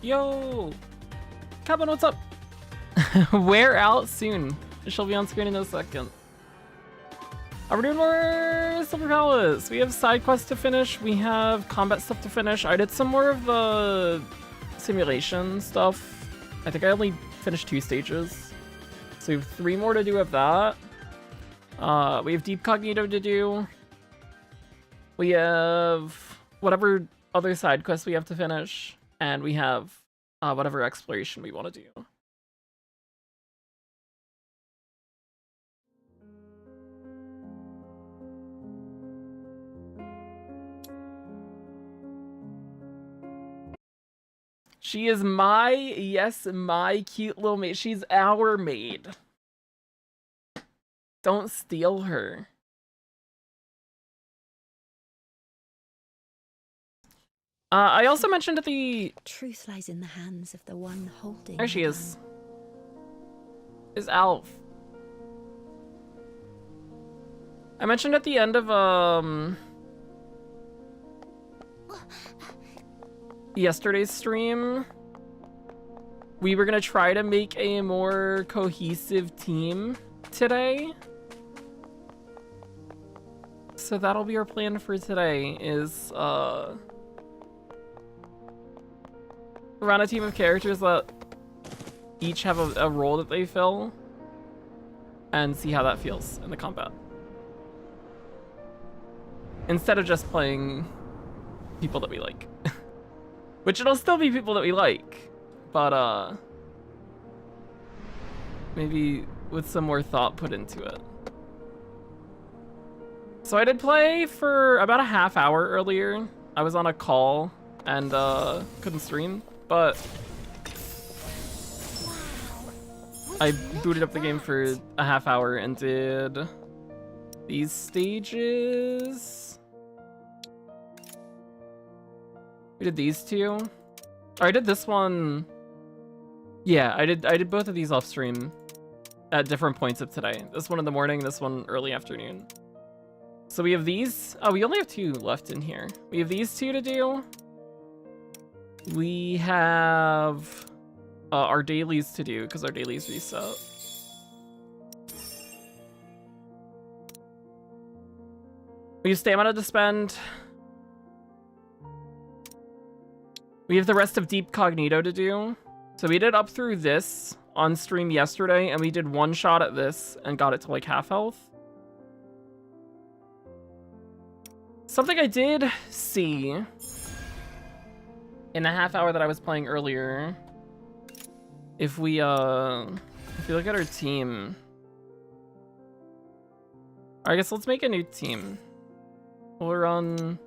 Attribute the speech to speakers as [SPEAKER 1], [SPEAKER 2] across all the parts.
[SPEAKER 1] Yo! Cabin, what's up? Wear out soon. She'll be on screen in a second. We're doing more Silver Palace. We have side quests to finish. We have combat stuff to finish. I did some more of the simulation stuff. I think I only finished 2 stages. So we have 3 more to do of that. We have Deep Cognito to do. We have whatever other side quests we have to finish. And we have whatever exploration we want to do. She is my, yes, my cute little maid. She's our maid. Don't steal her. I also mentioned at the...
[SPEAKER 2] Truth lies in the hands of the one holding.
[SPEAKER 1] There she is. Is Alf. I mentioned at the end of, yesterday's stream, we were gonna try to make a more cohesive team today. So that'll be our plan for today, is run a team of characters that each have a role that they fill and see how that feels in the combat. Instead of just playing people that we like. Which it'll still be people that we like, but maybe with some more thought put into it. So I did play for about a half hour earlier. I was on a call and couldn't stream, but I booted up the game for a half hour and did these stages. We did these 2. Or I did this one. Yeah, I did both of these off stream at different points of today. This one in the morning, this one early afternoon. So we have these. Oh, we only have 2 left in here. We have these 2 to do. We have our dailies to do because our dailies reset. We have stamina to spend. We have the rest of Deep Cognito to do. So we did up through this on stream yesterday, and we did 1 shot at this and got it to like half health. Something I did see in the half hour that I was playing earlier, if we look at our team, I guess let's make a new team. We'll run.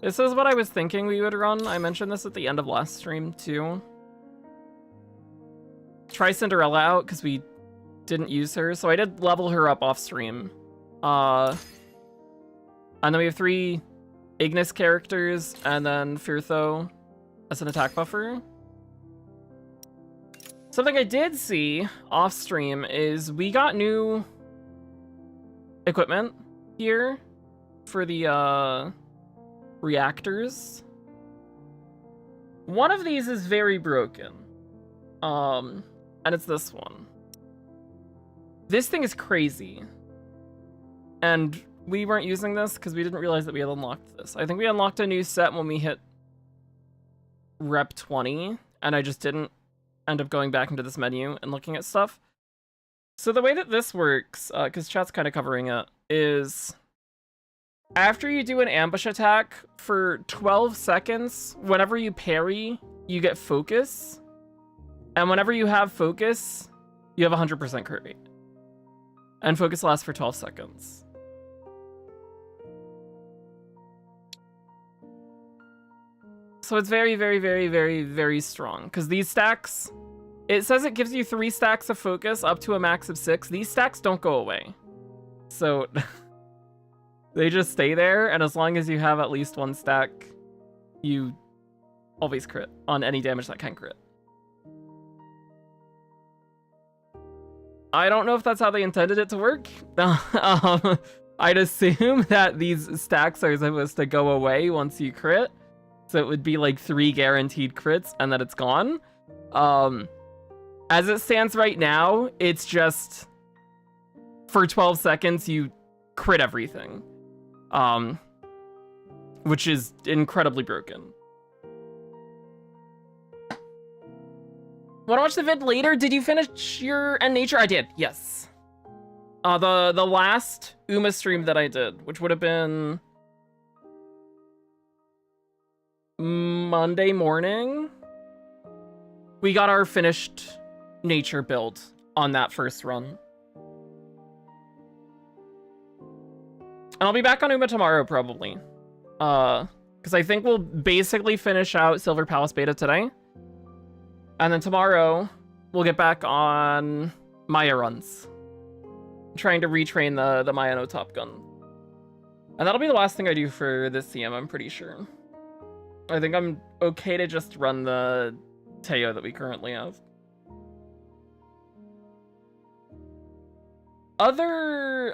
[SPEAKER 1] This is what I was thinking we would run. I mentioned this at the end of last stream, too. Try Cinderella out, because we didn't use her. So I did level her up off stream. And then we have 3 Ignis characters, and then Firtho as an attack buffer. Something I did see off stream is we got new equipment here for the, reactors. One of these is very broken. And it's this one. This thing is crazy. And we weren't using this because we didn't realize that we had unlocked this. I think we unlocked a new set when we hit rep 20, and I just didn't end up going back into this menu and looking at stuff. So the way that this works, because chat's kind of covering it, is after you do an ambush attack for 12 seconds, whenever you parry, you get focus. And whenever you have focus, you have 100% crit rate. And focus lasts for 12 seconds. So it's very, very, very, very, very strong. Because these stacks, it says it gives you 3 stacks of focus up to a max of 6. These stacks don't go away. So they just stay there, and as long as you have at least 1 stack, you always crit on any damage that can crit. I don't know if that's how they intended it to work. I'd assume that these stacks are supposed to go away once you crit. So it would be like 3 guaranteed crits and then it's gone. As it stands right now, it's just for 12 seconds you crit everything. Which is incredibly broken. Wanna watch the vid later? Did you finish your End Nature? I did, yes. The last Uma stream that I did, which would have been Monday morning, we got our finished nature build on that first run. And I'll be back on Uma tomorrow, probably. Because I think we'll basically finish out Silver Palace Beta today. And then tomorrow, we'll get back on Maya runs. Trying to retrain the Maya no Top Gun. And that'll be the last thing I do for this CM, I'm pretty sure. I think I'm okay to just run the Teo that we currently have. Other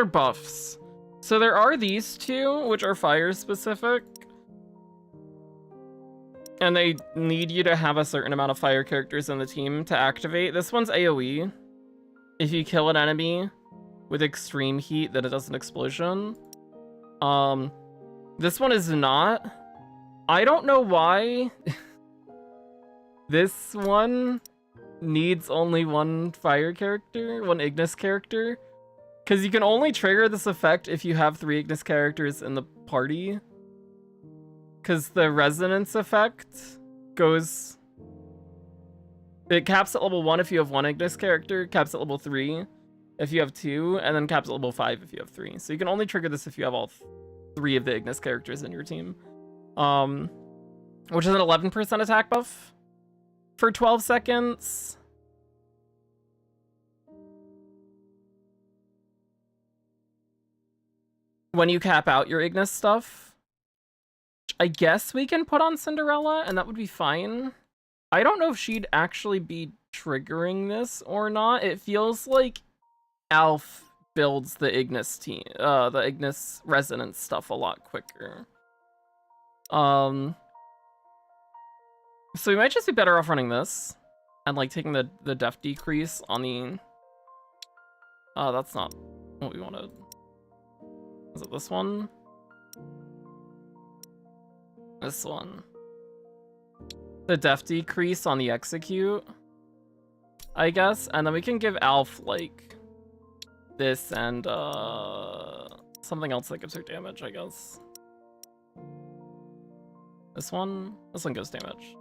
[SPEAKER 1] buffs. So there are these two, which are fire specific. And they need you to have a certain amount of fire characters in the team to activate. This one's AoE. If you kill an enemy with extreme heat, then it does an explosion. This one is not. I don't know why this one needs only one fire character, one Ignis character. Because you can only trigger this effect if you have 3 Ignis characters in the party. Because the resonance effect goes... It caps at level 1 if you have 1 Ignis character, caps at level 3 if you have 2, and then caps at level 5 if you have 3. So you can only trigger this if you have all 3 of the Ignis characters in your team. Which is an 11% attack buff for 12 seconds. When you cap out your Ignis stuff. I guess we can put on Cinderella, and that would be fine. I don't know if she'd actually be triggering this or not. It feels like Alf builds the Ignis team, the Ignis resonance stuff a lot quicker. So we might just be better off running this and like taking the def decrease on the. That's not what we wanted. Is it this one? This one. The def decrease on the execute, I guess, and then we can give Alf like this and something else that gives her damage, I guess. This one gives damage.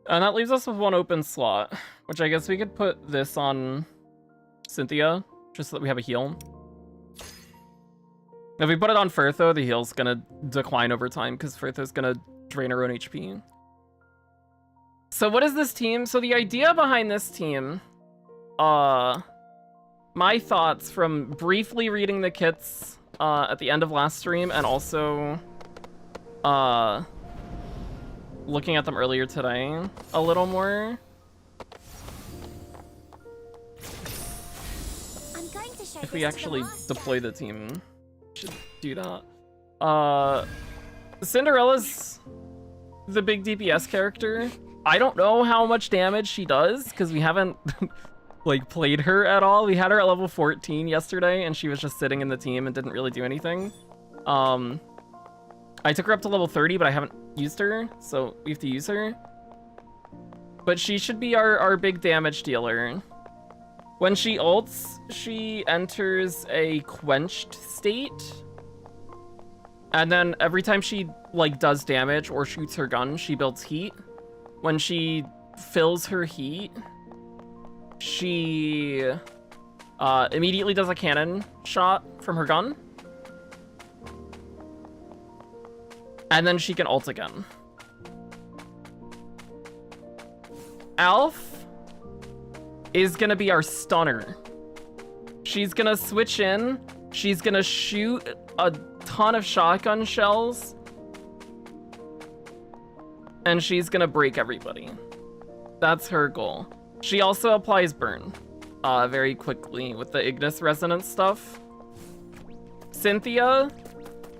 [SPEAKER 1] And that leaves us with 1 open slot, which I guess we could put this on Cynthia, just so that we have a heal. If we put it on Firtho, the heal's gonna decline over time because Firtho's gonna drain her own HP. So what is this team? So the idea behind this team, my thoughts from briefly reading the kits at the end of last stream and also looking at them earlier today a little more. If we actually deploy the team, should do that. Cinderella's the big DPS character. I don't know how much damage she does because we haven't like played her at all. We had her at level 14 yesterday and she was just sitting in the team and didn't really do anything. I took her up to level 30, but I haven't used her, so we have to use her. But she should be our big damage dealer. When she ults, she enters a quenched state. And then every time she like does damage or shoots her gun, she builds heat. When she fills her heat, she immediately does a cannon shot from her gun. And then she can ult again. Alf is gonna be our stunner. She's gonna switch in. She's gonna shoot a ton of shotgun shells. And she's gonna break everybody. That's her goal. She also applies burn. very quickly with the Ignis resonance stuff. Cynthia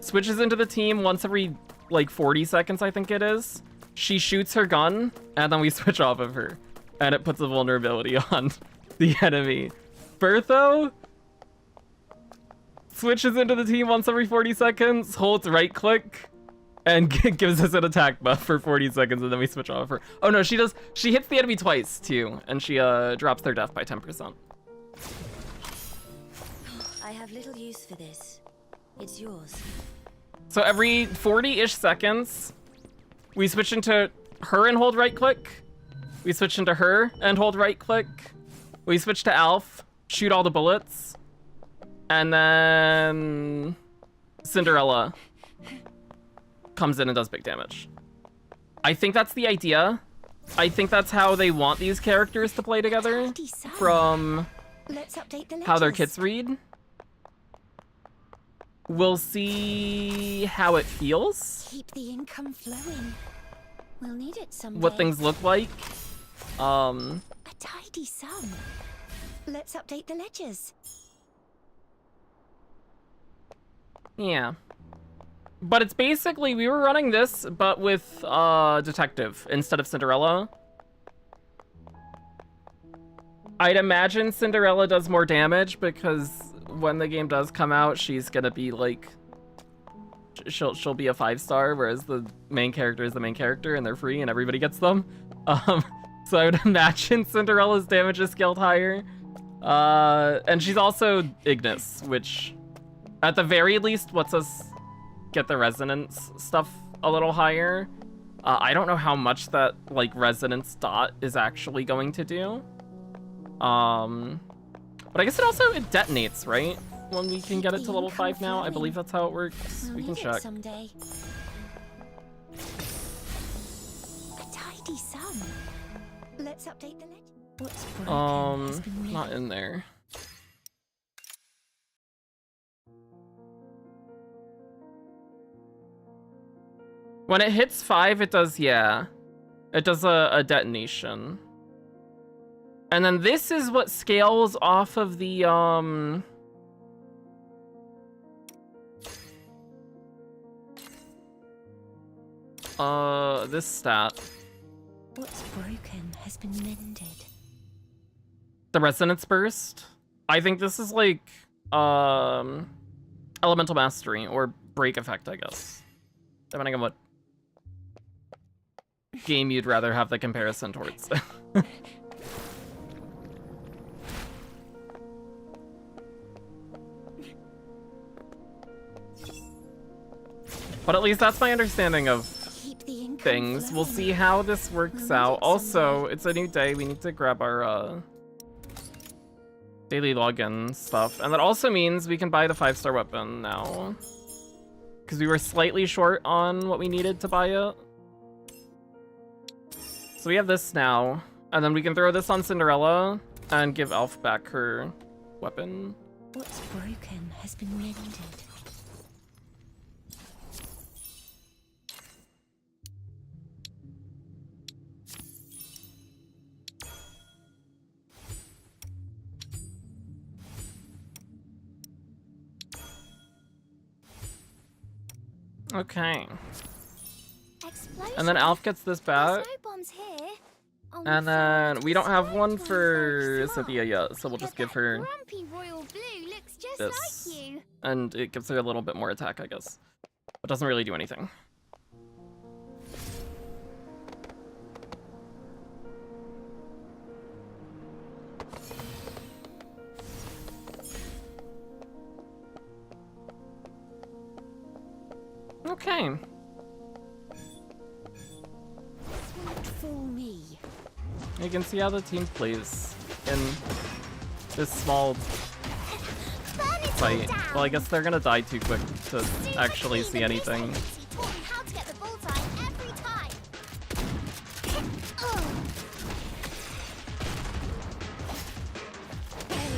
[SPEAKER 1] switches into the team once every like 40 seconds, I think it is. She shoots her gun, and then we switch off of her, and it puts a vulnerability on the enemy. Bertho switches into the team once every 40 seconds, holds right click, and gives us an attack buff for 40 seconds, and then we switch off of her. Oh no, she does. She hits the enemy twice too, and she drops their death by 10%.
[SPEAKER 2] I have little use for this. It's yours.
[SPEAKER 1] So every 40-ish seconds, we switch into her and hold right click. We switch into her and hold right click. We switch to Alf, shoot all the bullets, and then Cinderella comes in and does big damage. I think that's the idea. I think that's how they want these characters to play together from
[SPEAKER 2] Let's update the
[SPEAKER 1] how their
[SPEAKER 2] ledgers.
[SPEAKER 1] kits read. We'll see how it feels,
[SPEAKER 2] Keep the income flowing. We'll need it someday.
[SPEAKER 1] what things look like.
[SPEAKER 2] A tidy sum. Let's update the ledgers.
[SPEAKER 1] Yeah. But it's basically, we were running this, but with Detective instead of Cinderella. I'd imagine Cinderella does more damage because when the game does come out, she's gonna be like, she'll be a 5-star, whereas the main character is the main character and they're free and everybody gets them. So I would imagine Cinderella's damage is scaled higher. And she's also Ignis, which at the very least lets us get the resonance stuff a little higher. I don't know how much that like resonance dot is actually going to do. But I guess it detonates, right? When we can get it to level 5 now. I believe that's how it works. We can check.
[SPEAKER 2] Someday. A tidy sum. Let's update the ledger. What's broken has been made.
[SPEAKER 1] Not in there. When it hits 5, it does, yeah. It does a detonation. And then this is what scales off of the, this stat.
[SPEAKER 2] What's broken has been mended.
[SPEAKER 1] The resonance burst. I think this is like, elemental mastery or break effect, I guess. Depending on what game you'd rather have the comparison towards. But at least that's my understanding of
[SPEAKER 2] Keep the income
[SPEAKER 1] things. We'll
[SPEAKER 2] flowing.
[SPEAKER 1] see how this works
[SPEAKER 2] We'll
[SPEAKER 1] out.
[SPEAKER 2] need it
[SPEAKER 1] Also,
[SPEAKER 2] someday.
[SPEAKER 1] it's a new day. We need to grab our daily login stuff. And that also means we can buy the 5-star weapon now. Because we were slightly short on what we needed to buy it. So we have this now. And then we can throw this on Cinderella and give Elf back her weapon.
[SPEAKER 2] What's broken has been mended.
[SPEAKER 1] Okay.
[SPEAKER 3] Explosion.
[SPEAKER 1] And then Alf gets this back.
[SPEAKER 3] There's no bombs here. Oh,
[SPEAKER 1] And
[SPEAKER 3] my
[SPEAKER 1] then we don't have one
[SPEAKER 3] God,
[SPEAKER 1] for
[SPEAKER 3] so
[SPEAKER 1] Cynthia yet, so we'll
[SPEAKER 3] But
[SPEAKER 1] just give
[SPEAKER 3] that
[SPEAKER 1] her
[SPEAKER 3] grumpy royal blue looks just
[SPEAKER 1] this.
[SPEAKER 3] like you.
[SPEAKER 1] And it gives her a little bit more attack, I guess. But doesn't really do anything. Okay.
[SPEAKER 2] Don't fool me.
[SPEAKER 1] You can see how the team plays in this small
[SPEAKER 3] Burn it all
[SPEAKER 1] fight.
[SPEAKER 3] down.
[SPEAKER 1] Well, I guess they're gonna die too quick to
[SPEAKER 3] Super
[SPEAKER 1] actually
[SPEAKER 3] keen,
[SPEAKER 1] see
[SPEAKER 3] the police
[SPEAKER 1] anything.
[SPEAKER 3] agency taught me how to get the bullseye every time.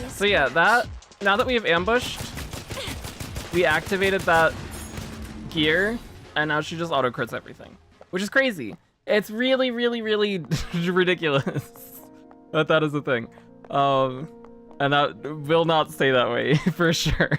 [SPEAKER 3] Ugh.
[SPEAKER 1] So yeah, that, now that we have ambushed, we activated that gear, and now she just auto-crits everything. Which is crazy. It's really, really, really ridiculous that that is a thing. And that will not stay that way, for sure.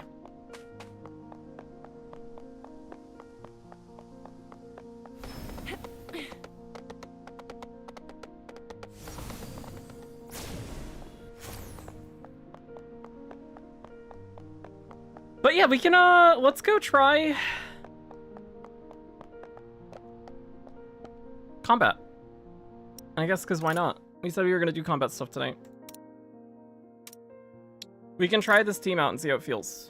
[SPEAKER 1] But yeah, we can, let's go try combat. I guess, because why not? We said we were going to do combat stuff tonight. We can try this team out and see how it feels.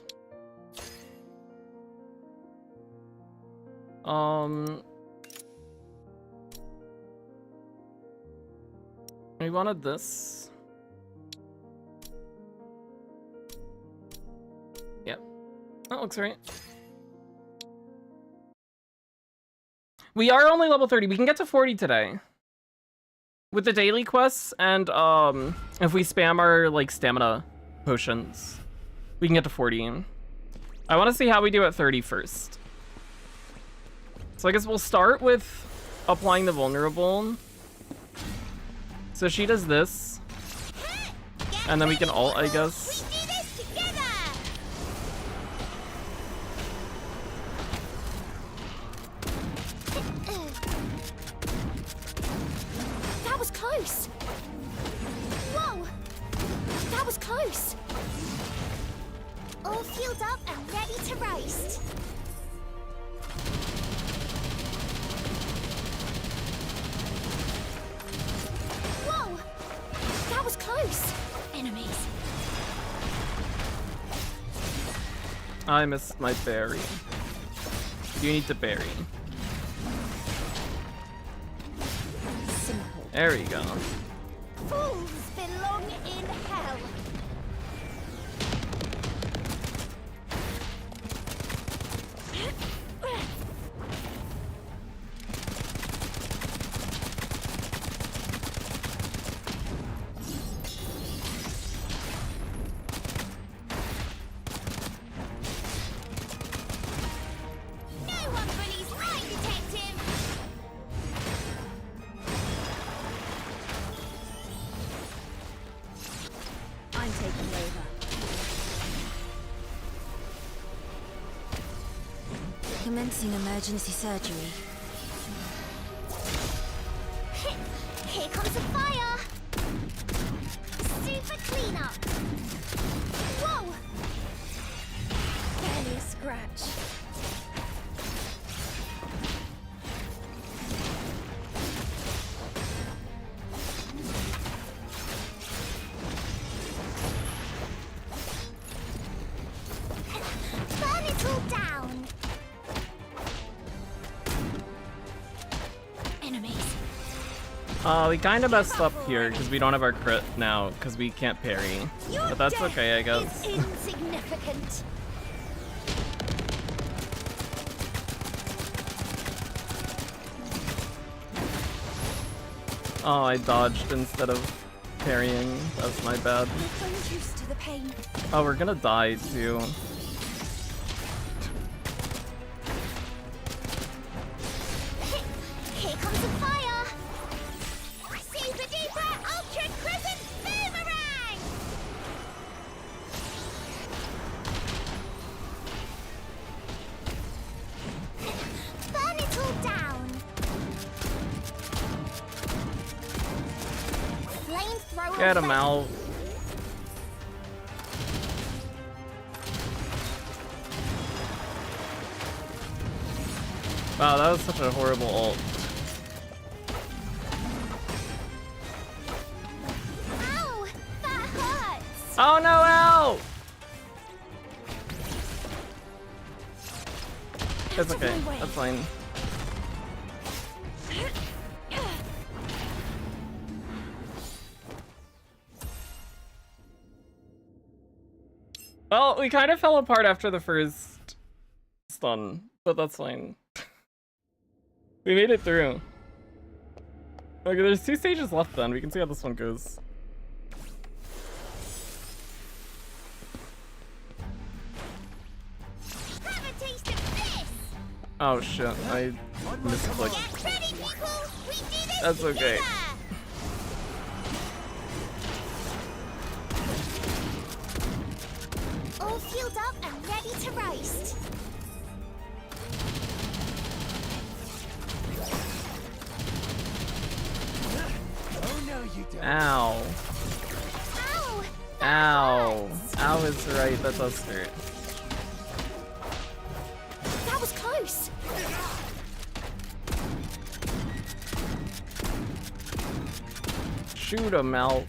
[SPEAKER 1] We wanted this. Yep. That looks right. We are only level 30. We can get to 40 today. With the daily quests and if we spam our like stamina potions, we can get to 40. I want to see how we do at 30 first. So I guess we'll start with applying the vulnerable. So she does this. And then we can ult, I guess.
[SPEAKER 3] We do this together. That was close. Whoa. That was close. All fueled up and ready to roast. Whoa. That was close. Enemies.
[SPEAKER 1] I missed my berry. You need to berry.
[SPEAKER 2] Simple.
[SPEAKER 1] There we go.
[SPEAKER 3] Fools belong in hell. No one bullies my detective.
[SPEAKER 2] I'm taking over. Commencing emergency surgery.
[SPEAKER 3] Here comes a fire. Super cleanup. Whoa.
[SPEAKER 2] Barely a scratch.
[SPEAKER 3] Burn it all down. Enemies.
[SPEAKER 1] We kind of messed up here because we don't have our crit now because we can't parry.
[SPEAKER 3] Your
[SPEAKER 1] But that's
[SPEAKER 3] death
[SPEAKER 1] okay, I guess.
[SPEAKER 3] is insignificant.
[SPEAKER 1] Oh, I dodged instead of parrying. That's my bad.
[SPEAKER 2] I'm used to the pain.
[SPEAKER 1] Oh, we're gonna die too.
[SPEAKER 3] Here comes a fire. Super duper ultra crescent boomerang. Burn it all down. Flamethrower.
[SPEAKER 1] Get him
[SPEAKER 3] ready.
[SPEAKER 1] out. Wow, that was such a horrible ult.
[SPEAKER 3] Ow, that hurts.
[SPEAKER 1] Oh no, ow! It's
[SPEAKER 2] Out of
[SPEAKER 1] okay,
[SPEAKER 2] my way.
[SPEAKER 1] that's fine. Well, we kind of fell apart after the first stun, but that's fine. We made it through. Okay, there's 2 stages left then. We can see how this one goes.
[SPEAKER 3] Have a taste of this.
[SPEAKER 1] Oh shit, I misclicked.
[SPEAKER 3] Get ready, people. We do this
[SPEAKER 1] That's okay.
[SPEAKER 3] together. fueled up and ready to roast.
[SPEAKER 4] Oh no, you don't.
[SPEAKER 1] Ow.
[SPEAKER 3] Ow!
[SPEAKER 1] Ow. Ow is right, that does hurt.
[SPEAKER 3] That was close.
[SPEAKER 1] Shoot him, Elf.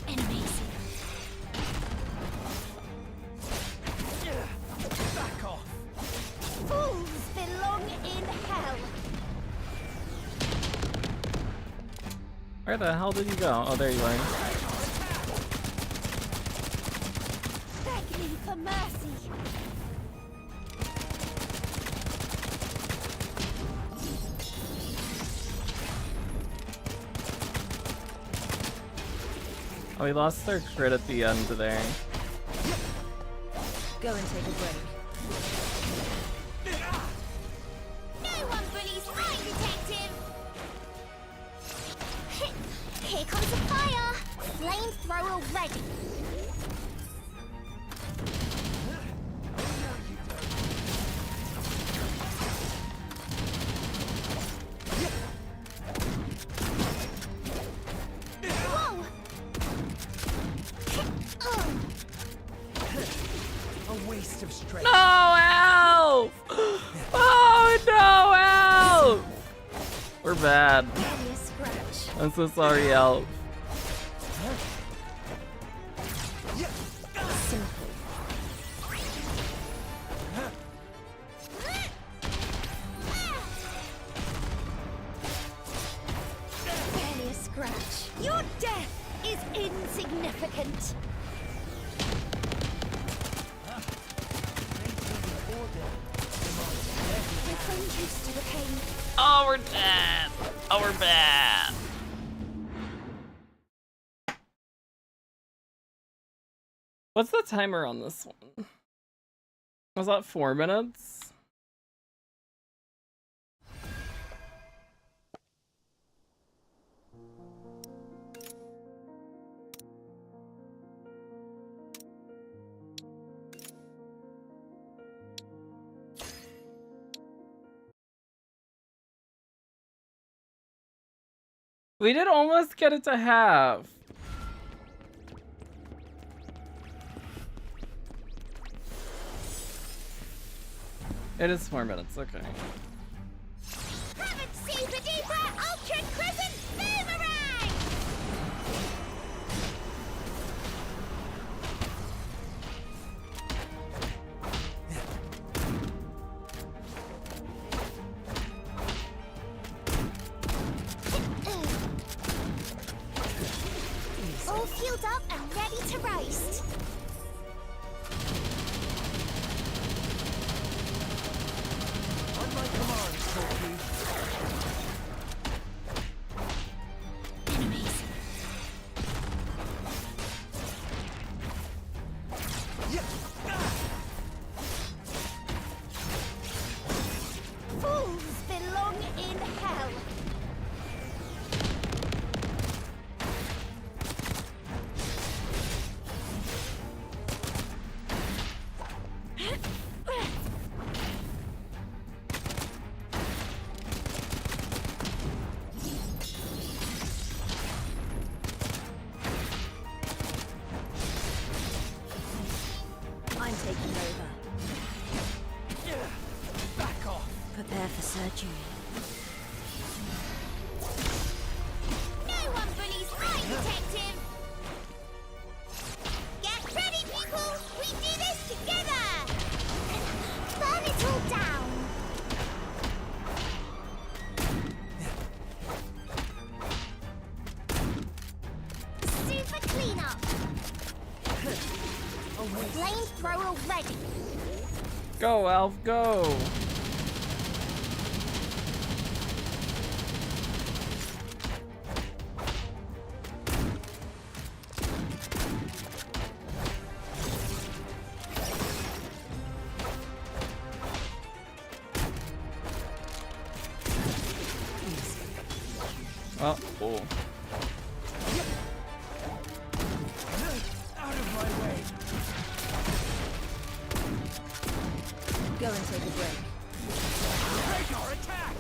[SPEAKER 3] Enemies.
[SPEAKER 4] Back off.
[SPEAKER 3] Fools belong in hell.
[SPEAKER 1] Where the hell did you go? Oh, there you are.
[SPEAKER 3] Beg me for mercy.
[SPEAKER 1] Oh, we lost their crit at the end there.
[SPEAKER 2] Go and take a break.
[SPEAKER 3] No one bullies my detective. Here comes the fire. Flamethrower ready. Whoa!
[SPEAKER 4] A waste of strength.
[SPEAKER 1] No, Elf! Oh, no, Elf! We're bad.
[SPEAKER 3] Barely a scratch.
[SPEAKER 1] I'm so sorry, Elf.
[SPEAKER 3] Simple. Barely a scratch. Your death is insignificant. We've grown used to the pain.
[SPEAKER 1] Oh, we're dead. Oh, we're bad. What's the timer on this one? Was that 4 minutes? We did almost get it to half. It is 4 minutes, okay.
[SPEAKER 3] Haven't super deeper ultra crescent boomerang! All fueled up and ready to roast.
[SPEAKER 4] On my command, Corky.
[SPEAKER 3] Enemies. Fools belong in hell.
[SPEAKER 2] I'm taking over.
[SPEAKER 4] Back off.
[SPEAKER 2] Prepare for surgery.
[SPEAKER 3] No one bullies my detective. Get ready, people. We do this together. Burn it all down. Super cleanup. Flamethrower ready.
[SPEAKER 1] Go, Elf, go! Oh, oh.
[SPEAKER 4] Out of my way.
[SPEAKER 2] Go and take a break.
[SPEAKER 4] Break our attack.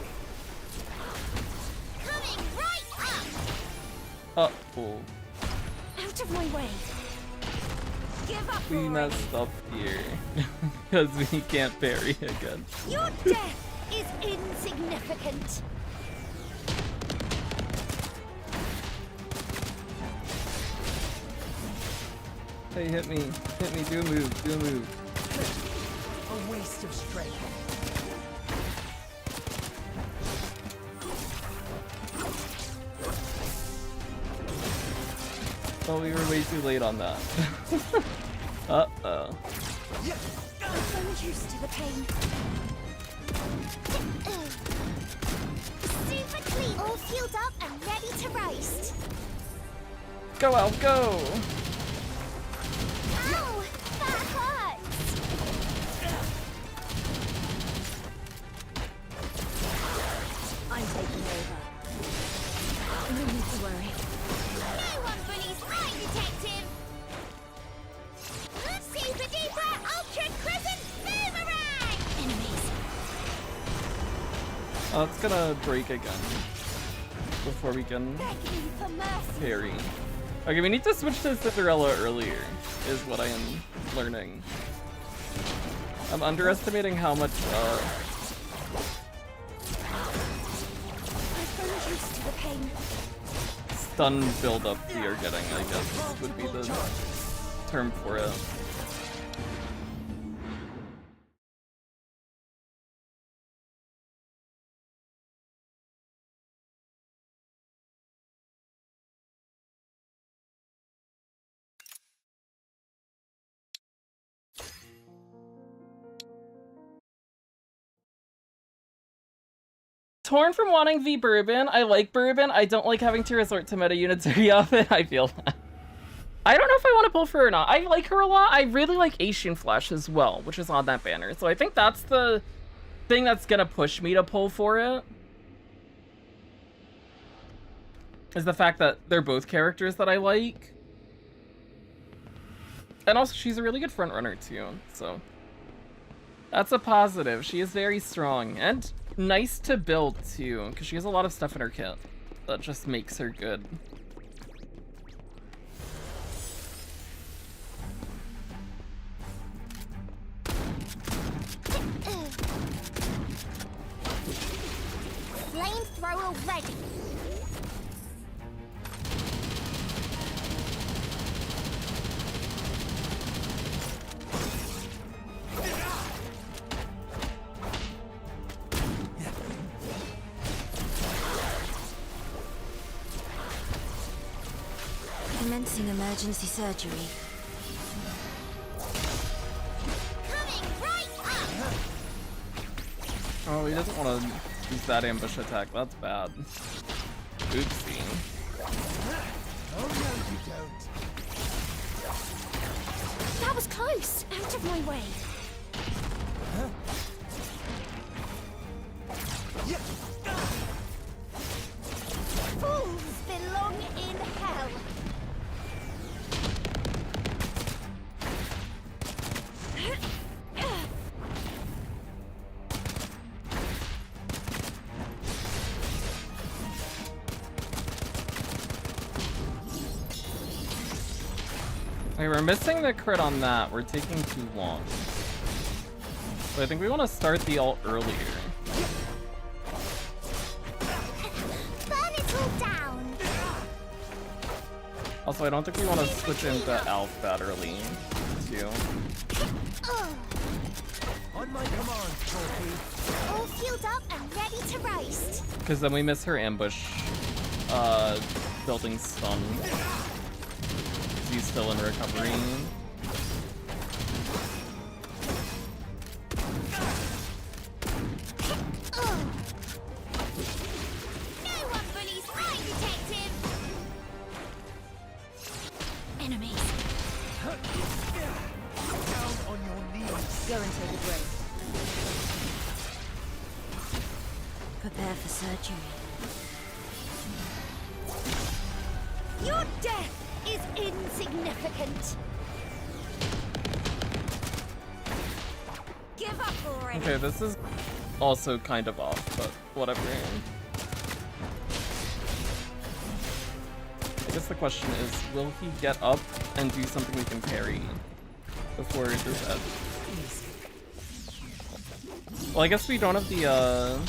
[SPEAKER 3] Coming right up!
[SPEAKER 1] Oh, oh.
[SPEAKER 2] Out of my way. Give up
[SPEAKER 1] We
[SPEAKER 2] already.
[SPEAKER 1] messed up here. Because we can't parry again.
[SPEAKER 3] Your death is insignificant.
[SPEAKER 1] Hey, hit me, do a move, do a move.
[SPEAKER 4] A waste of strength.
[SPEAKER 1] Oh, we were way too late on that. Uh-oh.
[SPEAKER 2] I'm so used to the pain.
[SPEAKER 3] Super clean. All fueled up and ready to roast.
[SPEAKER 1] Go out, go!
[SPEAKER 3] Ow! That hurts!
[SPEAKER 2] I'm taking over. No need to worry.
[SPEAKER 3] No one bullies my detective! Super duper ultra crescent boomerang!
[SPEAKER 2] Enemies.
[SPEAKER 1] Oh, it's gonna break again. Before we can
[SPEAKER 3] Begging for mercy.
[SPEAKER 1] parry. Okay, we need to switch to Cinderella earlier, is what I am learning. I'm underestimating how much,
[SPEAKER 2] I've grown used to the pain.
[SPEAKER 1] stun buildup we are getting, I guess, would be the term for it. Torn from wanting V Bourbon. I like Bourbon. I don't like having to resort to meta units very often. I feel that. I don't know if I want to pull for her or not. I like her a lot. I really like Asian Flash as well, which is on that banner. So I think that's the thing that's gonna push me to pull for it. Is the fact that they're both characters that I like. And also, she's a really good front runner too, so that's a positive. She is very strong and nice to build too, because she has a lot of stuff in her kit that just makes her good.
[SPEAKER 3] Flamethrower ready.
[SPEAKER 2] Commencing emergency surgery.
[SPEAKER 3] Coming right up.
[SPEAKER 1] Oh, he doesn't want to use that ambush attack. That's bad. Oopsie.
[SPEAKER 4] Oh no, you don't.
[SPEAKER 2] That was close. Out of my way.
[SPEAKER 3] Fools belong in hell.
[SPEAKER 1] Okay, we're missing the crit on that. We're taking too long. So I think we want to start the ult earlier.
[SPEAKER 3] Burn it all down.
[SPEAKER 1] Also, I don't think we want to switch into Alf that early, too.
[SPEAKER 3] Ugh.
[SPEAKER 4] On my command, Torquay.
[SPEAKER 3] All fueled up and ready to roast.
[SPEAKER 1] Because then we miss her ambush, building stun. He's still in recovery.
[SPEAKER 3] Ugh. No one bullies my detective.
[SPEAKER 2] Enemies.
[SPEAKER 4] Down on your knees.
[SPEAKER 2] Go and take a break. Prepare for surgery. Your death is insignificant. Give up already.
[SPEAKER 1] Okay, this is also kind of off, but whatever. I guess the question is, will he get up and do something we can parry before it is dead? Well, I guess we don't have the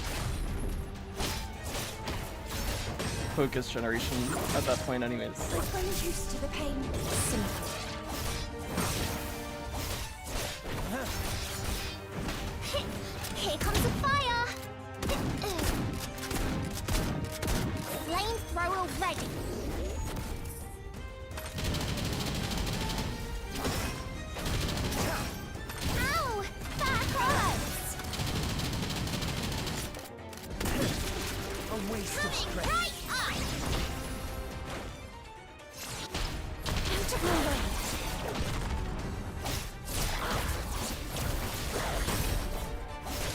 [SPEAKER 1] focus generation at that point anyways.
[SPEAKER 2] I've grown used to the pain. Simple.
[SPEAKER 3] Here comes the fire! Flamethrower ready! Ow! That hurts!
[SPEAKER 4] A waste of
[SPEAKER 3] Coming
[SPEAKER 4] strength.
[SPEAKER 3] right up!
[SPEAKER 2] Out of my way.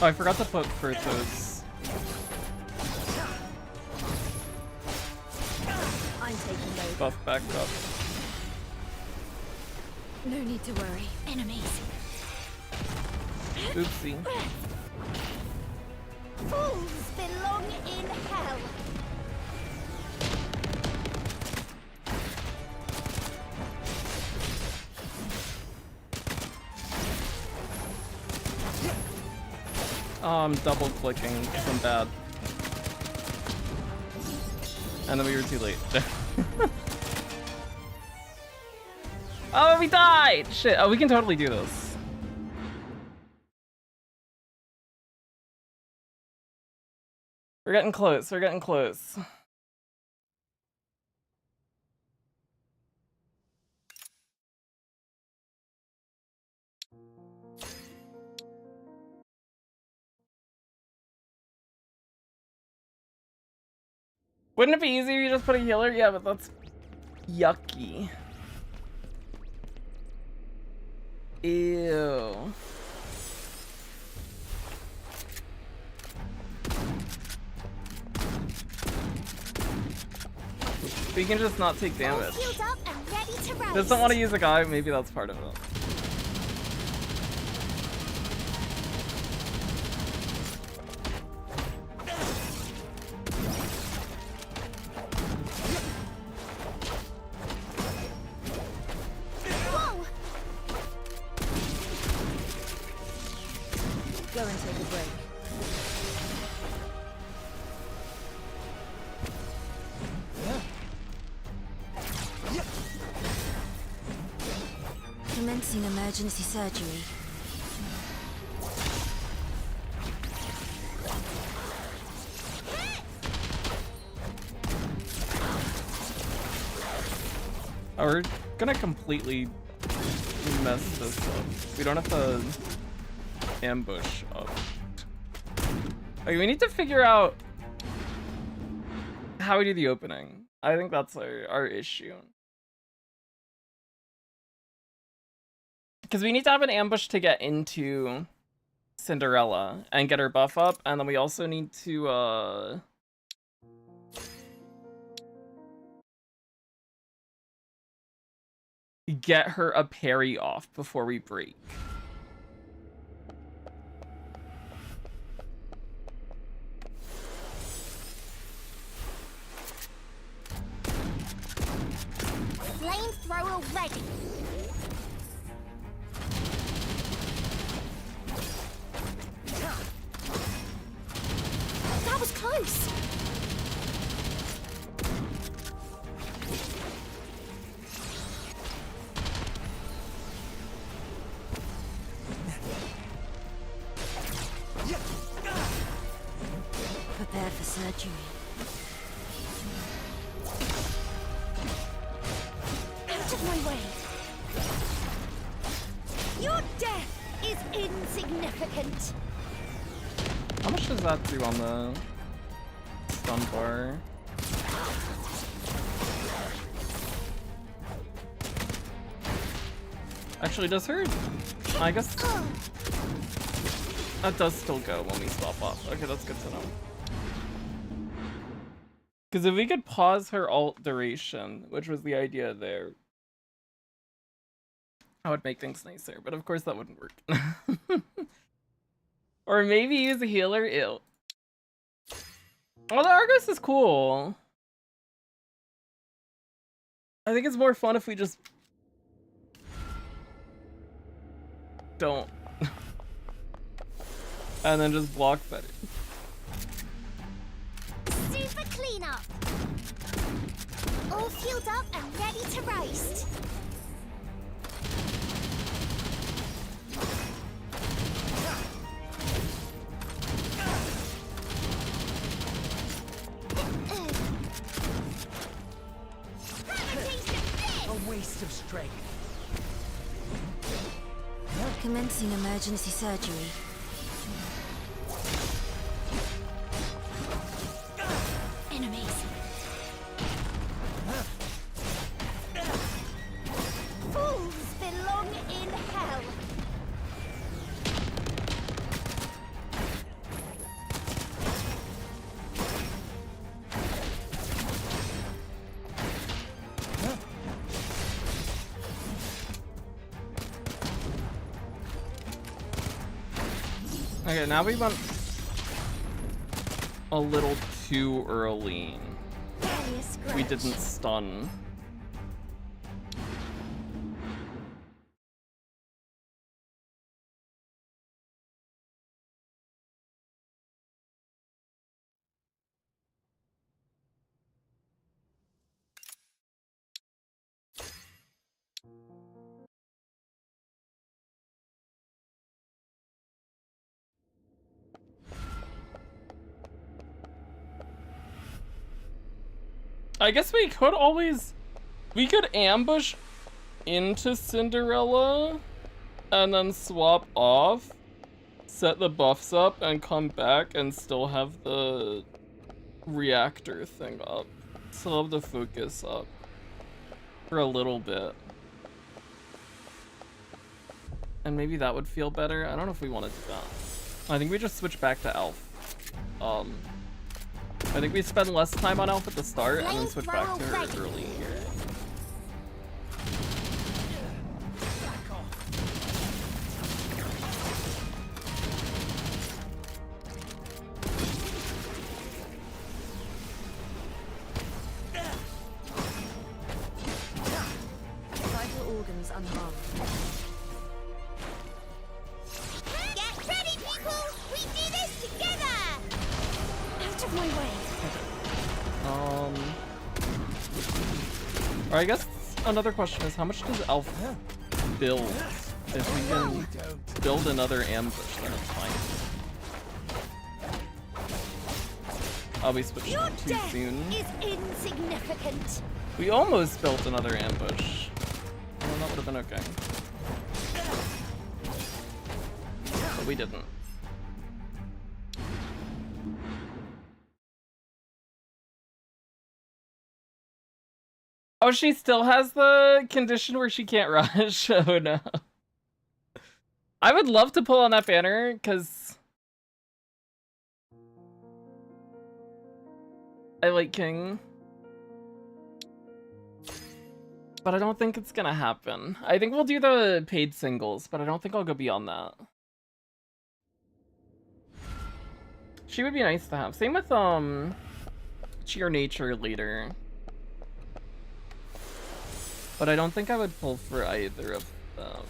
[SPEAKER 1] Oh, I forgot to put Furthos.
[SPEAKER 2] I'm taking over.
[SPEAKER 1] Buff back up.
[SPEAKER 2] No need to worry. Enemies.
[SPEAKER 1] Oopsie.
[SPEAKER 3] Fools belong in hell!
[SPEAKER 1] Oh, I'm double clicking because I'm bad. And then we were too late. Oh, we died! Shit, oh, we can totally do this. We're getting close, we're getting close. Wouldn't it be easier if you just put a healer? Yeah, but that's yucky. Ew. We can just not take
[SPEAKER 3] All
[SPEAKER 1] damage.
[SPEAKER 3] healed up and ready to race!
[SPEAKER 1] Doesn't want to use a guy, maybe that's part of it.
[SPEAKER 3] Whoa!
[SPEAKER 2] Go and take a break. Commencing emergency surgery.
[SPEAKER 1] Oh, we're gonna completely mess this up. We don't have to ambush up. Okay, we need to figure out how we do the opening. I think that's our issue. Because we need to have an ambush to get into Cinderella and get her buff up, and then we also need to get her a parry off before we break.
[SPEAKER 3] Flamethrower ready!
[SPEAKER 2] That was close. Prepare for surgery. Out of my way. Your death is insignificant.
[SPEAKER 1] How much does that do on the stun bar? Actually, does her? I guess that does still go when we swap off. Okay, that's good to know. Because if we could pause her alt duration, which was the idea there, that would make things nicer. But of course that wouldn't work. Or maybe use a healer. Ew. Well, the Argos is cool. I think it's more fun if we just don't. And then just block better.
[SPEAKER 3] Super cleanup. All fueled up and ready to roast. Have a taste of this.
[SPEAKER 4] A waste of strength.
[SPEAKER 2] Commencing emergency surgery. Enemies.
[SPEAKER 3] Fools belong in hell.
[SPEAKER 1] Okay, now we went a little too early. We didn't stun. I guess we could ambush into Cinderella and then swap off, set the buffs up, and come back and still have the reactor thing up. Still have the focus up for a little bit. And maybe that would feel better. I don't know if we want to do that. I think we just switch back to Elf. I think we spend less time on Elf at the start and then switch back to her early here.
[SPEAKER 2] Vital organs unharmed.
[SPEAKER 3] Get ready, people! We do this together!
[SPEAKER 2] Out of my way.
[SPEAKER 1] Or I guess another question is, how much does Elf build? If we can build another ambush, then it's fine. Oh, we switched
[SPEAKER 3] Your
[SPEAKER 1] too
[SPEAKER 3] death
[SPEAKER 1] soon.
[SPEAKER 3] is insignificant.
[SPEAKER 1] We almost built another ambush. Well, that would have been okay. But we didn't. Oh, she still has the condition where she can't rush. Oh no. I would love to pull on that banner, because I like King. But I don't think it's gonna happen. I think we'll do the paid singles, but I don't think I'll go beyond that. She would be nice to have. Same with Cheer Nature later. But I don't think I would pull for either of them.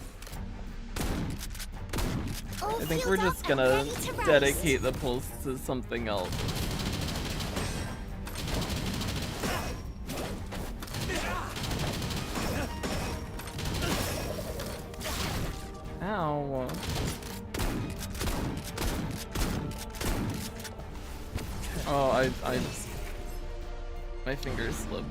[SPEAKER 1] I think we're just gonna dedicate the pulls to something else. Ow. Oh, I just... my fingers slipped.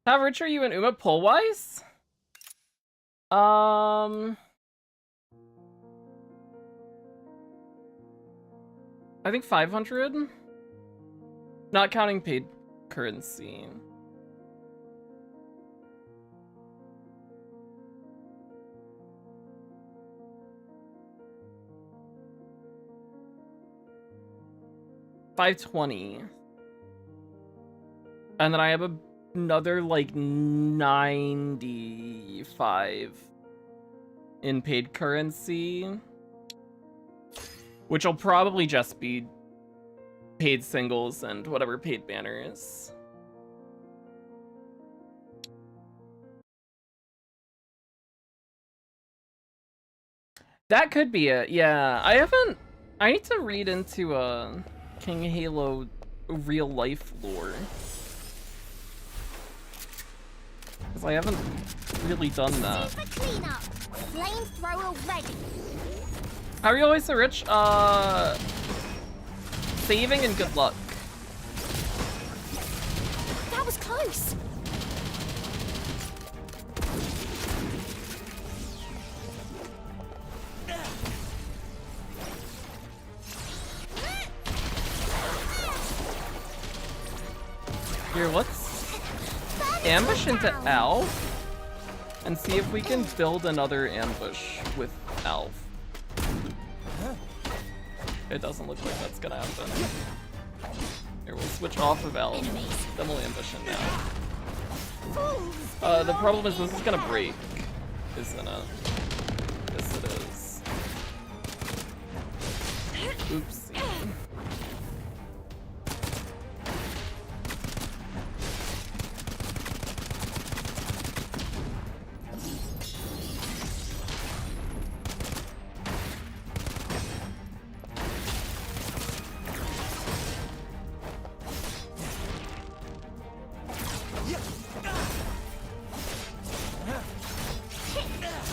[SPEAKER 1] How rich are you in Uma pull-wise? I think 500? Not counting paid currency. 520. And then I have another like 95 in paid currency, which will probably just be paid singles and whatever paid banners. That could be it. Yeah, I need to read into King Halo real life lore, because I haven't really done that.
[SPEAKER 3] Super cleanup. Flamethrower ready.
[SPEAKER 1] How are you always so rich? Saving and good luck.
[SPEAKER 2] That was close.
[SPEAKER 1] Here, let's ambush into Alf and see if we can build another ambush with Alf. It doesn't look like that's gonna happen. Here, we'll switch off of Alf, then we'll ambush him now. The problem is this is gonna break, isn't it? Yes, it is. Oopsie.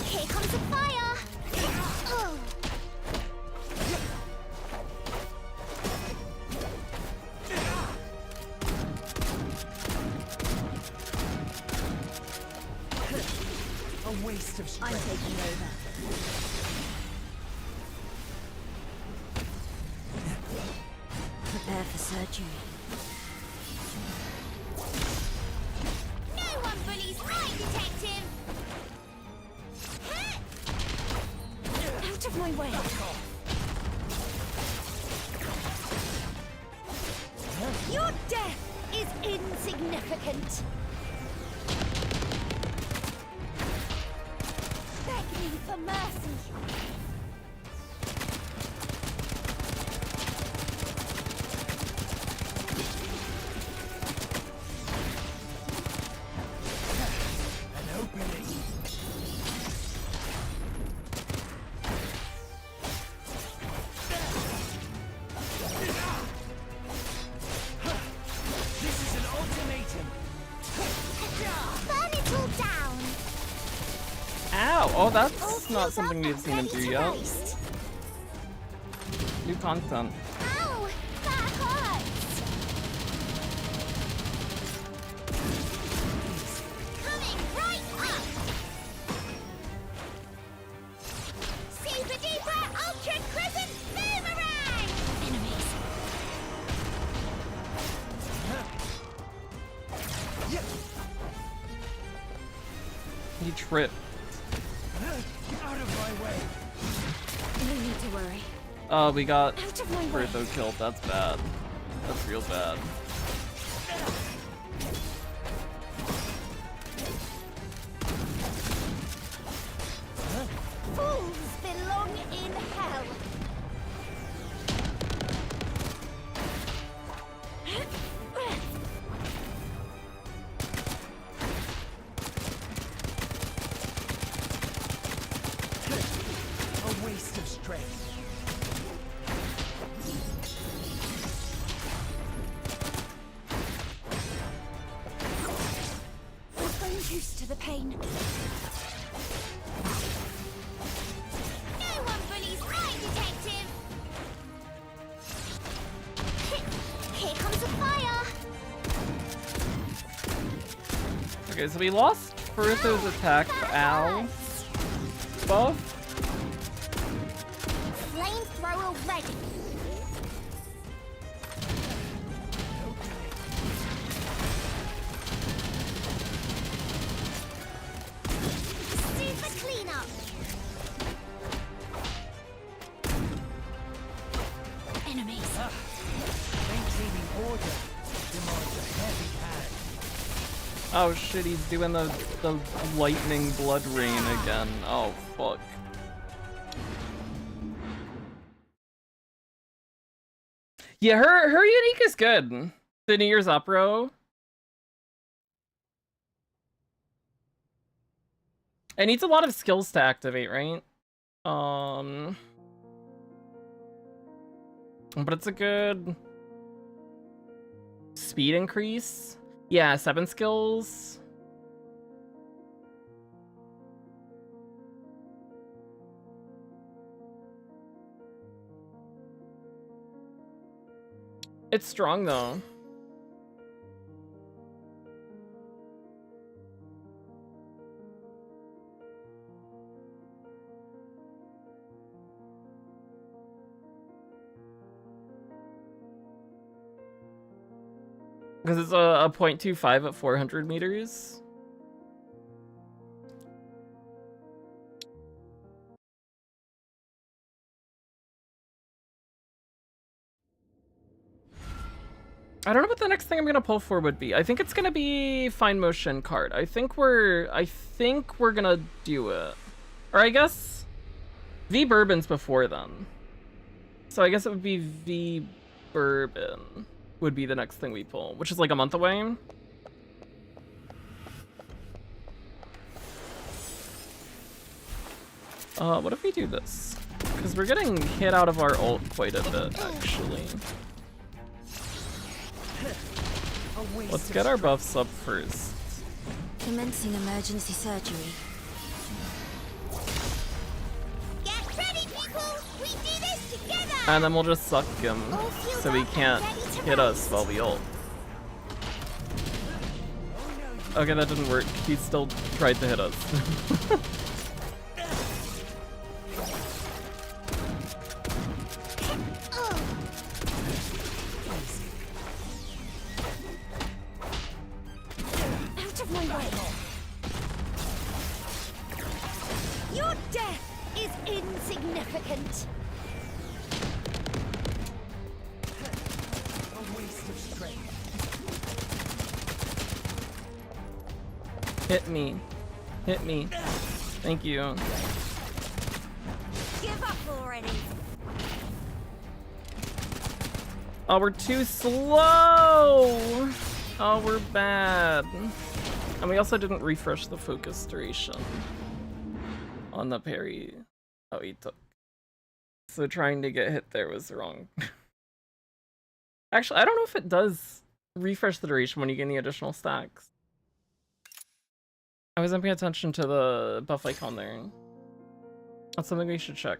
[SPEAKER 3] Here comes the fire. Oh.
[SPEAKER 4] A waste of
[SPEAKER 2] I'm
[SPEAKER 4] strength.
[SPEAKER 2] taking over. Prepare for surgery.
[SPEAKER 3] No one bullies my detective.
[SPEAKER 2] Out of my way.
[SPEAKER 3] Your death is insignificant. Beg me for mercy.
[SPEAKER 4] An opening. This is an ultimatum.
[SPEAKER 3] Burn it all down.
[SPEAKER 1] Ow! Oh, that's
[SPEAKER 3] All
[SPEAKER 1] not
[SPEAKER 3] fuels
[SPEAKER 1] something
[SPEAKER 3] up
[SPEAKER 1] we've
[SPEAKER 3] and
[SPEAKER 1] seen him
[SPEAKER 3] ready
[SPEAKER 1] do
[SPEAKER 3] to
[SPEAKER 1] yet.
[SPEAKER 3] roast.
[SPEAKER 1] New content.
[SPEAKER 3] Ow! That hurts. Coming right up. Super duper ultra crescent boomerang.
[SPEAKER 2] Enemies.
[SPEAKER 1] He tripped.
[SPEAKER 4] Out of my way.
[SPEAKER 2] No need to worry.
[SPEAKER 1] Oh, we got
[SPEAKER 2] Out of my way.
[SPEAKER 1] Bertho killed. That's bad. That's real bad.
[SPEAKER 3] Fools belong in hell.
[SPEAKER 4] A waste of strength.
[SPEAKER 2] I've grown used to the pain.
[SPEAKER 3] No one bullies my detective. Here comes the fire.
[SPEAKER 1] Okay, so we lost Bertho's attack to Al buff.
[SPEAKER 3] Flamethrower ready. Super cleanup.
[SPEAKER 2] Enemies.
[SPEAKER 1] Oh shit, he's doing the lightning blood rain again. Oh fuck. Yeah, her unique is good. The New Year's Opera. It needs a lot of skills to activate, right? But it's a good speed increase. Yeah, 7 skills. It's strong though. Because it's a 0.25 at 400 meters. I don't know what the next thing I'm gonna pull for would be. I think it's gonna be Fine Motion card. I think we're gonna do it. Or I guess V Bourbon's before then. So I guess it would be V Bourbon would be the next thing we pull, which is like a month away. What if we do this? Because we're getting hit out of our ult quite a bit, actually. Let's get our buffs up first.
[SPEAKER 2] Commencing emergency surgery.
[SPEAKER 3] Get ready, people! We do this together!
[SPEAKER 1] And then we'll just suck him so he can't hit us while we ult. Okay, that didn't work. He still tried to hit us.
[SPEAKER 2] Out of my way.
[SPEAKER 3] Your death is insignificant.
[SPEAKER 4] A waste of strength.
[SPEAKER 1] Hit me. Hit me. Thank you.
[SPEAKER 3] Give up already.
[SPEAKER 1] Oh, we're too slow! Oh, we're bad. And we also didn't refresh the focus duration on the parry. Oh, he took. So trying to get hit there was wrong. Actually, I don't know if it does refresh the duration when you get any additional stacks. I wasn't paying attention to the buff icon there. That's something we should check.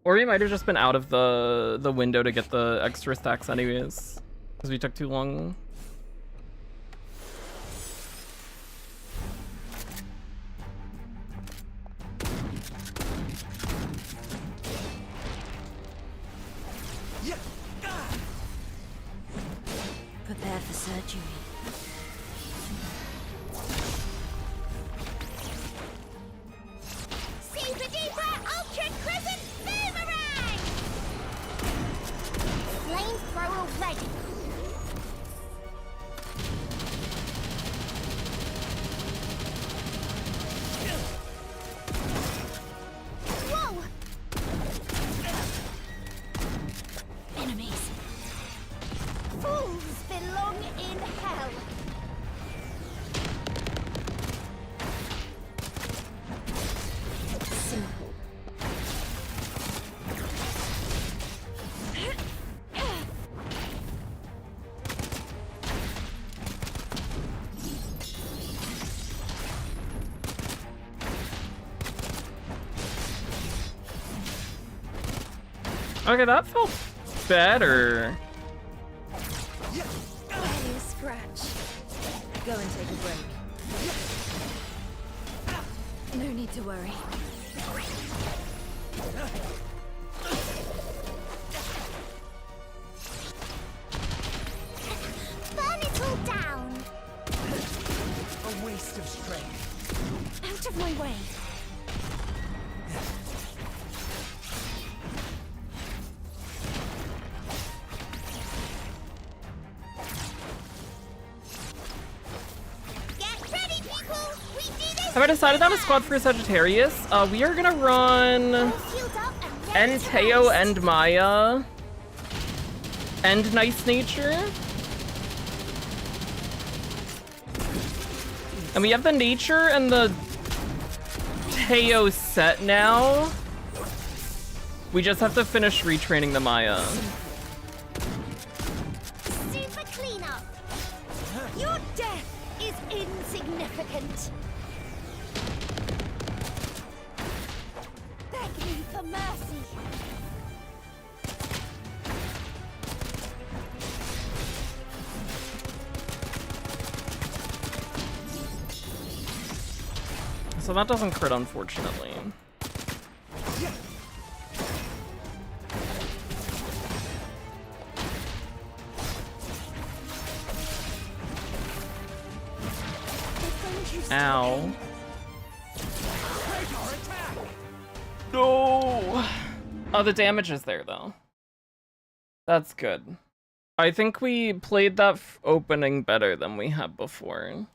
[SPEAKER 1] Or we might have just been out of the window to get the extra stacks anyways, because we took too long.
[SPEAKER 2] Prepare for surgery.
[SPEAKER 3] Super Duper Ultra Crescent Boomerang! Flamethrower ready. Whoa!
[SPEAKER 2] Enemies.
[SPEAKER 3] Fools belong in hell.
[SPEAKER 2] Simple.
[SPEAKER 1] Okay, that felt better.
[SPEAKER 2] Barely a scratch. Go and take a break. No need to worry.
[SPEAKER 3] Burn it all down.
[SPEAKER 4] A waste of strength.
[SPEAKER 2] Out of my way.
[SPEAKER 1] Have I decided on a squad for Sagittarius? We are gonna run
[SPEAKER 3] All fueled up and ready
[SPEAKER 1] and
[SPEAKER 3] to
[SPEAKER 1] Teo
[SPEAKER 3] roast.
[SPEAKER 1] and Maya and Nice Nature. And we have the Nature and the Teo set now. We just have to finish retraining the Maya.
[SPEAKER 3] Super cleanup. Your death is insignificant. Beg me for mercy.
[SPEAKER 1] So that doesn't crit, unfortunately. Ow. No! Oh, the damage is there, though. That's good. I think we played that opening better than we had before.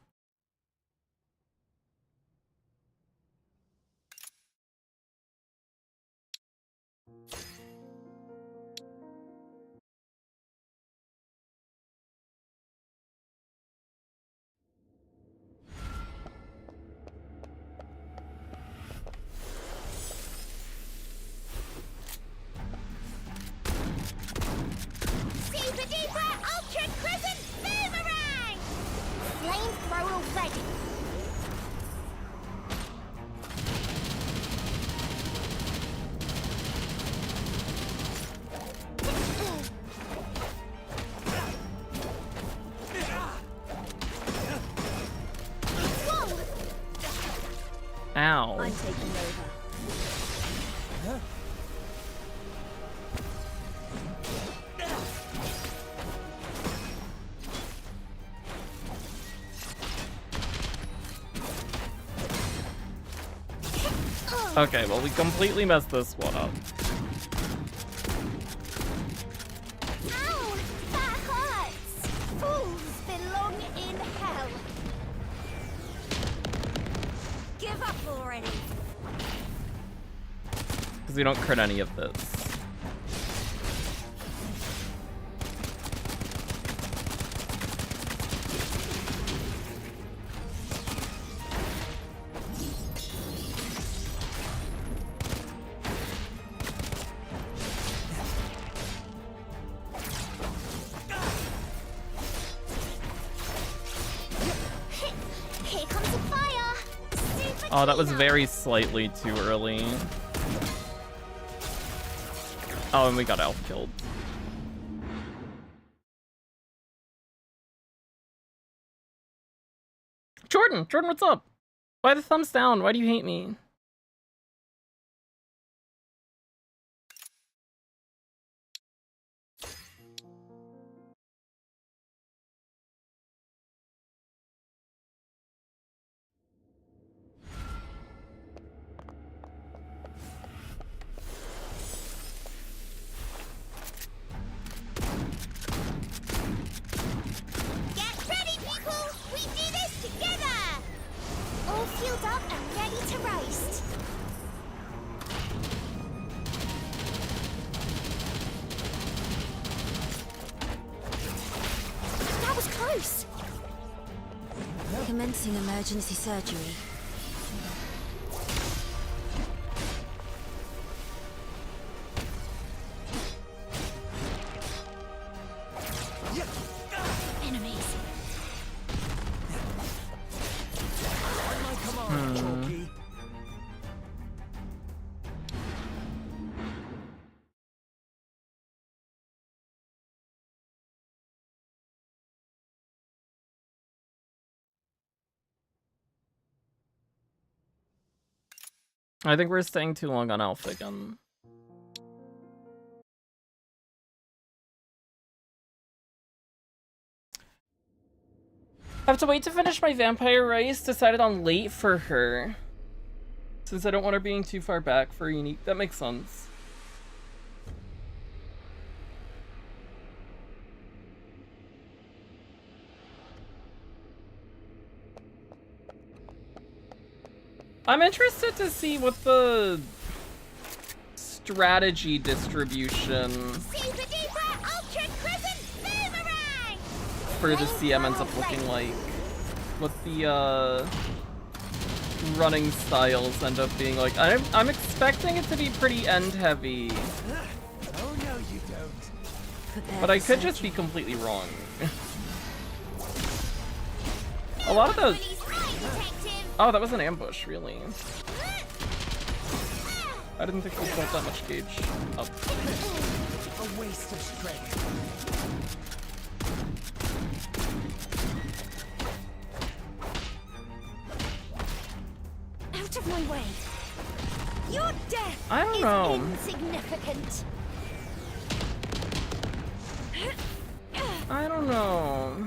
[SPEAKER 3] Super duper ultra crescent boomerang. Flamethrower ready. Whoa.
[SPEAKER 1] Ow.
[SPEAKER 2] I'm taking over.
[SPEAKER 1] Okay, well, we completely messed this one up.
[SPEAKER 3] Ow! That hurts! Fools belong in hell! Give up already!
[SPEAKER 1] Because we don't crit any of this.
[SPEAKER 3] Here comes the fire! Super
[SPEAKER 1] Oh, that was
[SPEAKER 3] cleanup.
[SPEAKER 1] very slightly too early. Oh, and we got Elf killed. Jordan! Jordan, what's up? Why the thumbs down? Why do you hate me?
[SPEAKER 3] Get ready, people! We do this together! All fueled up and ready to roast. That was close!
[SPEAKER 2] Commencing emergency surgery.
[SPEAKER 3] Enemies.
[SPEAKER 4] On my command, Chalky.
[SPEAKER 1] I think we're staying too long on Alpha again. I have to wait to finish my vampire race. Decided on late for her. Since I don't want her being too far back for unique. That makes sense. I'm interested to see what the strategy distribution
[SPEAKER 3] Super duper ultra crescent boomerang!
[SPEAKER 1] for the CM ends up looking like. What the running styles end up being like. I'm expecting it to be pretty end heavy,
[SPEAKER 4] Oh no, you don't.
[SPEAKER 1] but I could just be completely wrong. A lot of those.
[SPEAKER 3] Bully's eye detective!
[SPEAKER 1] Oh, that was an ambush, really. I didn't think we felt that much gauge up.
[SPEAKER 4] A waste of strength.
[SPEAKER 2] Out of my way. Your death
[SPEAKER 1] I don't
[SPEAKER 2] is
[SPEAKER 1] know.
[SPEAKER 2] insignificant.
[SPEAKER 1] I don't know.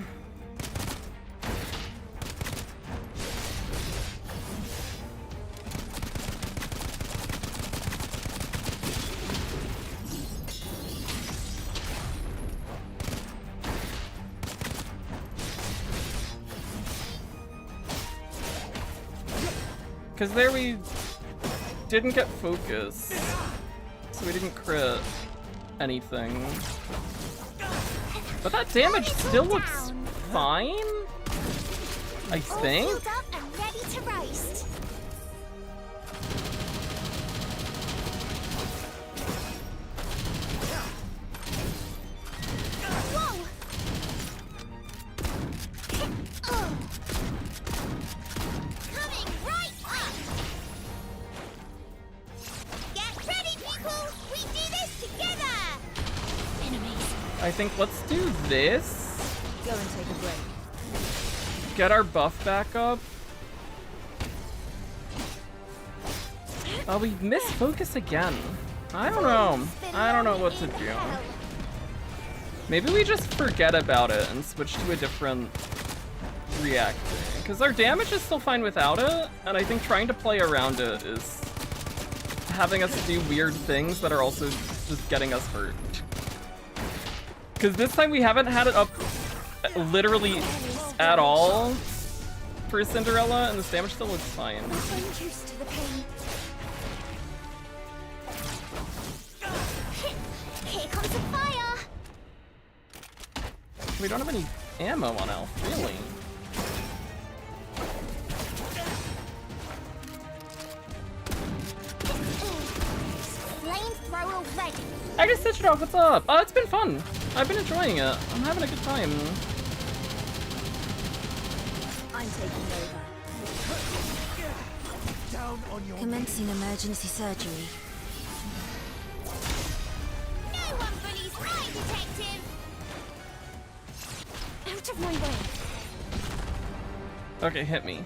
[SPEAKER 1] Because there we didn't get focus, so we didn't crit anything. But that damage still looks fine, I
[SPEAKER 3] All
[SPEAKER 1] think.
[SPEAKER 3] fueled up and ready to roast. Whoa! Oh. Coming right up! Get ready, people! We do this together!
[SPEAKER 2] Enemies.
[SPEAKER 1] I think let's do this.
[SPEAKER 2] Go and take a break.
[SPEAKER 1] Get our buff back up. Oh, we missed focus again. I don't know. I don't know what to do. Maybe we just forget about it and switch to a different reacting. Because our damage is still fine without it, and I think trying to play around it is having us do weird things that are also just getting us hurt. Because this time we haven't had it up literally at all for Cinderella, and this damage still looks fine.
[SPEAKER 2] I'm used to the pain.
[SPEAKER 3] Here comes the fire!
[SPEAKER 1] We don't have any ammo on Elf, really.
[SPEAKER 3] Flamethrower ready!
[SPEAKER 1] I just stitched it off, what's up? Oh, it's been fun. I've been enjoying it. I'm having a good time.
[SPEAKER 2] I'm taking over.
[SPEAKER 4] Down on your
[SPEAKER 2] Commencing emergency surgery.
[SPEAKER 3] No one bullies eye detective!
[SPEAKER 2] Out of my way.
[SPEAKER 1] Okay, hit me.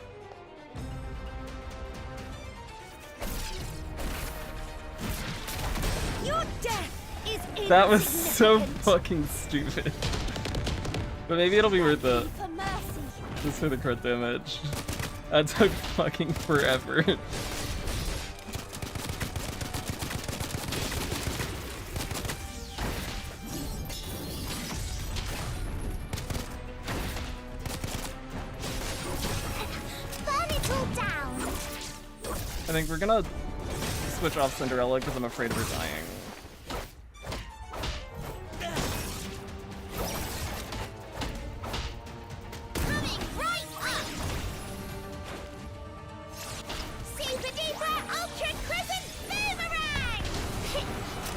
[SPEAKER 2] Your death is
[SPEAKER 1] That was so
[SPEAKER 2] insignificant.
[SPEAKER 1] fucking stupid. But maybe it'll be worth it.
[SPEAKER 3] For mercy!
[SPEAKER 1] Just for the crit damage. That took fucking forever.
[SPEAKER 3] Burn it all down!
[SPEAKER 1] I think we're gonna switch off Cinderella because I'm afraid of her dying.
[SPEAKER 3] Coming right up! Super duper ultra crescent boomerang!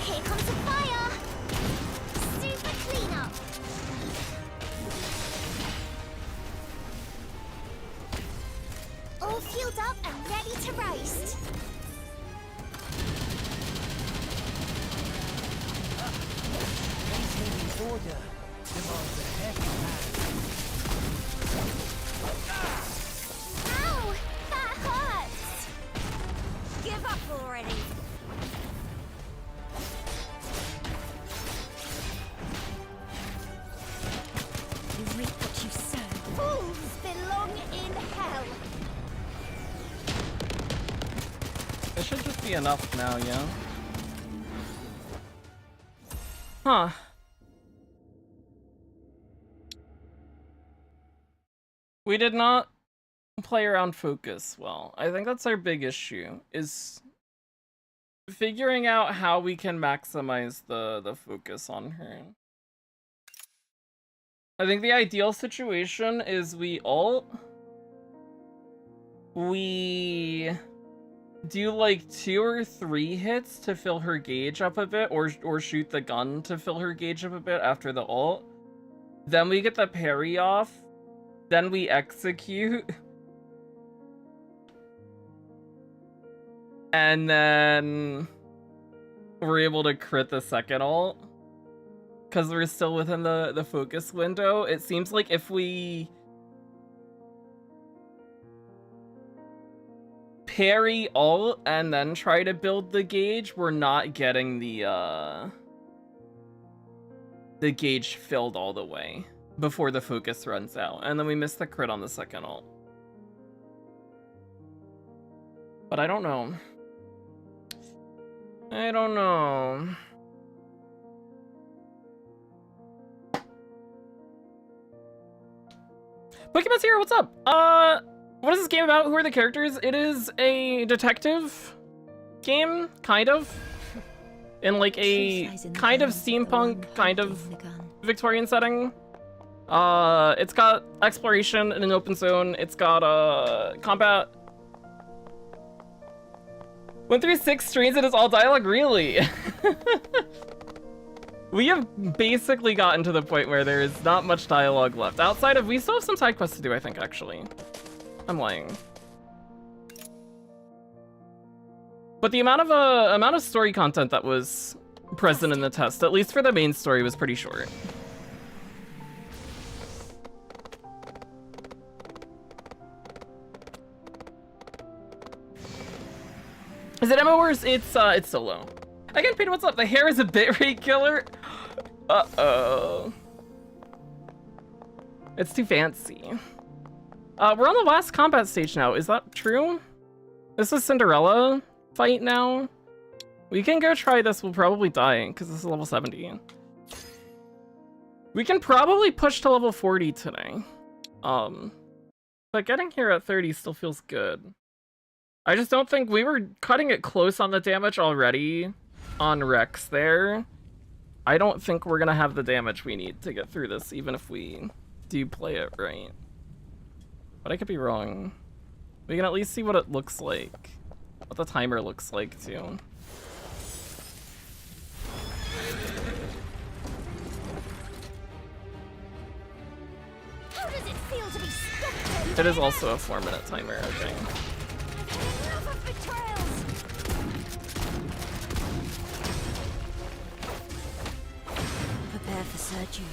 [SPEAKER 3] Here comes the fire! Super cleanup! All fueled up and ready to roast.
[SPEAKER 4] maintaining order demands a heavy hand.
[SPEAKER 3] Ow! That hurts!
[SPEAKER 2] Give up already. You reap what you sow.
[SPEAKER 3] Fools belong in hell!
[SPEAKER 1] It should just be enough now, yeah? Huh. We did not play around focus well. I think that's our big issue, is figuring out how we can maximize the focus on her. I think the ideal situation is we do like 2 or 3 hits to fill her gauge up a bit, or shoot the gun to fill her gauge up a bit after the ult. Then we get the parry off. Then we execute. And then we're able to crit the second ult. Because we're still within the focus window. It seems like if we parry ult and then try to build the gauge, we're not getting the gauge filled all the way before the focus runs out. And then we miss the crit on the second ult. But I don't know. I don't know. Pokemon Zero, what's up? What is this game about? Who are the characters? It is a detective game, kind of. In like a kind of steampunk, kind of Victorian setting. It's got exploration in an open zone. It's got combat. Went through 6 streams and it's all dialogue, really? We have basically gotten to the point where there is not much dialogue left. Outside of, we still have some side quests to do, I think, actually. I'm lying. But the amount of story content that was present in the test, at least for the main story, was pretty short. Is it MMO Wars? It's solo. Again, Peter, what's up? The hair is a bitrate killer. Uh-oh. It's too fancy. We're on the last combat stage now. Is that true? This is Cinderella fight now. We can go try this. We'll probably die because this is level 70. We can probably push to level 40 today. But getting here at 30 still feels good. I just don't think we were cutting it close on the damage already on Rex there. I don't think we're gonna have the damage we need to get through this, even if we do play it right. But I could be wrong. We can at least see what it looks like. What the timer looks like, too.
[SPEAKER 3] How does it feel to be stuck?
[SPEAKER 1] It is also a 4-minute timer, okay.
[SPEAKER 3] Enough of betrayals.
[SPEAKER 2] Prepare for surgery.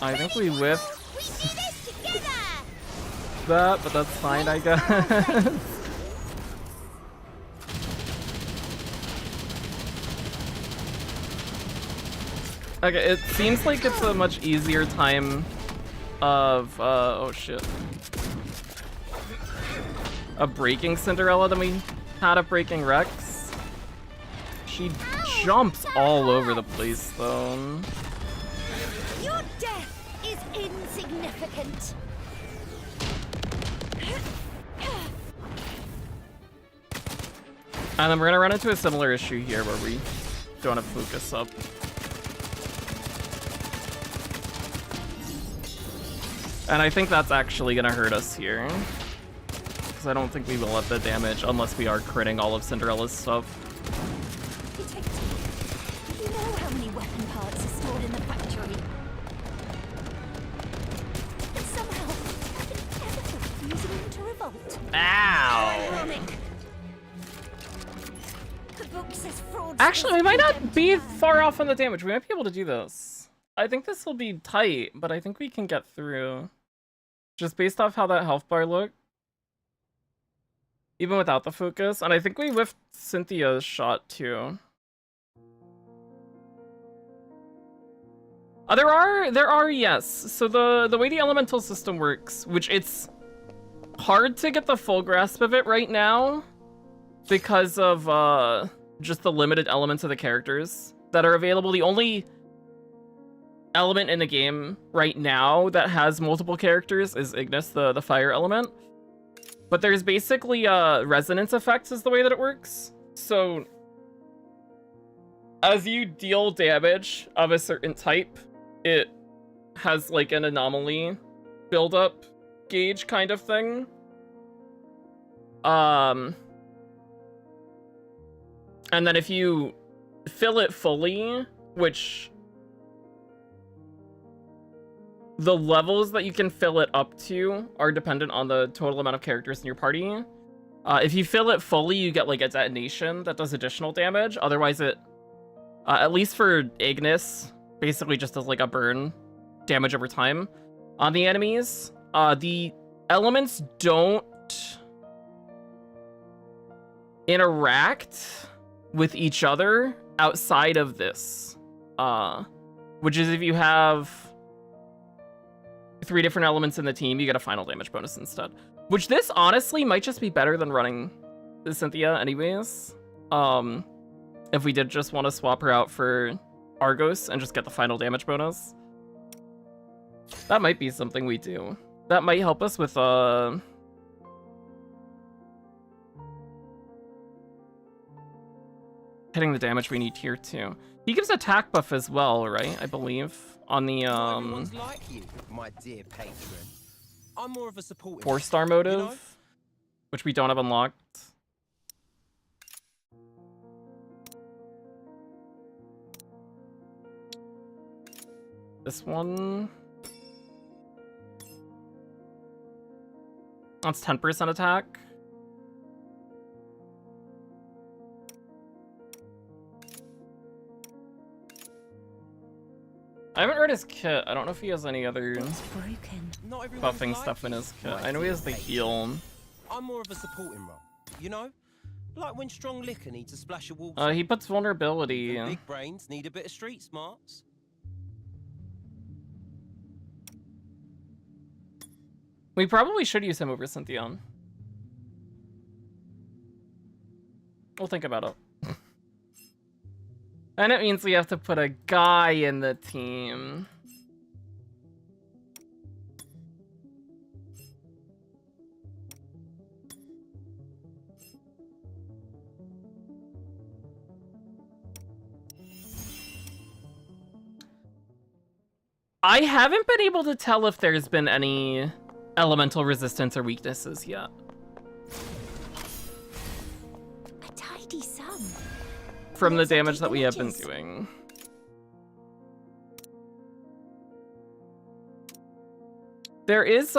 [SPEAKER 1] I think we whiffed
[SPEAKER 3] We do this together.
[SPEAKER 1] that, but that's fine, I guess. Okay, it seems like it's a much easier time of, oh shit. Of breaking Cinderella than we had of breaking Rex. She jumps all over the place, though.
[SPEAKER 3] Your death is insignificant.
[SPEAKER 1] And then we're gonna run into a similar issue here where we don't have focus up. And I think that's actually gonna hurt us here. Because I don't think we will up the damage unless we are critting all of Cinderella's stuff.
[SPEAKER 2] Detective, you know how many weapon parts are stored in the factory? And somehow, I've been ever so using them to revolt.
[SPEAKER 1] Ow!
[SPEAKER 2] Ironic. The book says fraud.
[SPEAKER 1] Actually, we might not be far off on the damage. We might be able to do this. I think this will be tight, but I think we can get through. Just based off how that health bar looked. Even without the focus. And I think we whiffed Cynthia's shot too. There are, yes. So the way the elemental system works, which it's hard to get the full grasp of it right now because of just the limited elements of the characters that are available. The only element in the game right now that has multiple characters is Ignis, the fire element. But there's basically resonance effects is the way that it works. So as you deal damage of a certain type, it has like an anomaly build-up gauge kind of thing. And then if you fill it fully, which the levels that you can fill it up to are dependent on the total amount of characters in your party. If you fill it fully, you get like a detonation that does additional damage. Otherwise it, at least for Ignis, basically just does like a burn damage over time on the enemies. The elements don't interact with each other outside of this. Which is if you have 3 different elements in the team, you get a final damage bonus instead. Which this honestly might just be better than running the Cynthia anyways. If we did just want to swap her out for Argos and just get the final damage bonus. That might be something we do. That might help us with hitting the damage we need here too. He gives attack buff as well, right? I believe on the
[SPEAKER 5] Everyone's like you, my dear patron. I'm more of a supporting
[SPEAKER 1] 4-star motive,
[SPEAKER 5] you know?
[SPEAKER 1] which we don't have unlocked. This one, that's 10% attack. I haven't read his kit. I don't know if he has any other
[SPEAKER 2] It's broken.
[SPEAKER 5] Not everyone's
[SPEAKER 1] buffing
[SPEAKER 5] like
[SPEAKER 1] stuff in
[SPEAKER 5] you,
[SPEAKER 1] his kit.
[SPEAKER 5] my
[SPEAKER 1] I know he
[SPEAKER 5] dear
[SPEAKER 1] has the
[SPEAKER 5] patron.
[SPEAKER 1] heal.
[SPEAKER 5] I'm more of a supporting role, you know? Like when strong liquor needs a splash of water.
[SPEAKER 1] He puts vulnerability.
[SPEAKER 5] Even big brains need a bit of street smarts.
[SPEAKER 1] We probably should use him over Cynthion. We'll think about it. And it means we have to put a guy in the team. I haven't been able to tell if there's been any elemental resistance or weaknesses yet.
[SPEAKER 2] A tidy sum.
[SPEAKER 1] From the
[SPEAKER 2] Let's
[SPEAKER 1] damage
[SPEAKER 2] update
[SPEAKER 1] that
[SPEAKER 2] the
[SPEAKER 1] we have been
[SPEAKER 2] ledgers.
[SPEAKER 1] doing. There is,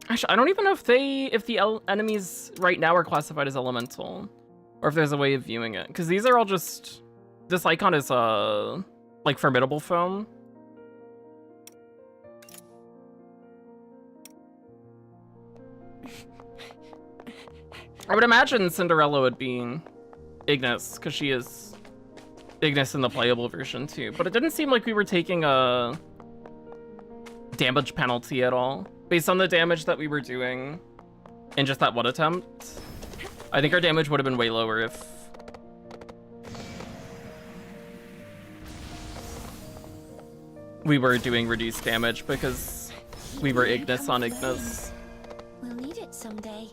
[SPEAKER 1] Actually, I don't even know if the enemies right now are classified as elemental, or if there's a way of viewing it. Because these are all just, this icon is like formidable foam. I would imagine Cinderella would be Ignis, because she is Ignis in the playable version too. But it didn't seem like we were taking a damage penalty at all. Based on the damage that we were doing in just that one attempt, I think our damage would have been way lower if we were doing reduced damage, because we were Ignis on Ignis.
[SPEAKER 2] We'll need it someday.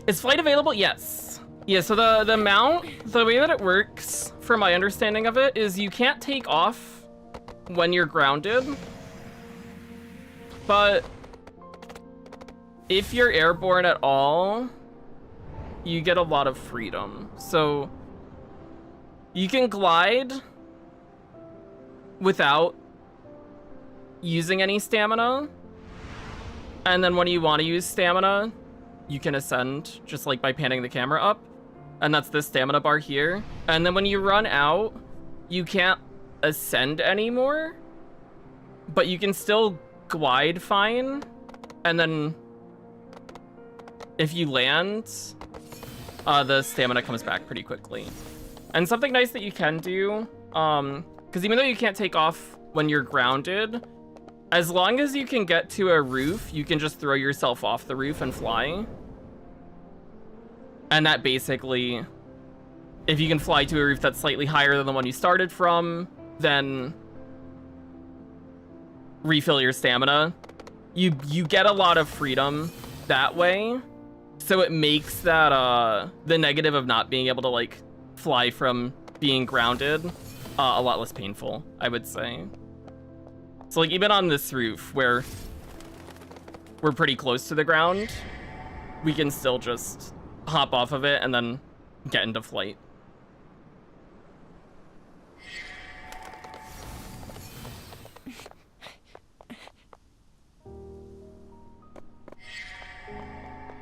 [SPEAKER 1] Is flight available? Yes. Yeah, so the mount, the way that it works, from my understanding of it, is you can't take off when you're grounded. But if you're airborne at all, you get a lot of freedom. So you can glide without using any stamina. And then when you want to use stamina, you can ascend just like by panning the camera up. And that's this stamina bar here. And then when you run out, you can't ascend anymore, but you can still glide fine, and then if you land, the stamina comes back pretty quickly. And something nice that you can do, because even though you can't take off when you're grounded, as long as you can get to a roof, you can just throw yourself off the roof and fly. And that basically, if you can fly to a roof that's slightly higher than the one you started from, then refill your stamina. You get a lot of freedom that way. So it makes that the negative of not being able to like fly from being grounded a lot less painful, I would say. So like even on this roof where we're pretty close to the ground, we can still just hop off of it and then get into flight.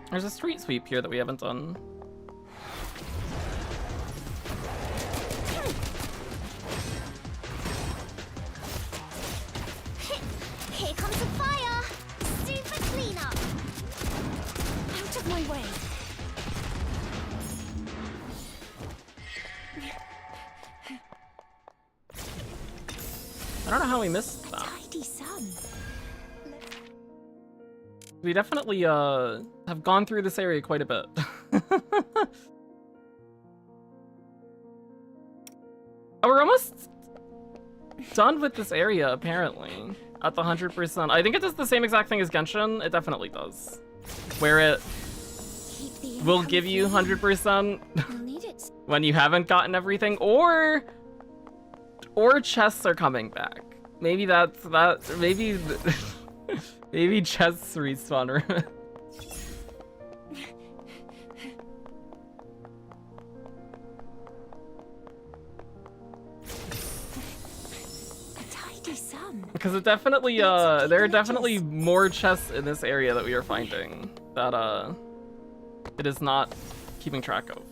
[SPEAKER 1] There's a street sweep here that we haven't done.
[SPEAKER 3] Here comes the fire! Super cleanup!
[SPEAKER 2] Out of my way.
[SPEAKER 1] I don't know how we missed that.
[SPEAKER 2] Tidy sum.
[SPEAKER 1] We definitely have gone through this area quite a bit. Oh, we're almost done with this area, apparently. At the 100%. I think it does the same exact thing as Genshin. It definitely does. Where it will give you 100%
[SPEAKER 2] You'll need it.
[SPEAKER 1] when you haven't gotten everything, or chests are coming back. Maybe that's that. Maybe maybe chests respawn. Because it definitely, there are definitely more chests in this area that we are finding that, it is not keeping track of.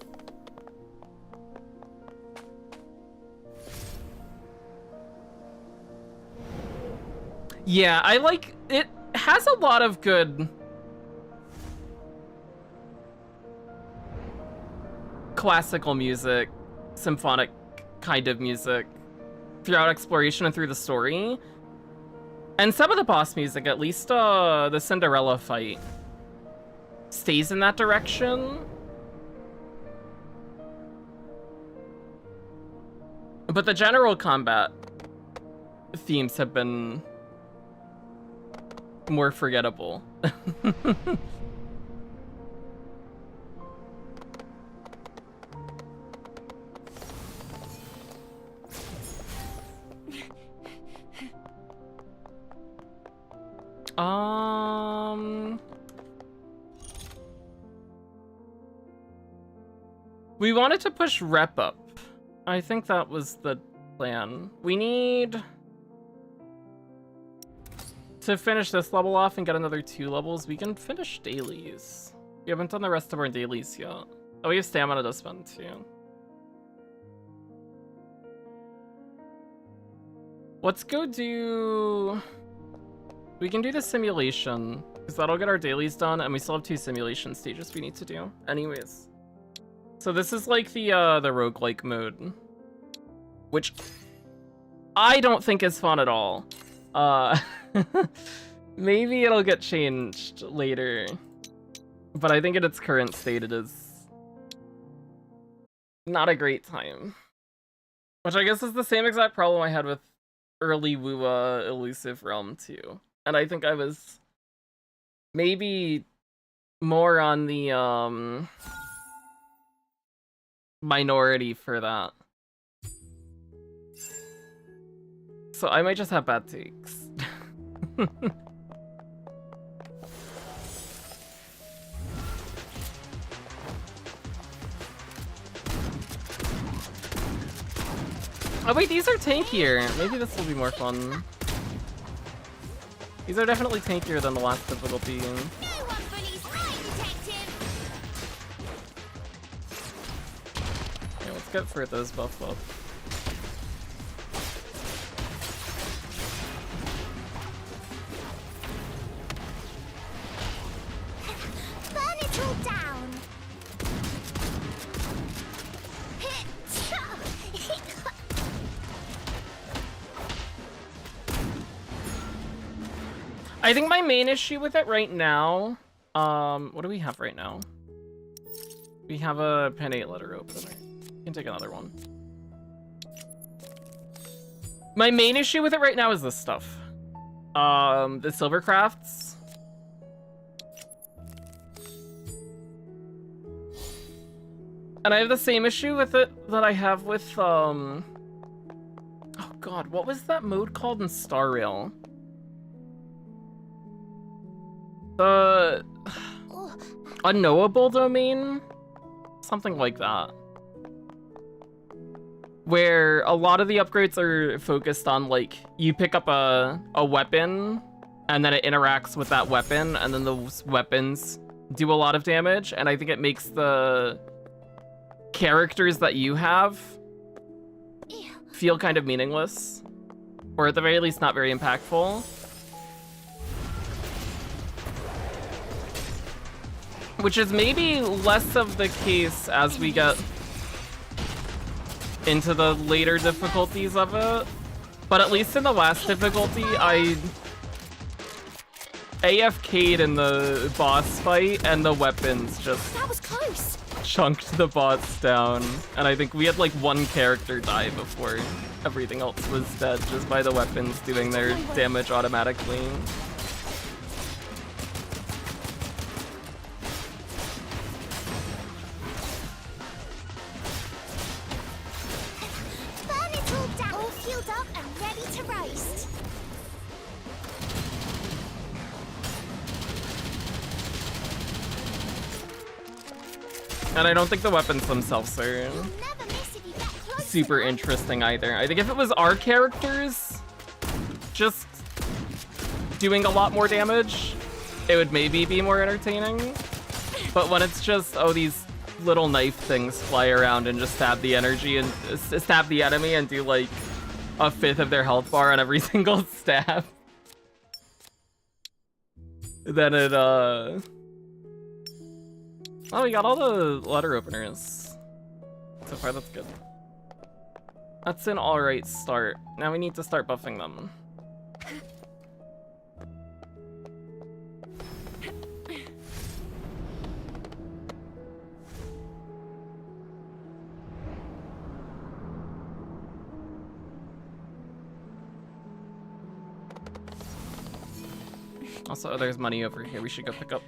[SPEAKER 1] Yeah, I like, it has a lot of good classical music, symphonic kind of music throughout exploration and through the story. And some of the boss music, at least the Cinderella fight, stays in that direction. But the general combat themes have been more forgettable. We wanted to push rep up. I think that was the plan. We need to finish this level off and get another 2 levels. We can finish dailies. We haven't done the rest of our dailies yet. Oh, we have stamina to spend too. Let's go do... We can do the simulation, because that'll get our dailies done, and we still have 2 simulation stages we need to do. Anyways. So this is like the roguelike mode, which I don't think is fun at all. Maybe it'll get changed later, but I think in its current state it is not a great time. Which I guess is the same exact problem I had with early WoA Elusive Realm 2. And I think I was maybe more on the minority for that. So I might just have bad takes. Oh wait, these are tankier. Maybe this will be more fun. These are definitely tankier than the last difficulty.
[SPEAKER 3] No one bullies my detective!
[SPEAKER 1] Yeah, let's get Furthos buff up. I think my main issue with it right now, what do we have right now? We have a pen 8 letter opener. You can take another one. My main issue with it right now is this stuff. The silver crafts. And I have the same issue with it that I have with, oh god, what was that mode called in Star Rail? The unknowable domain? Something like that. Where a lot of the upgrades are focused on, like, you pick up a weapon, and then it interacts with that weapon, and then those weapons do a lot of damage, and I think it makes the characters that you have feel kind of meaningless. Or at the very least, not very impactful. Which is maybe less of the case as we get into the later difficulties of it. But at least in the last difficulty, I AFK'd in the boss fight, and the weapons just
[SPEAKER 3] That was close.
[SPEAKER 1] chunked the bots down. And I think we had like one character die before everything else was dead, just by the weapons doing their damage automatically.
[SPEAKER 3] Burn it all down. All fueled up and ready to roast.
[SPEAKER 1] And I don't think the weapons themselves are
[SPEAKER 3] You'll never miss if you get close
[SPEAKER 1] super
[SPEAKER 3] enough.
[SPEAKER 1] interesting either. I think if it was our characters just doing a lot more damage, it would maybe be more entertaining. But when it's just, oh, these little knife things fly around and just stab the energy and stab the enemy and do like a fifth of their health bar on every single stab, then it oh, we got all the letter openers. So far, that's good. That's an alright start. Now we need to start buffing them. Also, there's money over here we should go pick up.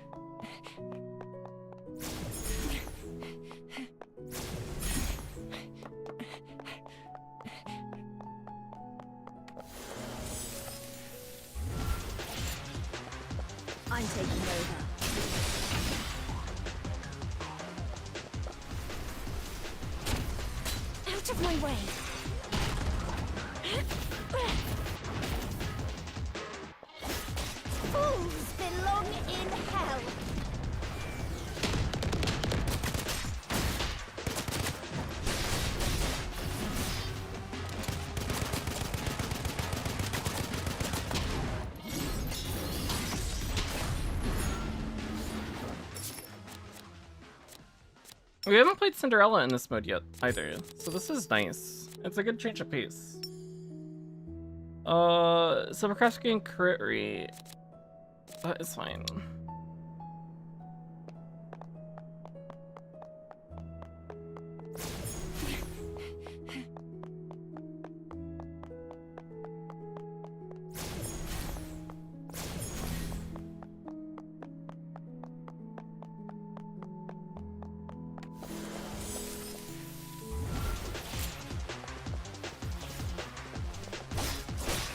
[SPEAKER 2] I'm taking over.
[SPEAKER 3] Out of my way. Fools belong in hell.
[SPEAKER 1] We haven't played Cinderella in this mode yet, either, so this is nice. It's a good change of pace. Silvercraft's getting crit rate. That is fine.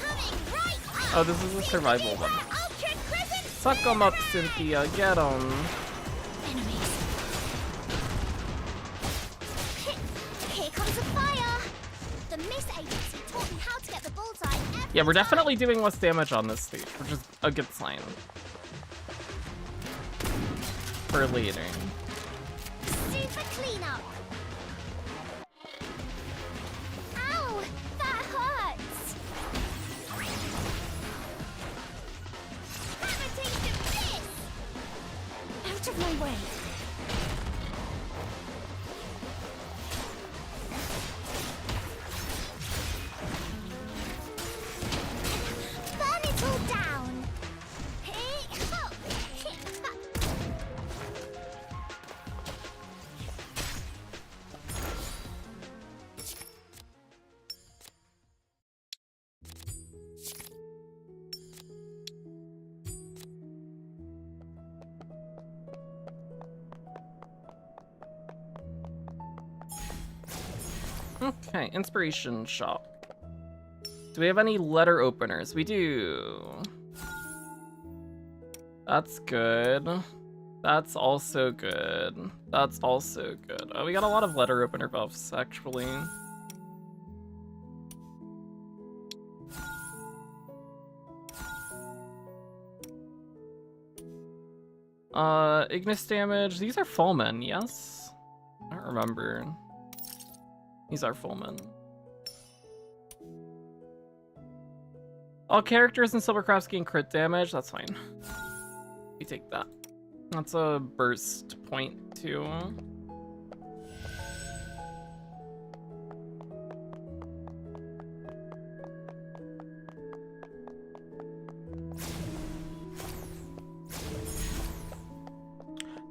[SPEAKER 3] Coming right up.
[SPEAKER 1] Oh, this is a survival one.
[SPEAKER 3] Ultra Crescent.
[SPEAKER 1] Suck 'em up, Cynthia. Get 'em.
[SPEAKER 3] Enemies. Here comes the fire. The Mist Agency taught me how to get the bullseye every
[SPEAKER 1] Yeah, we're
[SPEAKER 3] time.
[SPEAKER 1] definitely doing less damage on this stage, which is a good sign. For later.
[SPEAKER 3] Super cleanup. Ow, that hurts. Have a taste of this.
[SPEAKER 2] Out of my way.
[SPEAKER 3] Burn it all down.
[SPEAKER 1] Okay, inspiration shop. Do we have any letter openers? We do. That's good. That's also good. That's also good. Oh, we got a lot of letter opener buffs, actually. Ignis damage. These are Fulmen, yes? I don't remember. These are Fulmen. All characters in Silvercraft gain crit damage. That's fine. We take that. That's a burst point, too.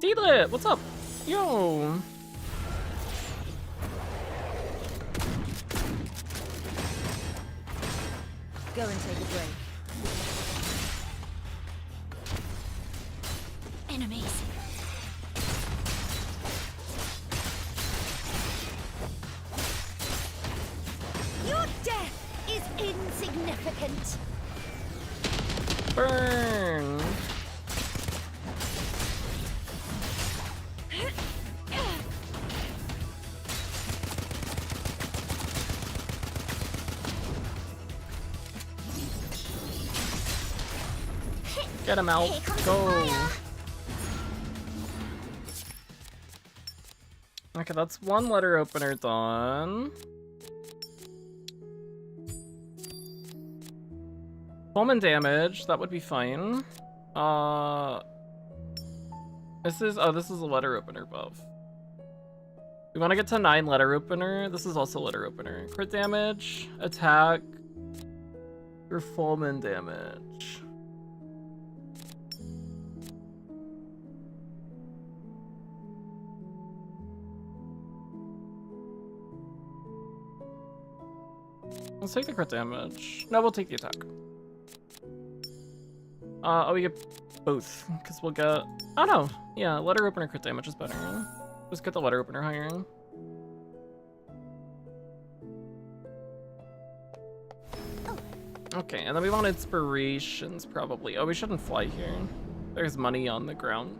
[SPEAKER 1] D-Lit, what's up? Yo!
[SPEAKER 2] Go and take a break.
[SPEAKER 3] Enemies. Your death is insignificant.
[SPEAKER 1] Burn! Get him out.
[SPEAKER 3] Here comes
[SPEAKER 1] Go.
[SPEAKER 3] the fire.
[SPEAKER 1] Okay, that's one letter opener done. Fulmen damage, that would be fine. This is a letter opener buff. We want to get to 9 letter opener. This is also letter opener. Crit damage, attack, or Fulmen damage. Let's take the crit damage. No, we'll take the attack. Oh, we get both, because we'll get... Oh, no. Yeah, letter opener crit damage is better. Just get the letter opener higher. Okay, and then we want inspirations, probably. Oh, we shouldn't fly here. There's money on the ground.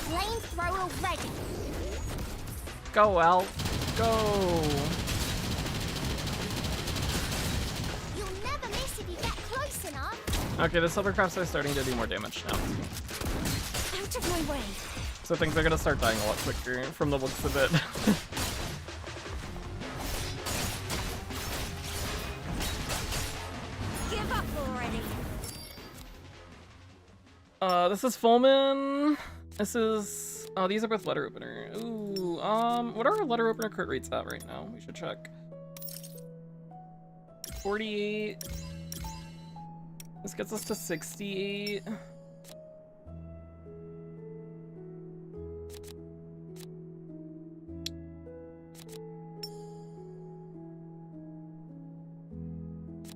[SPEAKER 3] Flamethrower ready.
[SPEAKER 1] Go, Al. Go.
[SPEAKER 3] You'll never miss if you get close enough.
[SPEAKER 1] Okay, the Silvercrafts are starting to do more damage now.
[SPEAKER 3] Out of my way.
[SPEAKER 1] So things are gonna start dying a lot quicker from the looks of it.
[SPEAKER 3] Give up already.
[SPEAKER 1] This is Fulmen. This is... Oh, these are both letter opener. Ooh, what are our letter opener crit rates at right now? We should check. 48. This gets us to 68.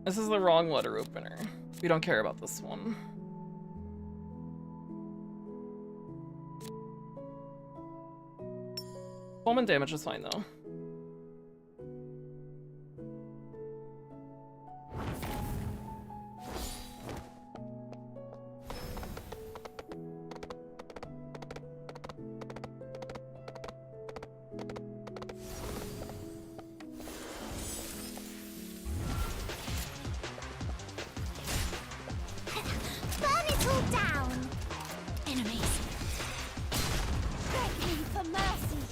[SPEAKER 1] This is the wrong letter opener. We don't care about this one. Fulmen damage is fine though.
[SPEAKER 3] Burn it all down. Enemies. Begging for mercy.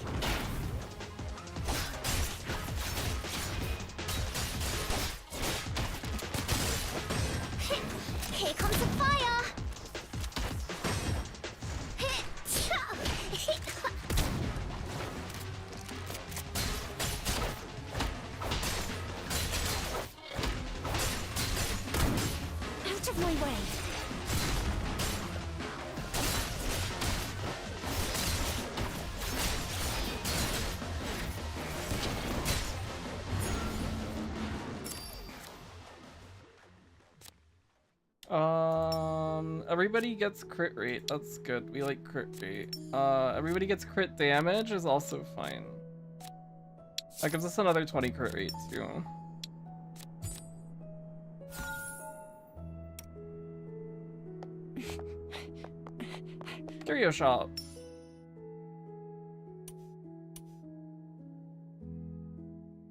[SPEAKER 3] Here comes the fire.
[SPEAKER 2] Out of my way!
[SPEAKER 1] Everybody gets crit rate. That's good. We like crit rate. Everybody gets crit damage is also fine. That gives us another 20 crit rate too. Curio shop.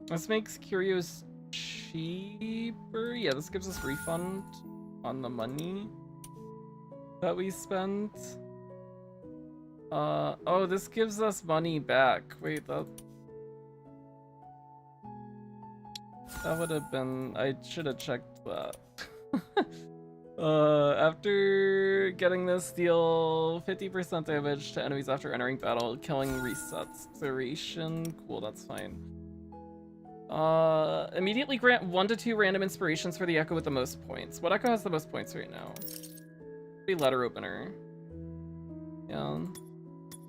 [SPEAKER 1] This makes curios cheaper. Yeah, this gives us refund on the money that we spent. Oh, this gives us money back. Wait, that would have been, I should have checked that. After getting this, deal 50% damage to enemies after entering battle. Killing resets duration. Cool, that's fine. Immediately grant 1 to 2 random inspirations for the echo with the most points. What echo has the most points right now? Be letter opener. Yeah.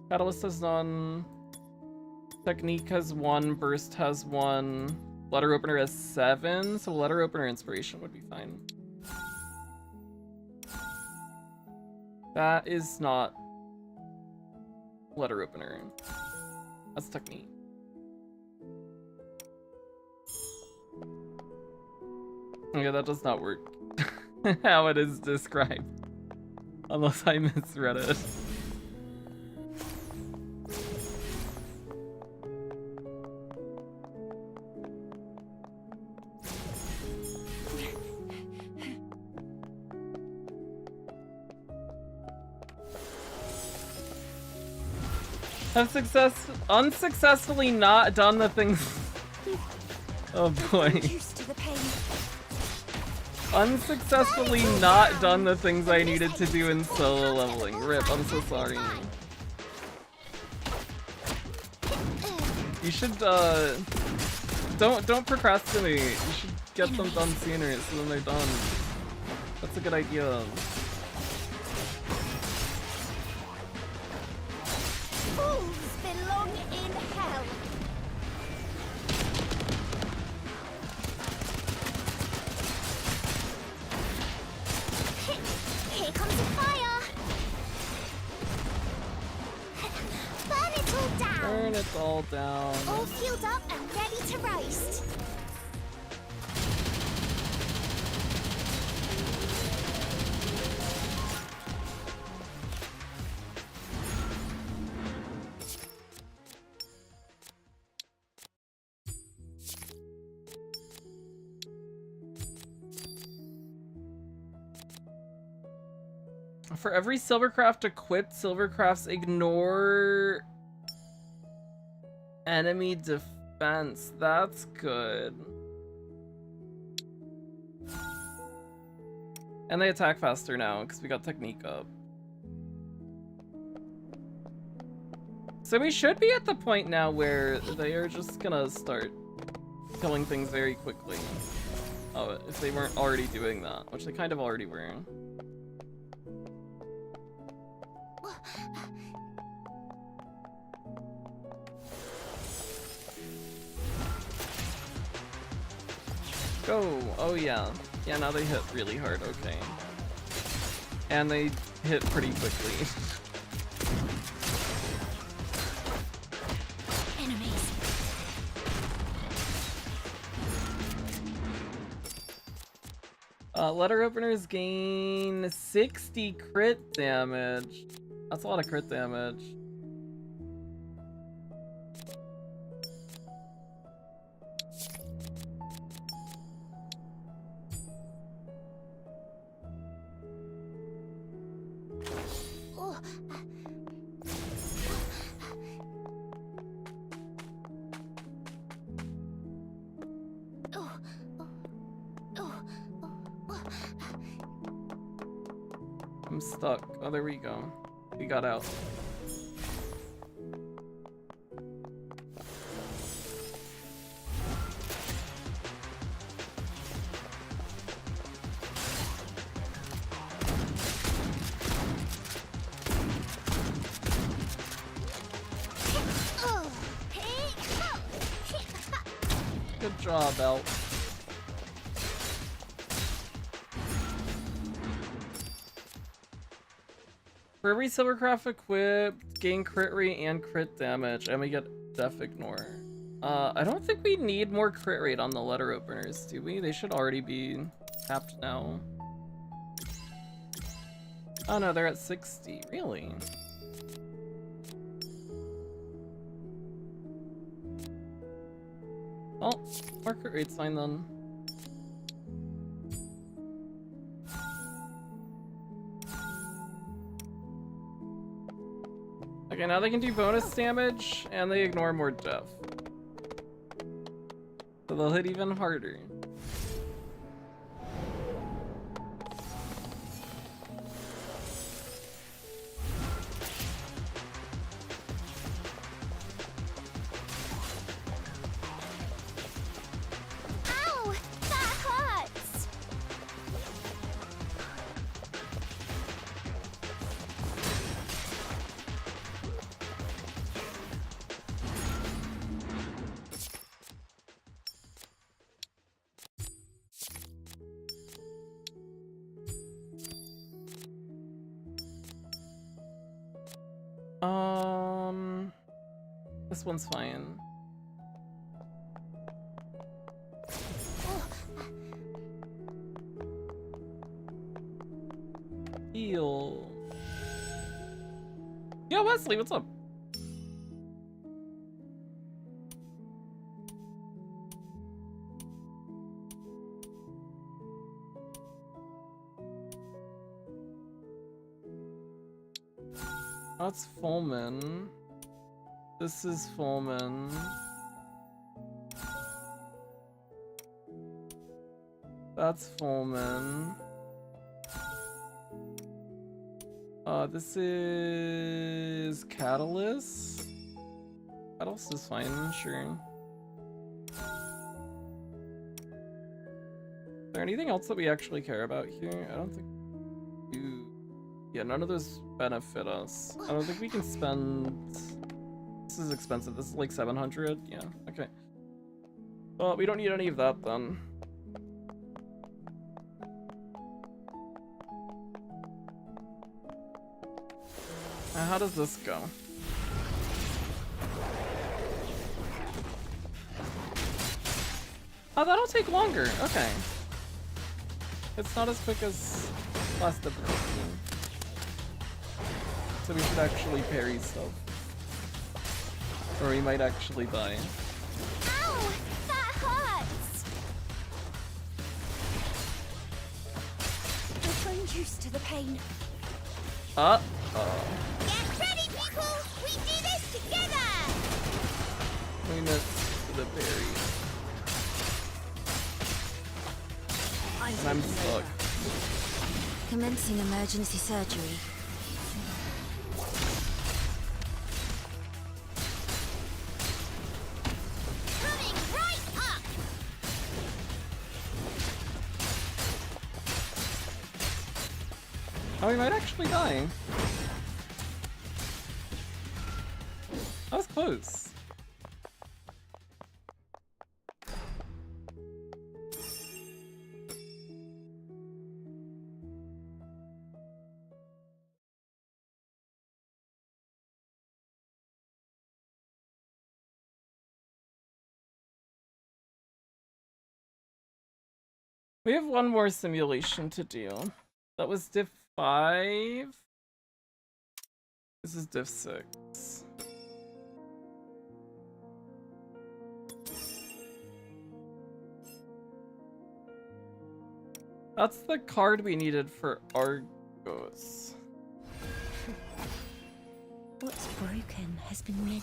[SPEAKER 1] Catalyst has none. Technique has 1. Burst has 1. Letter opener has 7. So letter opener inspiration would be fine. That is not letter opener. That's technique. Okay, that does not work how it is described. Unless I misread it. I've unsuccessfully not done the things. Oh boy.
[SPEAKER 2] Used to the pain.
[SPEAKER 1] Unsuccessfully not done the things I needed to do in solo leveling. Rip, I'm so sorry. You should don't procrastinate. You should get them done sooner so then they're done. That's a good idea.
[SPEAKER 3] Fools belong in hell. Here comes the fire. Burn it all down.
[SPEAKER 1] Burn it all down.
[SPEAKER 3] All fueled up and ready to roast.
[SPEAKER 1] For every Silvercraft equipped, Silvercrafts ignore enemy defense. That's good. And they attack faster now because we got technique up. So we should be at the point now where they are just gonna start killing things very quickly. Oh, if they weren't already doing that, which they kind of already were. Go! Oh yeah. Yeah, now they hit really hard, okay. And they hit pretty quickly.
[SPEAKER 2] Enemies.
[SPEAKER 1] Letter openers gain 60 crit damage. That's a lot of crit damage.
[SPEAKER 3] Oh. Oh. Oh. Oh.
[SPEAKER 1] I'm stuck. Oh, there we go. We got out. job, Al. For every Silvercraft equipped, gain crit rate and crit damage, and we get Def Ignore. I don't think we need more crit rate on the letter openers, do we? They should already be tapped now. Oh no, they're at 60. Really? Oh, more crit rate's fine then. Okay, now they can do bonus damage, and they ignore more def. So they'll hit even harder.
[SPEAKER 3] Ow! That hurts!
[SPEAKER 1] This one's fine. Heal. Yo, Wesley, what's up? That's Fulman. This is Fulman. That's Fulman. This is Catalyst. Catalyst is fine, sure. Is there anything else that we actually care about here? I don't think we do. Yeah, none of those benefit us. I don't think we can spend... This is expensive. This is like 700. Yeah, okay. Well, we don't need any of that then. How does this go? Oh, that'll take longer. Okay. It's not as quick as last episode. So we should actually parry stuff. Or we might actually die.
[SPEAKER 3] Ow! That hurts!
[SPEAKER 2] I've grown used to the pain.
[SPEAKER 3] Get ready, people! We do this together!
[SPEAKER 1] We missed the parry. I'm stuck.
[SPEAKER 2] Commencing emergency surgery.
[SPEAKER 3] Coming right up!
[SPEAKER 1] Oh, we might actually die. That was close. We have one more simulation to do. That was diff 5. This is diff 6. That's the card we needed for Argos.
[SPEAKER 2] What's broken has been mended.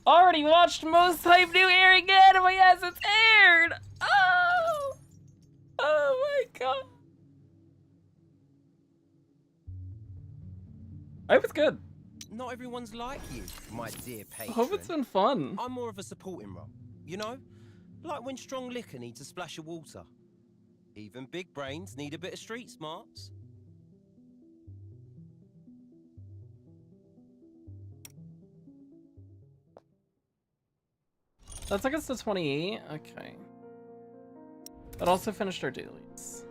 [SPEAKER 1] Already watched most hype new airing anime as it's aired! Oh! Oh my god. I hope it's good.
[SPEAKER 5] Not everyone's like you, my dear
[SPEAKER 1] I
[SPEAKER 5] patron.
[SPEAKER 1] hope it's been fun.
[SPEAKER 5] I'm more of a supporting role, you know? Like when strong liquor needs a splash of water. Even big brains need a bit of street smarts.
[SPEAKER 1] That took us to 28. Okay. That also finished our dailies.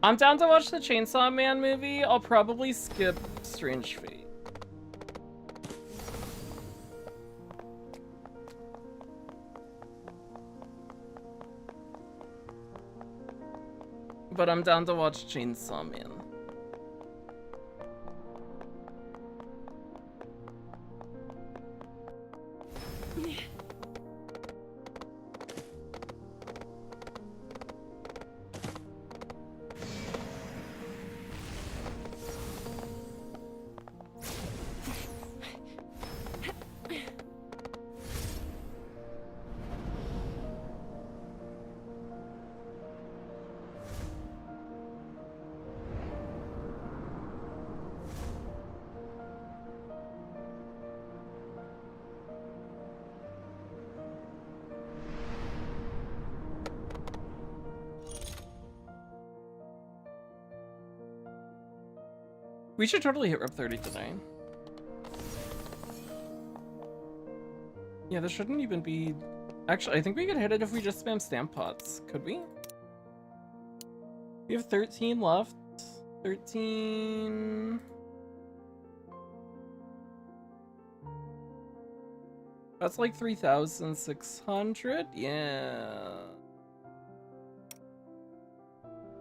[SPEAKER 1] I'm down to watch the Chainsaw Man movie. I'll probably skip Strange Fate. But I'm down to watch Chainsaw Man. We should totally hit Rep 30 today. Yeah, this shouldn't even be... Actually, I think we could hit it if we just spam stamp pots. Could we? We have 13 left. 13... That's like 3,600? Yeah.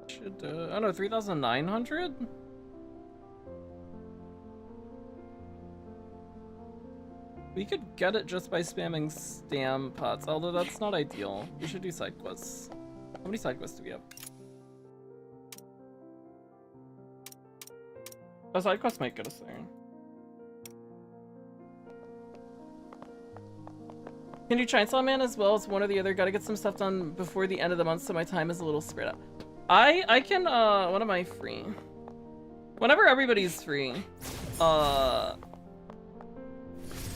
[SPEAKER 1] Should, oh no, 3,900? We could get it just by spamming stamp pots, although that's not ideal. We should do side quests. How many side quests do we have? A side quest might get us there. Can do Chainsaw Man as well as one or the other. Gotta get some stuff done before the end of the month, so my time is a little spread out. I can, when am I free? Whenever everybody's free,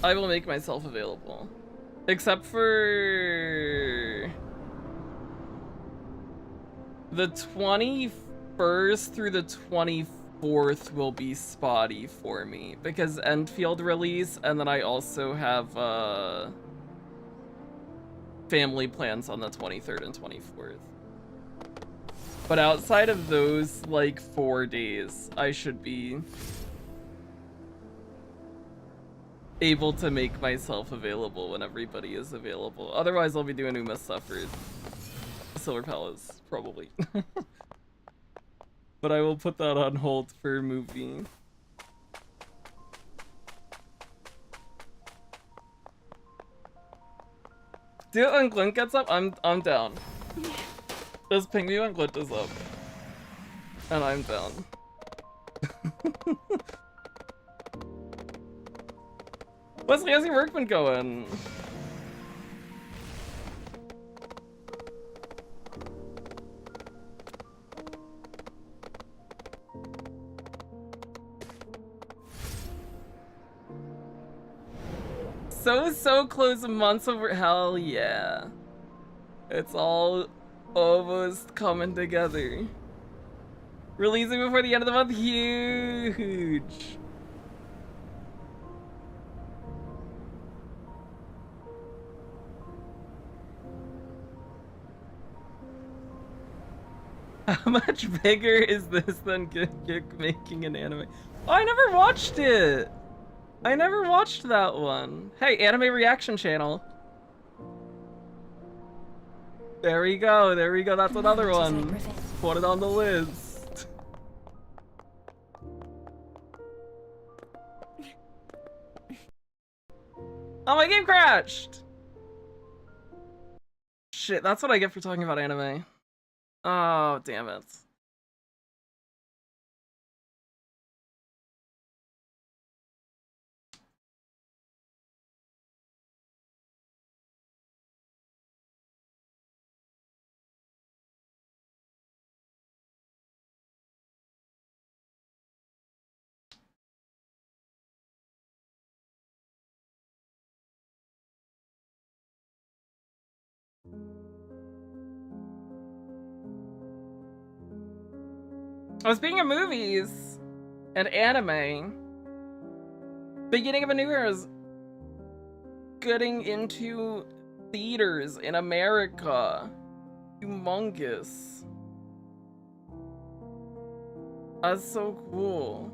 [SPEAKER 1] I will make myself available. Except for... the 21st through the 24th will be spotty for me. Because Enfield release, and then I also have, family plans on the 23rd and 24th. But outside of those, like, 4 days, I should be able to make myself available when everybody is available. Otherwise, I'll be doing Uma Suffered. Silver Palace, probably. But I will put that on hold for movie. Do it when Glint gets up? I'm down. Just ping me when Glint is up. And I'm down. Wesley, how's your work been going? So close, months over. Hell yeah. It's all almost coming together. Releasing before the end of the month, huge. How much bigger is this than Gik making an anime? Oh, I never watched it! I never watched that one. Hey, anime reaction channel. There we go, that's another one. Put it on the list. Oh, my game crashed! Shit, that's what I get for talking about anime. Oh, damn it. Oh, speaking of movies and anime, beginning of a new era is getting into theaters in America. Humongous. That's so cool.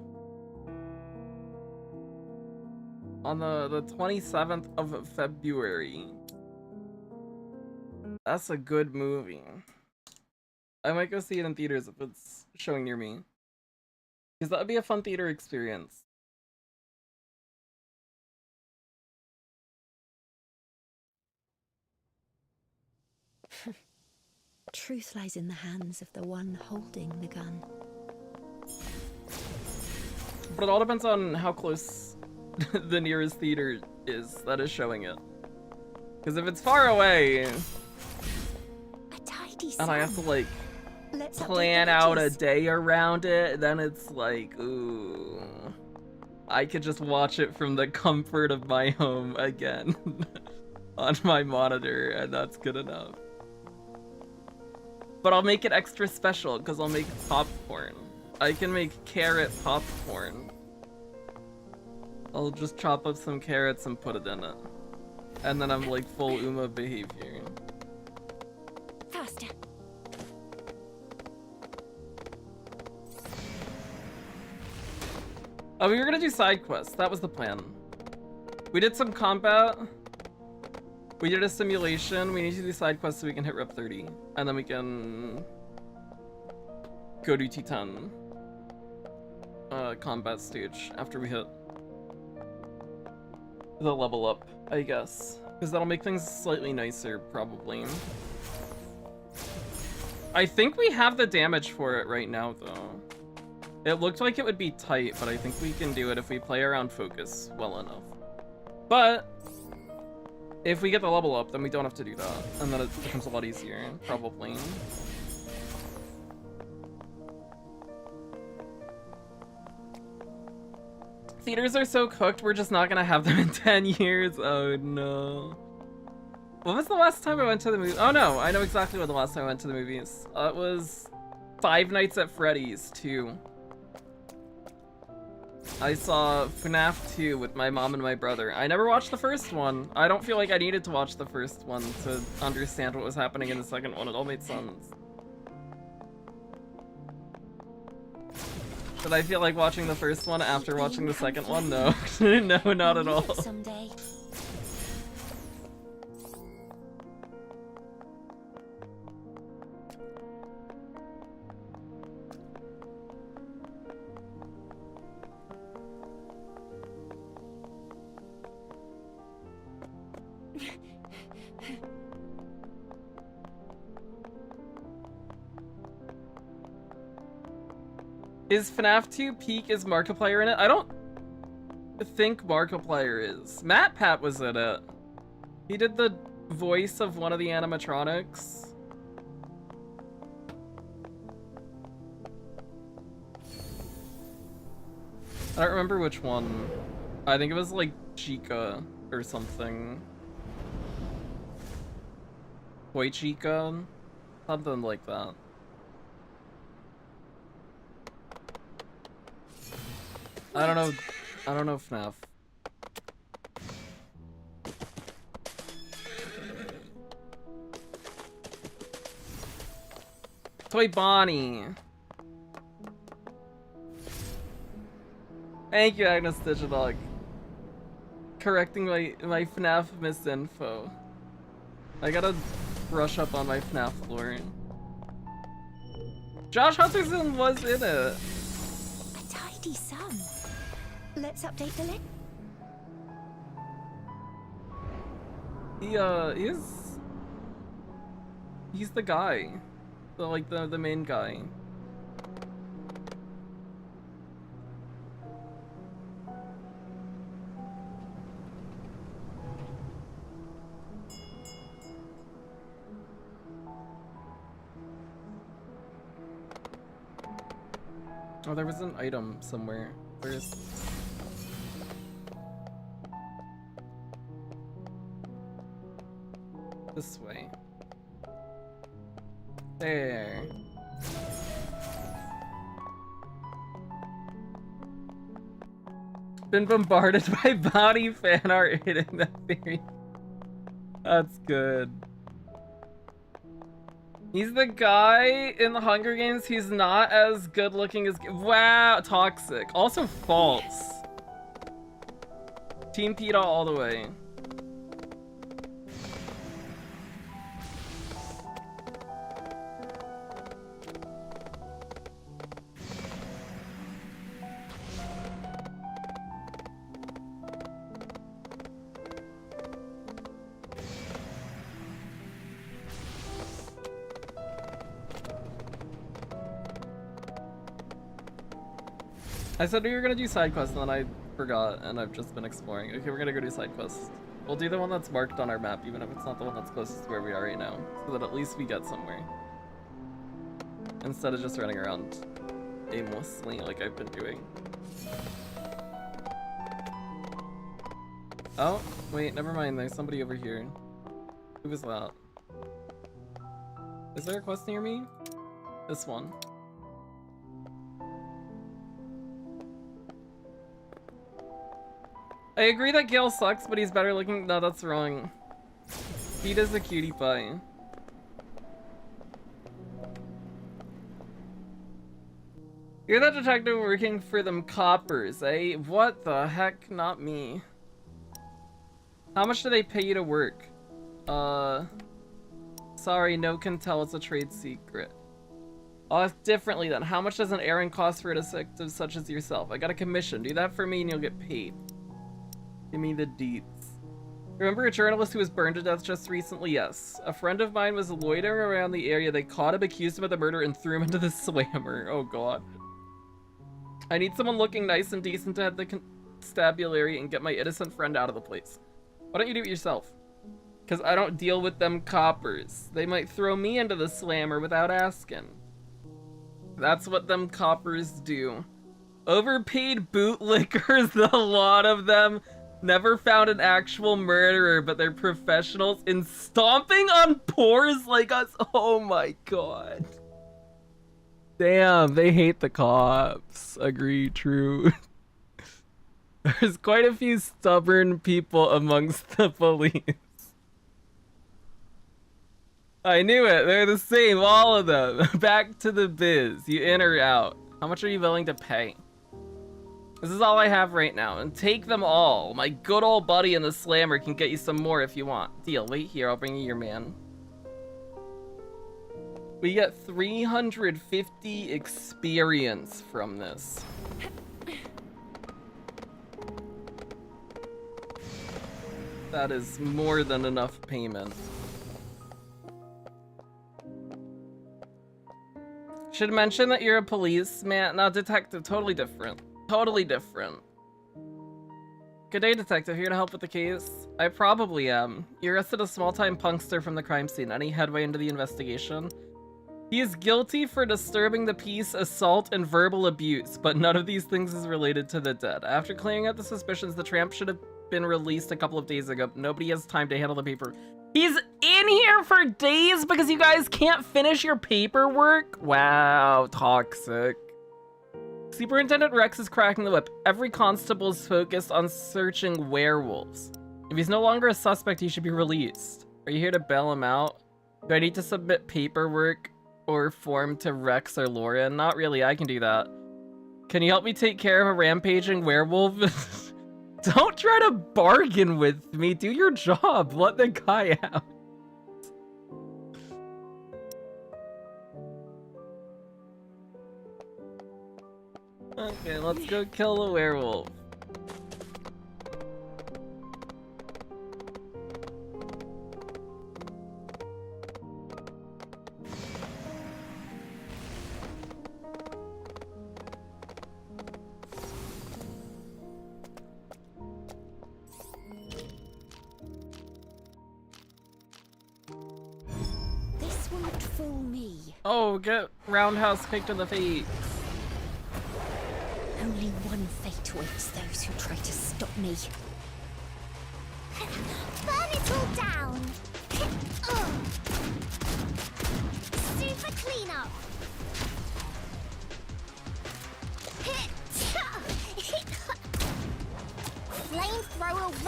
[SPEAKER 1] On the 27th of February. That's a good movie. I might go see it in theaters if it's showing near me. Because that would be a fun theater experience.
[SPEAKER 2] Truth lies in the hands of the one holding the gun.
[SPEAKER 1] But it all depends on how close the nearest theater is that is showing it. Because if it's far away,
[SPEAKER 2] A tidy
[SPEAKER 1] and I have to
[SPEAKER 2] sum.
[SPEAKER 1] like
[SPEAKER 2] Let's update
[SPEAKER 1] plan
[SPEAKER 2] the
[SPEAKER 1] out a
[SPEAKER 2] ledgers.
[SPEAKER 1] day around it, then it's like, ooh. I could just watch it from the comfort of my home again on my monitor, and that's good enough. But I'll make it extra special because I'll make popcorn. I can make carrot popcorn. I'll just chop up some carrots and put it in it. And then I'm like full Uma behavior.
[SPEAKER 2] Faster.
[SPEAKER 1] Oh, we were gonna do side quests. That was the plan. We did some combat. We did a simulation. We need to do side quests so we can hit rep 30. And then we can go to T10 combat stage after we hit the level up, I guess. Because that'll make things slightly nicer, probably. I think we have the damage for it right now, though. It looked like it would be tight, but I think we can do it if we play around focus well enough. But if we get the level up, then we don't have to do that. And then it becomes a lot easier, probably. Theaters are so cooked, we're just not gonna have them in 10 years. Oh no. What was the last time I went to the movie? Oh no, I know exactly when the last time I went to the movies. It was Five Nights at Freddy's 2. I saw FNAF 2 with my mom and my brother. I never watched the first one. I don't feel like I needed to watch the first one to understand what was happening in the second one. It all made sense. Did I feel like watching the first one after watching the second one? No. No, not at all.
[SPEAKER 2] Someday.
[SPEAKER 1] Is FNAF 2 peak? Is Markiplier in it? I don't think Markiplier is. Matt Pat was in it. He did the voice of one of the animatronics. I don't remember which one. I think it was like Chica or something. Boy Chica? Something like that. I don't know FNAF. Toy Bonnie. Thank you, Agnes Digidog. Correcting my FNAF misinfo. I gotta brush up on my FNAF lore. Josh Hutcherson was in it.
[SPEAKER 2] A tidy sum. Let's update the lid.
[SPEAKER 1] He's the guy. The main guy. Oh, there was an item somewhere. Where's... This way. There. been bombarded by body fan art hitting that theory. That's good. He's the guy in the Hunger Games. He's not as good looking as. Wow, toxic. Also false. Team PETA all the way. I said we were gonna do side quests and then I forgot and I've just been exploring. Okay, we're gonna go do side quests. We'll do the one that's marked on our map even if it's not the one that's closest to where we are right now, so that at least we get somewhere. Instead of just running around aimlessly like I've been doing. Oh, wait, never mind, there's somebody over here. Who was that? Is there a quest near me? This one. I agree that Gale sucks, but he's better looking. No, that's wrong. Pete is a cutie pie. You're that detective working for them coppers, eh? What the heck? Not me. How much do they pay you to work? Sorry, no can tell, it's a trade secret. I'll ask differently then. How much does an errand cost for a detective such as yourself? I got a commission. Do that for me and you'll get paid. Give me the deets. Remember a journalist who was burned to death just recently? Yes. A friend of mine was loitering around the area. They caught him, accused him of the murder, and threw him into the slammer. Oh god. I need someone looking nice and decent to head the constabulary and get my innocent friend out of the place. Why don't you do it yourself? Because I don't deal with them coppers. They might throw me into the slammer without asking. That's what them coppers do. Overpaid bootlickers, a lot of them. Never found an actual murderer, but they're professionals in stomping on pores like us. Oh my god. Damn, they hate the cops. Agree, true. There's quite a few stubborn people amongst the police. I knew it. They're the same, all of them. Back to the biz. You in or out? How much are you willing to pay? This is all I have right now, and take them all. My good old buddy in the slammer can get you some more if you want. Deal, wait here, I'll bring you your man. We get 350 experience from this. That is more than enough payment. Should mention that you're a policeman. No, detective, totally different. Totally different. Good day, detective. Here to help with the case? I probably am. You arrested a small-time punkster from the crime scene. Any headway into the investigation? He is guilty for disturbing the peace, assault, and verbal abuse, but none of these things is related to the dead. After clearing up the suspicions, the tramp should have been released a couple of days ago. Nobody has time to handle the paper. He's in here for days because you guys can't finish your paperwork? Wow, toxic. Superintendent Rex is cracking the whip. Every constable is focused on searching werewolves. If he's no longer a suspect, he should be released. Are you here to bail him out? Do I need to submit paperwork or form to Rex or Lauren? Not really, I can do that. Can you help me take care of a rampaging werewolf? Don't try to bargain with me. Do your job. Let the guy out. Okay, let's go kill the werewolf.
[SPEAKER 2] This won't fool me.
[SPEAKER 1] Oh, get roundhouse kicked in the face.
[SPEAKER 2] Only one fate awaits those who try to stop me.
[SPEAKER 3] Burn it all down. Super cleanup.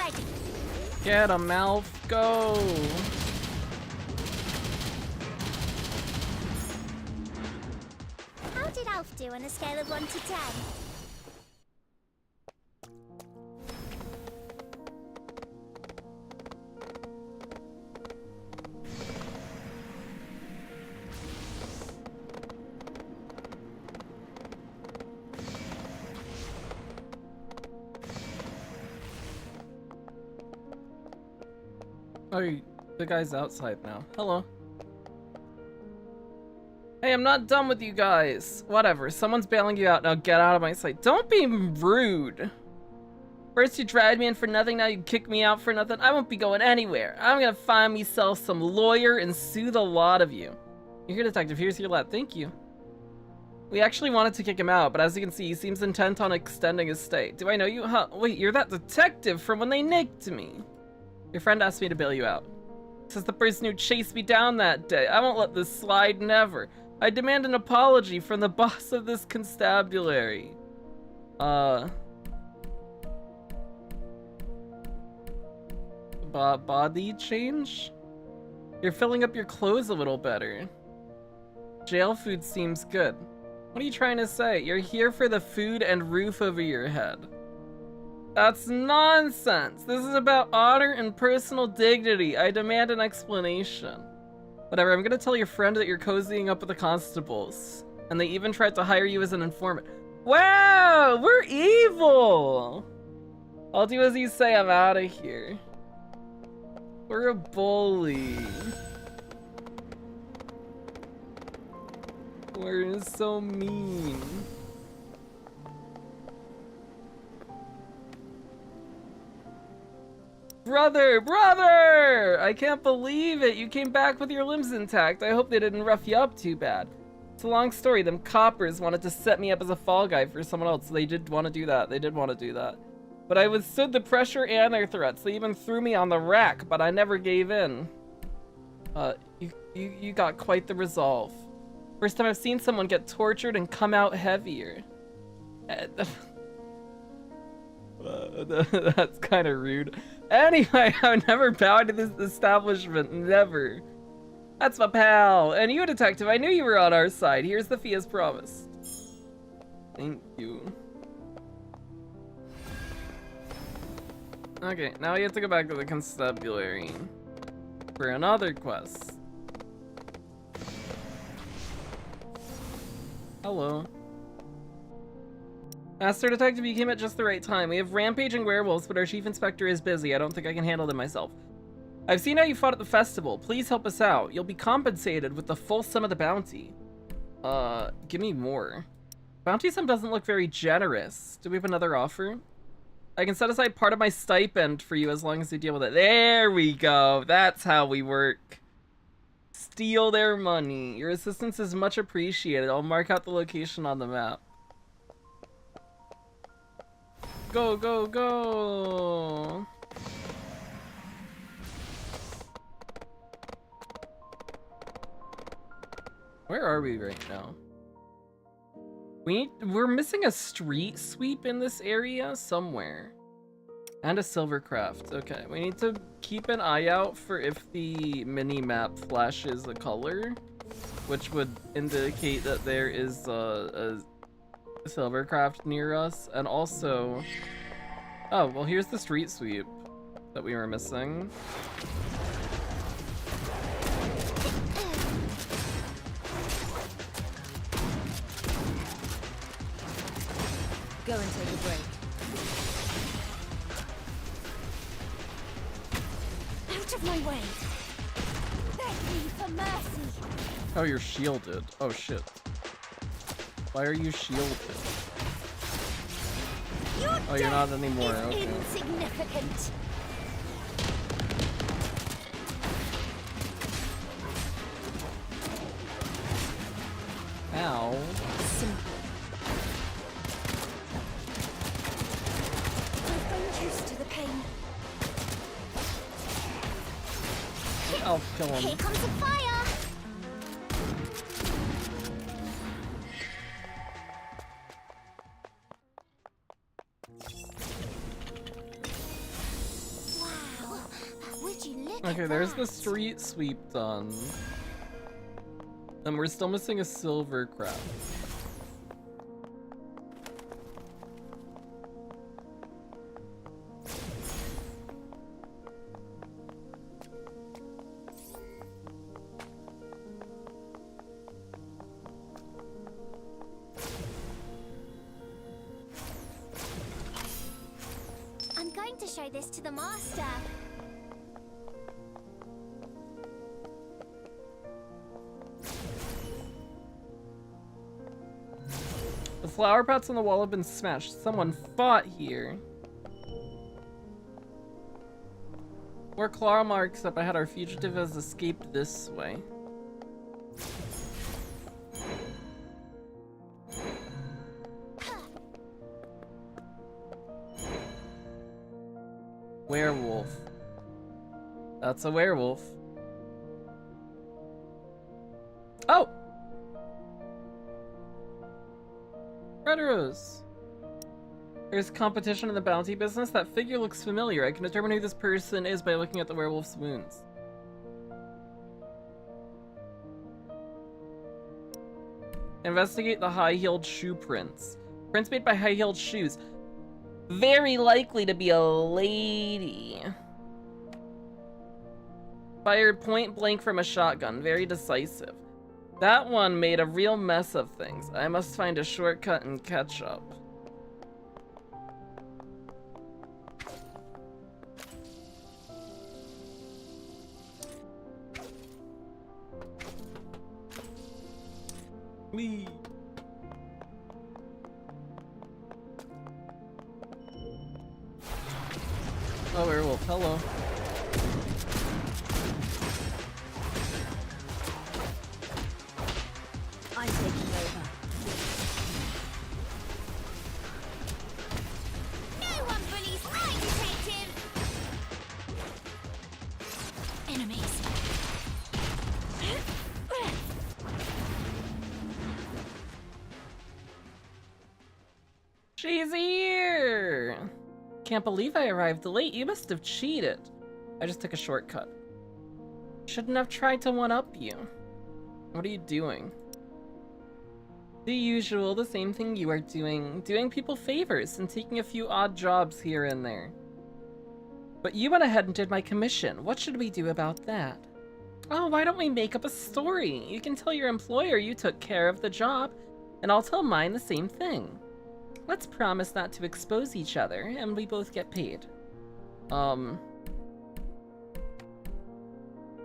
[SPEAKER 3] ready.
[SPEAKER 1] Get a mouth, go!
[SPEAKER 3] How did Alf do on a scale of 1 to 10?
[SPEAKER 1] Oh, the guy's outside now. Hello. Hey, I'm not done with you guys. Whatever, someone's bailing you out. Now get out of my sight. Don't be rude. First you dragged me in for nothing, now you kick me out for nothing. I won't be going anywhere. I'm gonna find myself some lawyer and sue the lot of you. You're here, detective. Here's your lab. Thank you. We actually wanted to kick him out, but as you can see, he seems intent on extending his stay. Do I know you? Huh? Wait, you're that detective from when they nicked me. Your friend asked me to bail you out. This is the person who chased me down that day. I won't let this slide, never. I demand an apology from the boss of this constabulary. Body change? You're filling up your clothes a little better. Jail food seems good. What are you trying to say? You're here for the food and roof over your head. That's nonsense. This is about honor and personal dignity. I demand an explanation. Whatever, I'm gonna tell your friend that you're cozying up with the constables. And they even tried to hire you as an informant. Wow, we're evil! I'll do as you say, I'm out of here. We're a bully. We're so mean. Brother! I can't believe it! You came back with your limbs intact. I hope they didn't rough you up too bad. It's a long story. Them coppers wanted to set me up as a fall guy for someone else. They did want to do that. But I withstood the pressure and their threats. They even threw me on the rack, but I never gave in. You got quite the resolve. First time I've seen someone get tortured and come out heavier. That's kind of rude. Anyway, I've never bowed to this establishment, never. That's my pal. And you, detective, I knew you were on our side. Here's the fee as promised. Thank you. Okay, now we have to go back to the constabulary for another quest. Hello. Master Detective, you came at just the right time. We have rampaging werewolves, but our chief inspector is busy. I don't think I can handle them myself. I've seen how you fought at the festival. Please help us out. You'll be compensated with the full sum of the bounty. Give me more. Bounty sum doesn't look very generous. Do we have another offer? I can set aside part of my stipend for you as long as you deal with it. There we go. That's how we work. Steal their money. Your assistance is much appreciated. I'll mark out the location on the map. Go, go, go! Where are we right now? We're missing a street sweep in this area somewhere. And a silver craft. Okay, we need to keep an eye out for if the mini-map flashes a color, which would indicate that there is a silvercraft near us. And also, oh well, here's the street sweep that we were missing.
[SPEAKER 2] Go and take a break.
[SPEAKER 3] Out of my way! Beg me for mercy!
[SPEAKER 1] Oh, you're shielded. Oh shit. Why are you shielded? Oh, you're not anymore. Okay.
[SPEAKER 3] Insignificant.
[SPEAKER 1] Ow.
[SPEAKER 3] I've grown used to the pain.
[SPEAKER 1] I'll kill
[SPEAKER 3] Here
[SPEAKER 1] him.
[SPEAKER 3] comes the fire! Look
[SPEAKER 1] Okay,
[SPEAKER 3] at
[SPEAKER 1] there's the
[SPEAKER 3] that.
[SPEAKER 1] street sweep done. And we're still missing a silver crab.
[SPEAKER 3] I'm going to show this to the master.
[SPEAKER 1] The flower pots on the wall have been smashed. Someone fought here. More claw marks up ahead. Our fugitive has escaped this way. Werewolf. That's a werewolf. Oh! Red Rose. There's competition in the bounty business. That figure looks familiar. I can determine who this person is by looking at the werewolf's wounds. Investigate the high-heeled shoe prints. Prints made by high-heeled shoes. Very likely to be a lady. Fired point blank from a shotgun. Very decisive. That one made a real mess of things. I must find a shortcut and catch up. Me. Oh, werewolf, hello.
[SPEAKER 2] I'm taking over.
[SPEAKER 3] No one bullies my detective. Enemies.
[SPEAKER 1] She's here! Can't believe I arrived late. You must have cheated. I just took a shortcut. Shouldn't have tried to one-up you. What are you doing? The usual, the same thing you are doing. Doing people favors and taking a few odd jobs here and there. But you went ahead and did my commission. What should we do about that? Oh, why don't we make up a story? You can tell your employer you took care of the job, and I'll tell mine the same thing. Let's promise not to expose each other, and we both get paid.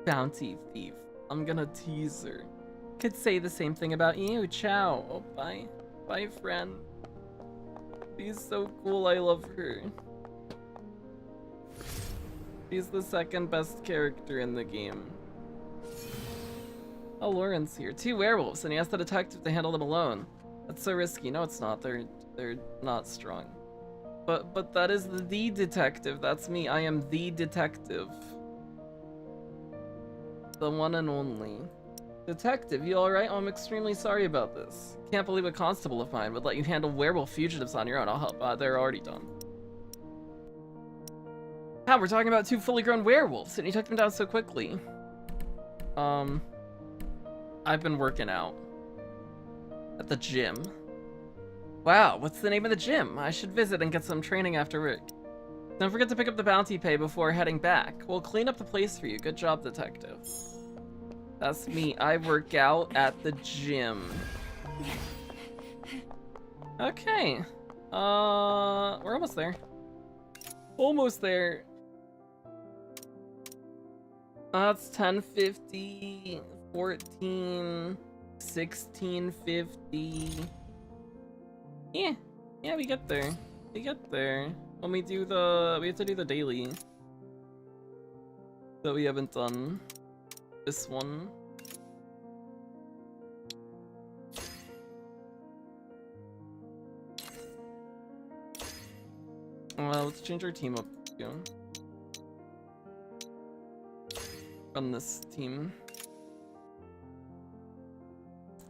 [SPEAKER 1] Bounty thief. I'm gonna tease her. Could say the same thing about you. Ciao. Oh, bye. Bye, friend. She's so cool. I love her. She's the second best character in the game. Oh, Lauren's here. 2 werewolves, and he asked the detective to handle them alone. That's so risky. No, it's not. They're not strong. But that is the detective. That's me. I am the detective. The one and only. Detective, you alright? Oh, I'm extremely sorry about this. Can't believe a constable of mine would let you handle werewolf fugitives on your own. I'll help. They're already done. How? We're talking about 2 fully grown werewolves, and you took them down so quickly. I've been working out. At the gym. Wow, what's the name of the gym? I should visit and get some training after work. Don't forget to pick up the bounty pay before heading back. We'll clean up the place for you. Good job, detective. That's me. I work out at the gym. Okay. We're almost there. Almost there. That's 1050, 14, 1650. Yeah, we get there. We get there. When we have to do the daily. That we haven't done. This one. Well, let's change our team up too. Run this team.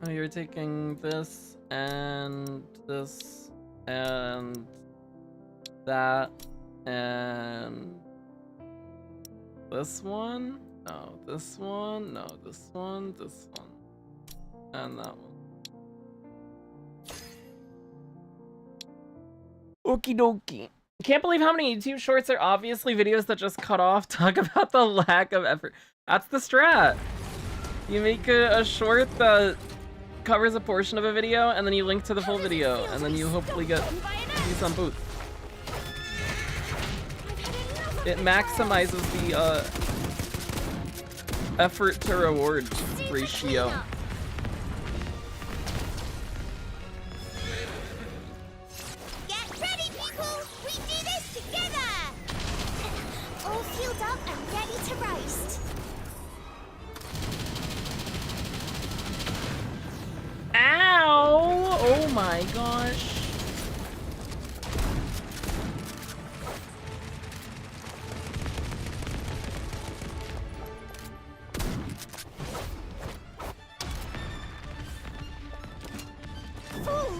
[SPEAKER 1] Oh, you're taking this and this and that and This one? No, this one? No, this one, this one. And that one. Okie dokie. I can't believe how many YouTube shorts are obviously videos that just cut off. Talk about the lack of effort. That's the strat. You make a short that covers a portion of a video, and then you link to the full video, and then you hopefully get some boost. It maximizes the effort to reward ratio.
[SPEAKER 3] Get ready, people! We do this together! All fueled up and ready to roast.
[SPEAKER 1] Ow! Oh my gosh.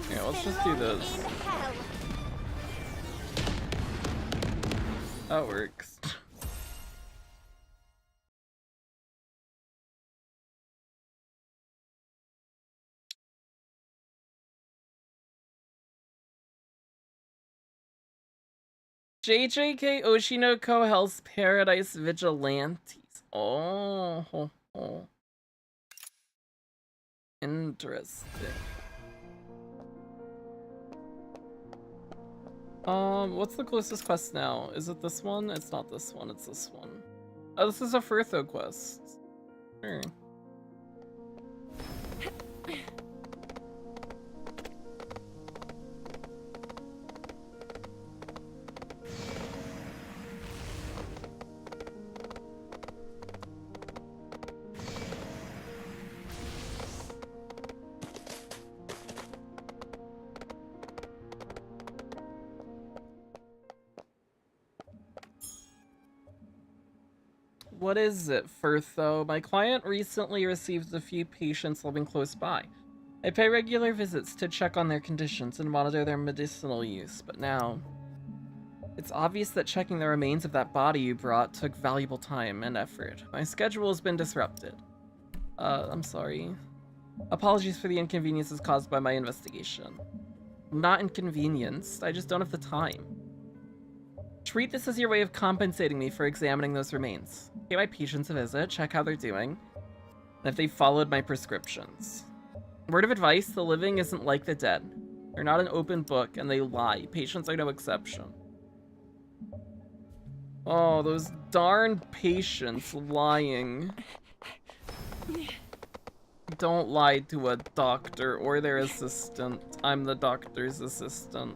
[SPEAKER 1] Yeah, let's just do this.
[SPEAKER 3] In hell.
[SPEAKER 1] That works. JJK Oshinoko Hell's Paradise Vigilantes. Oh, ho, ho. Interesting. What's the closest quest now? Is it this one? It's not this one, it's this one. Oh, this is a Furtho quest. Sure. What is it, Furtho? My client recently received a few patients living close by. I pay regular visits to check on their conditions and monitor their medicinal use, but now... It's obvious that checking the remains of that body you brought took valuable time and effort. My schedule has been disrupted. I'm sorry. Apologies for the inconveniences caused by my investigation. I'm not inconvenienced, I just don't have the time. Treat this as your way of compensating me for examining those remains. Pay my patients a visit, check how they're doing, and if they followed my prescriptions. Word of advice, the living isn't like the dead. They're not an open book, and they lie. Patients are no exception. Oh, those darn patients lying. Don't lie to a doctor or their assistant. I'm the doctor's assistant.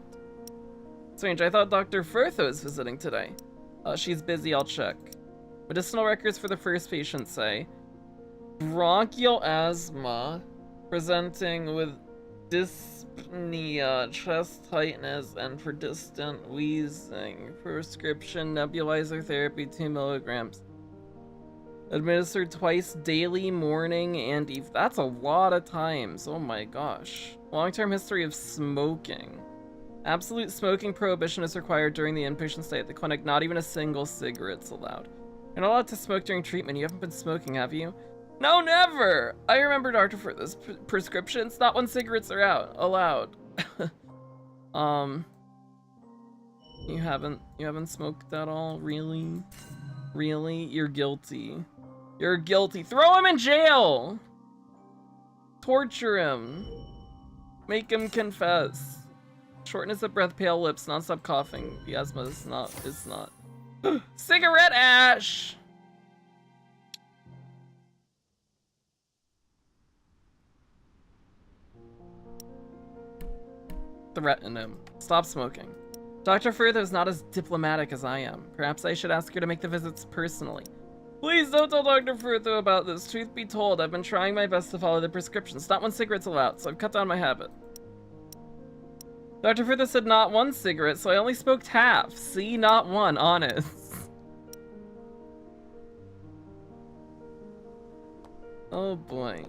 [SPEAKER 1] Strange, I thought Dr. Furtho is visiting today. She's busy, I'll check. Medicinal records for the first patient say bronchial asthma, presenting with dyspnea, chest tightness, and persistent wheezing. Prescription nebulizer therapy 2 milligrams. Administered twice daily, morning and eve. That's a lot of times. Oh my gosh. Long-term history of smoking. Absolute smoking prohibition is required during the inpatient stay at the clinic. Not even a single cigarette's allowed. You're not allowed to smoke during treatment. You haven't been smoking, have you? No, never! I remember Dr. for this prescriptions. Not when cigarettes are allowed. You haven't smoked at all? Really? Really? You're guilty. You're guilty. Throw him in jail! Torture him. Make him confess. Shortness of breath, pale lips, non-stop coughing. The asthma is not. Cigarette ash! Threaten him. Stop smoking. Dr. Further is not as diplomatic as I am. Perhaps I should ask her to make the visits personally. Please don't tell Dr. Further about this. Truth be told, I've been trying my best to follow the prescriptions. Not one cigarette's allowed, so I've cut down my habit. Dr. Further said not one cigarette, so I only smoked half. See, not one, honest. Oh boy.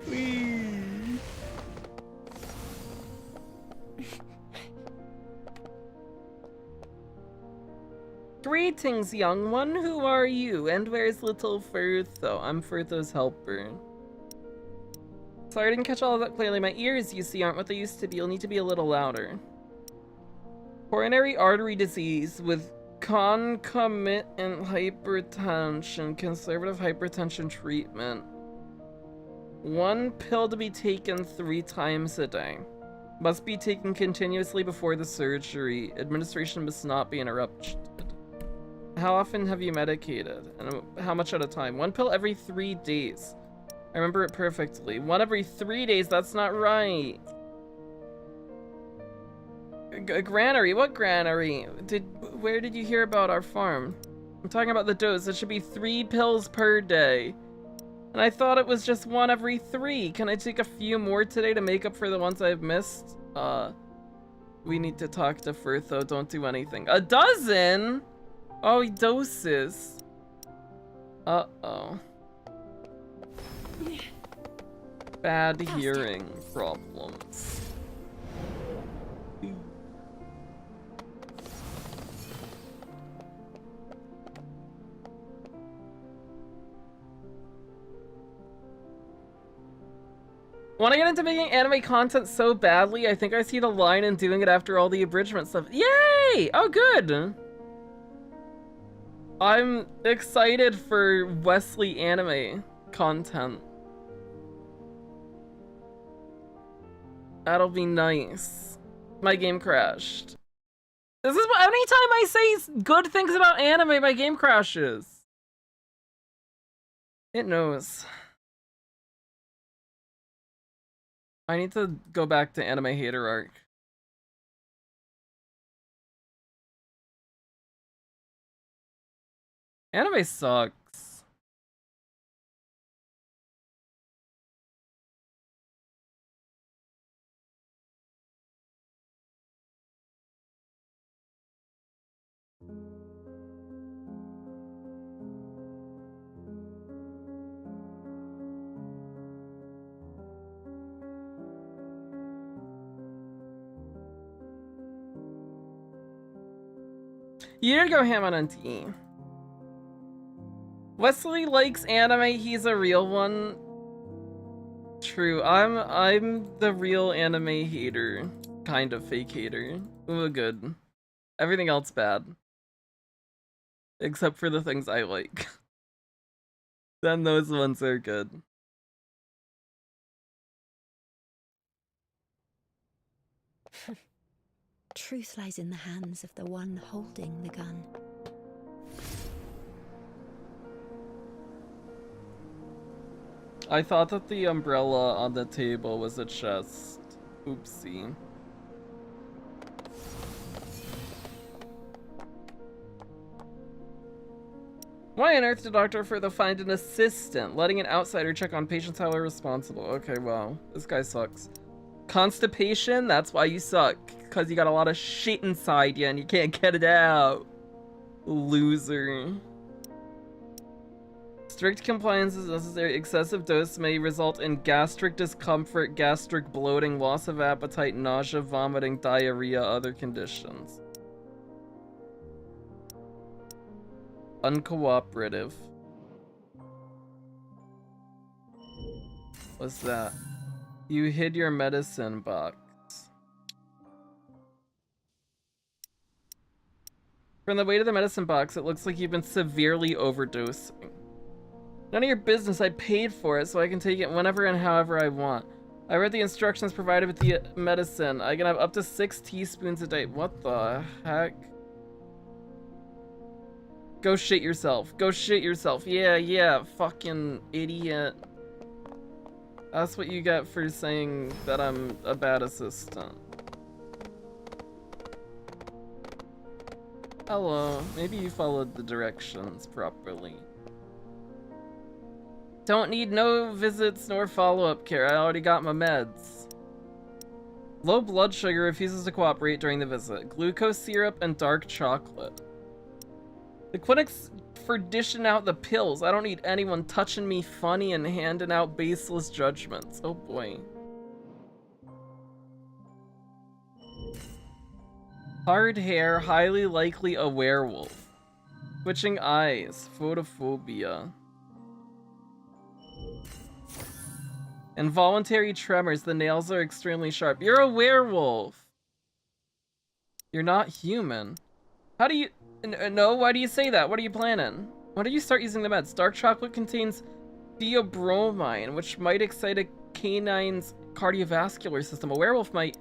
[SPEAKER 1] Whee. Greetings, young one. Who are you? And where's little Furtho? I'm Furtho's helper. Sorry I didn't catch all of that clearly. My ears, you see, aren't what they used to be. You'll need to be a little louder. Coronary artery disease with concomitant hypertension. Conservative hypertension treatment. 1 pill to be taken 3 times a day. Must be taken continuously before the surgery. Administration must not be interrupted. How often have you medicated? And how much at a time? 1 pill every 3 days. I remember it perfectly. 1 every 3 days, that's not right. Granary? What granary? Where did you hear about our farm? I'm talking about the dose. It should be 3 pills per day. And I thought it was just 1 every 3. Can I take a few more today to make up for the ones I've missed? We need to talk to Furtho. Don't do anything. 12? Oh, doses. Uh-oh. Bad hearing problems. Want to get into making anime content so badly, I think I see the line in doing it after all the abridgment stuff. Yay! Oh, good! I'm excited for Wesley anime content. That'll be nice. My game crashed. This is what, anytime I say good things about anime, my game crashes. It knows. I need to go back to anime hater arc. Anime sucks. You did go ham on NT. Wesley likes anime, he's a real one. True, I'm the real anime hater. Kind of fake hater. Ooh, good. Everything else bad. Except for the things I like. Then those ones are good.
[SPEAKER 2] Truth lies in the hands of the one holding the gun.
[SPEAKER 1] I thought that the umbrella on the table was a chest. Oopsie. Why on earth did Dr. Furtho find an assistant? Letting an outsider check on patients how irresponsible. Okay, wow. This guy sucks. Constipation? That's why you suck. Because you got a lot of shit inside you and you can't get it out. Loser. Strict compliance is necessary. Excessive dose may result in gastric discomfort, gastric bloating, loss of appetite, nausea, vomiting, diarrhea, other conditions. Uncooperative. What's that? You hid your medicine box. From the weight of the medicine box, it looks like you've been severely overdosing. None of your business. I paid for it, so I can take it whenever and however I want. I read the instructions provided with the medicine. I can have up to 6 teaspoons a day. What the heck? Go shit yourself. Go shit yourself. Yeah, fucking idiot. That's what you get for saying that I'm a bad assistant. Hello. Maybe you followed the directions properly. Don't need no visits nor follow-up care. I already got my meds. Low blood sugar refuses to cooperate during the visit. Glucose syrup and dark chocolate. The clinic's for dishing out the pills. I don't need anyone touching me funny and handing out baseless judgments. Oh boy. Hard hair, highly likely a werewolf. Twitching eyes. Photophobia. Involuntary tremors. The nails are extremely sharp. You're a werewolf. You're not human. How do you... No, why do you say that? What are you planning? When did you start using the meds? Dark chocolate contains theobromine, which might excite a canine's cardiovascular system. A werewolf might...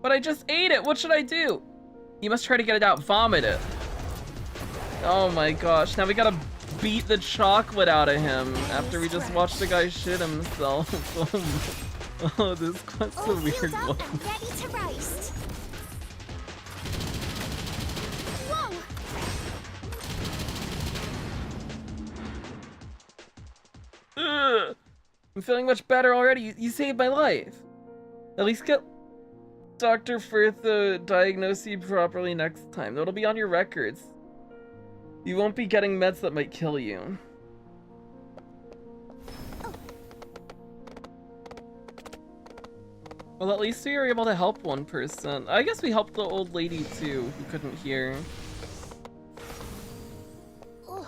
[SPEAKER 1] But I just ate it! What should I do? You must try to get it out. Vomit it. Oh my gosh. Now we gotta beat the chocolate out of him after we just watched the guy shit himself. Oh, this quest's a weird one.
[SPEAKER 3] And ready to roast. Whoa!
[SPEAKER 1] Ugh. I'm feeling much better already. You saved my life. At least get Dr. Firth to diagnose you properly next time. That'll be on your records. You won't be getting meds that might kill you. Well, at least we were able to help one person. I guess we helped the old lady too, who couldn't hear.
[SPEAKER 3] Oh.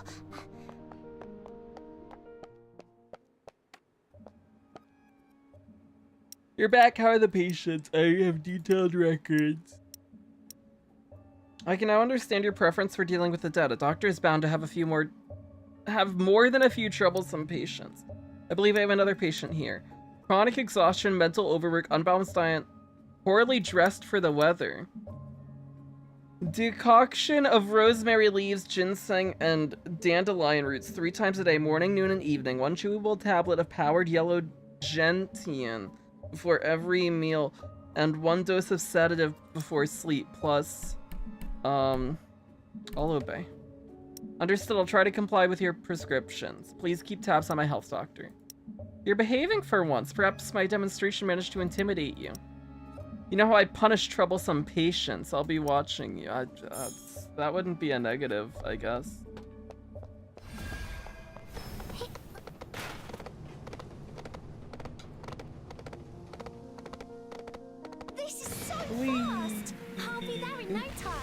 [SPEAKER 1] You're back. How are the patients? I have detailed records. I can now understand your preference for dealing with the dead. A doctor is bound to have more than a few troublesome patients. I believe I have another patient here. Chronic exhaustion, mental overwork, unbalanced diet, poorly dressed for the weather. Decoction of rosemary leaves, ginseng, and dandelion roots 3 times a day, morning, noon, and evening. 1 chewable tablet of powdered yellow gentian before every meal, and 1 dose of sedative before sleep, plus... I'll obey. Understood. I'll try to comply with your prescriptions. Please keep tabs on my health doctor. You're behaving for once. Perhaps my demonstration managed to intimidate you. You know how I punish troublesome patients. I'll be watching you. That wouldn't be a negative, I guess.
[SPEAKER 3] This is so fast! I'll be there in no time.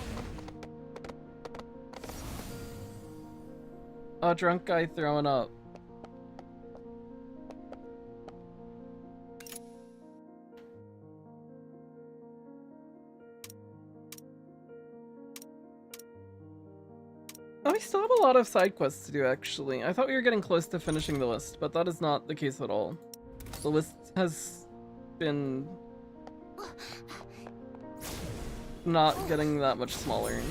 [SPEAKER 1] A drunk guy throwing up. Oh, we still have a lot of side quests to do, actually. I thought we were getting close to finishing the list, but that is not the case at all. The list has been not getting that much smaller.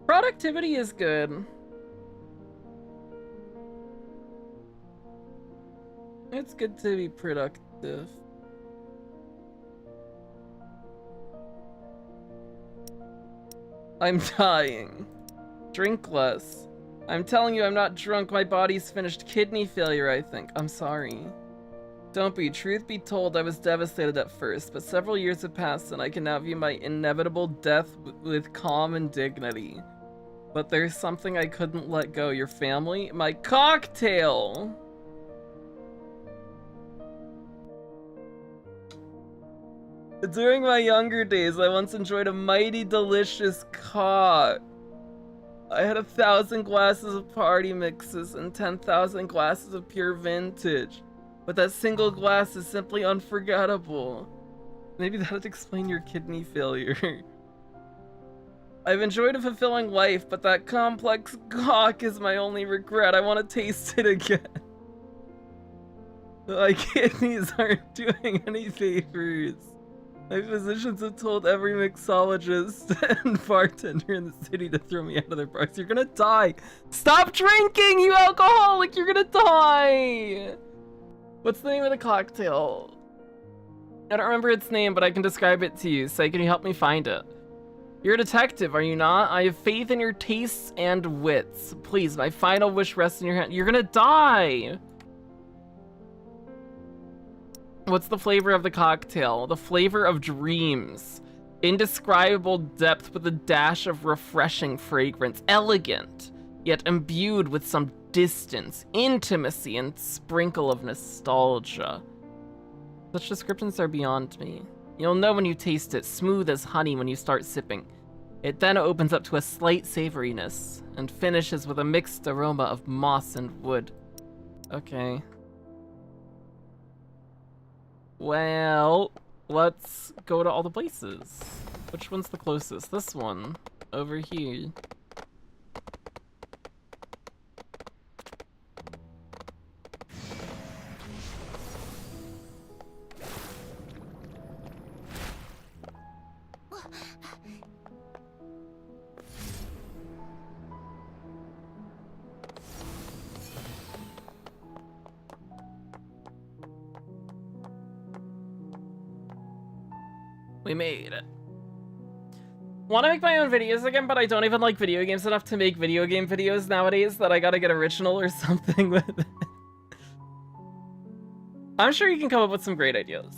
[SPEAKER 1] Productivity is good. It's good to be productive. I'm dying. Drink less. I'm telling you, I'm not drunk. My body's finished kidney failure, I think. I'm sorry. Don't be. Truth be told, I was devastated at first, but several years have passed and I can now view my inevitable death with calm and dignity. But there's something I couldn't let go. Your family? My cocktail! During my younger days, I once enjoyed a mighty delicious cock. I had 1,000 glasses of party mixes and 10,000 glasses of pure vintage. But that single glass is simply unforgettable. Maybe that'd explain your kidney failure. I've enjoyed a fulfilling life, but that complex cock is my only regret. I want to taste it again. My kidneys aren't doing any favors. My physicians have told every mixologist and bartender in the city to throw me out of their bars. You're gonna die! Stop drinking, you alcoholic! You're gonna die! What's the name of the cocktail? I don't remember its name, but I can describe it to you. So can you help me find it? You're a detective, are you not? I have faith in your tastes and wits. Please, my final wish rests in your hand. You're gonna die! What's the flavor of the cocktail? The flavor of dreams. Indescribable depth with a dash of refreshing fragrance. Elegant, yet imbued with some distance, intimacy, and sprinkle of nostalgia. Such descriptions are beyond me. You'll know when you taste it, smooth as honey when you start sipping. It then opens up to a slight savoriness, and finishes with a mixed aroma of moss and wood. Okay. Well, let's go to all the places. Which one's the closest? This one. Over here. We made it. Want to make my own videos again, but I don't even like video games enough to make video game videos nowadays that I gotta get original or something with it. I'm sure you can come up with some great ideas.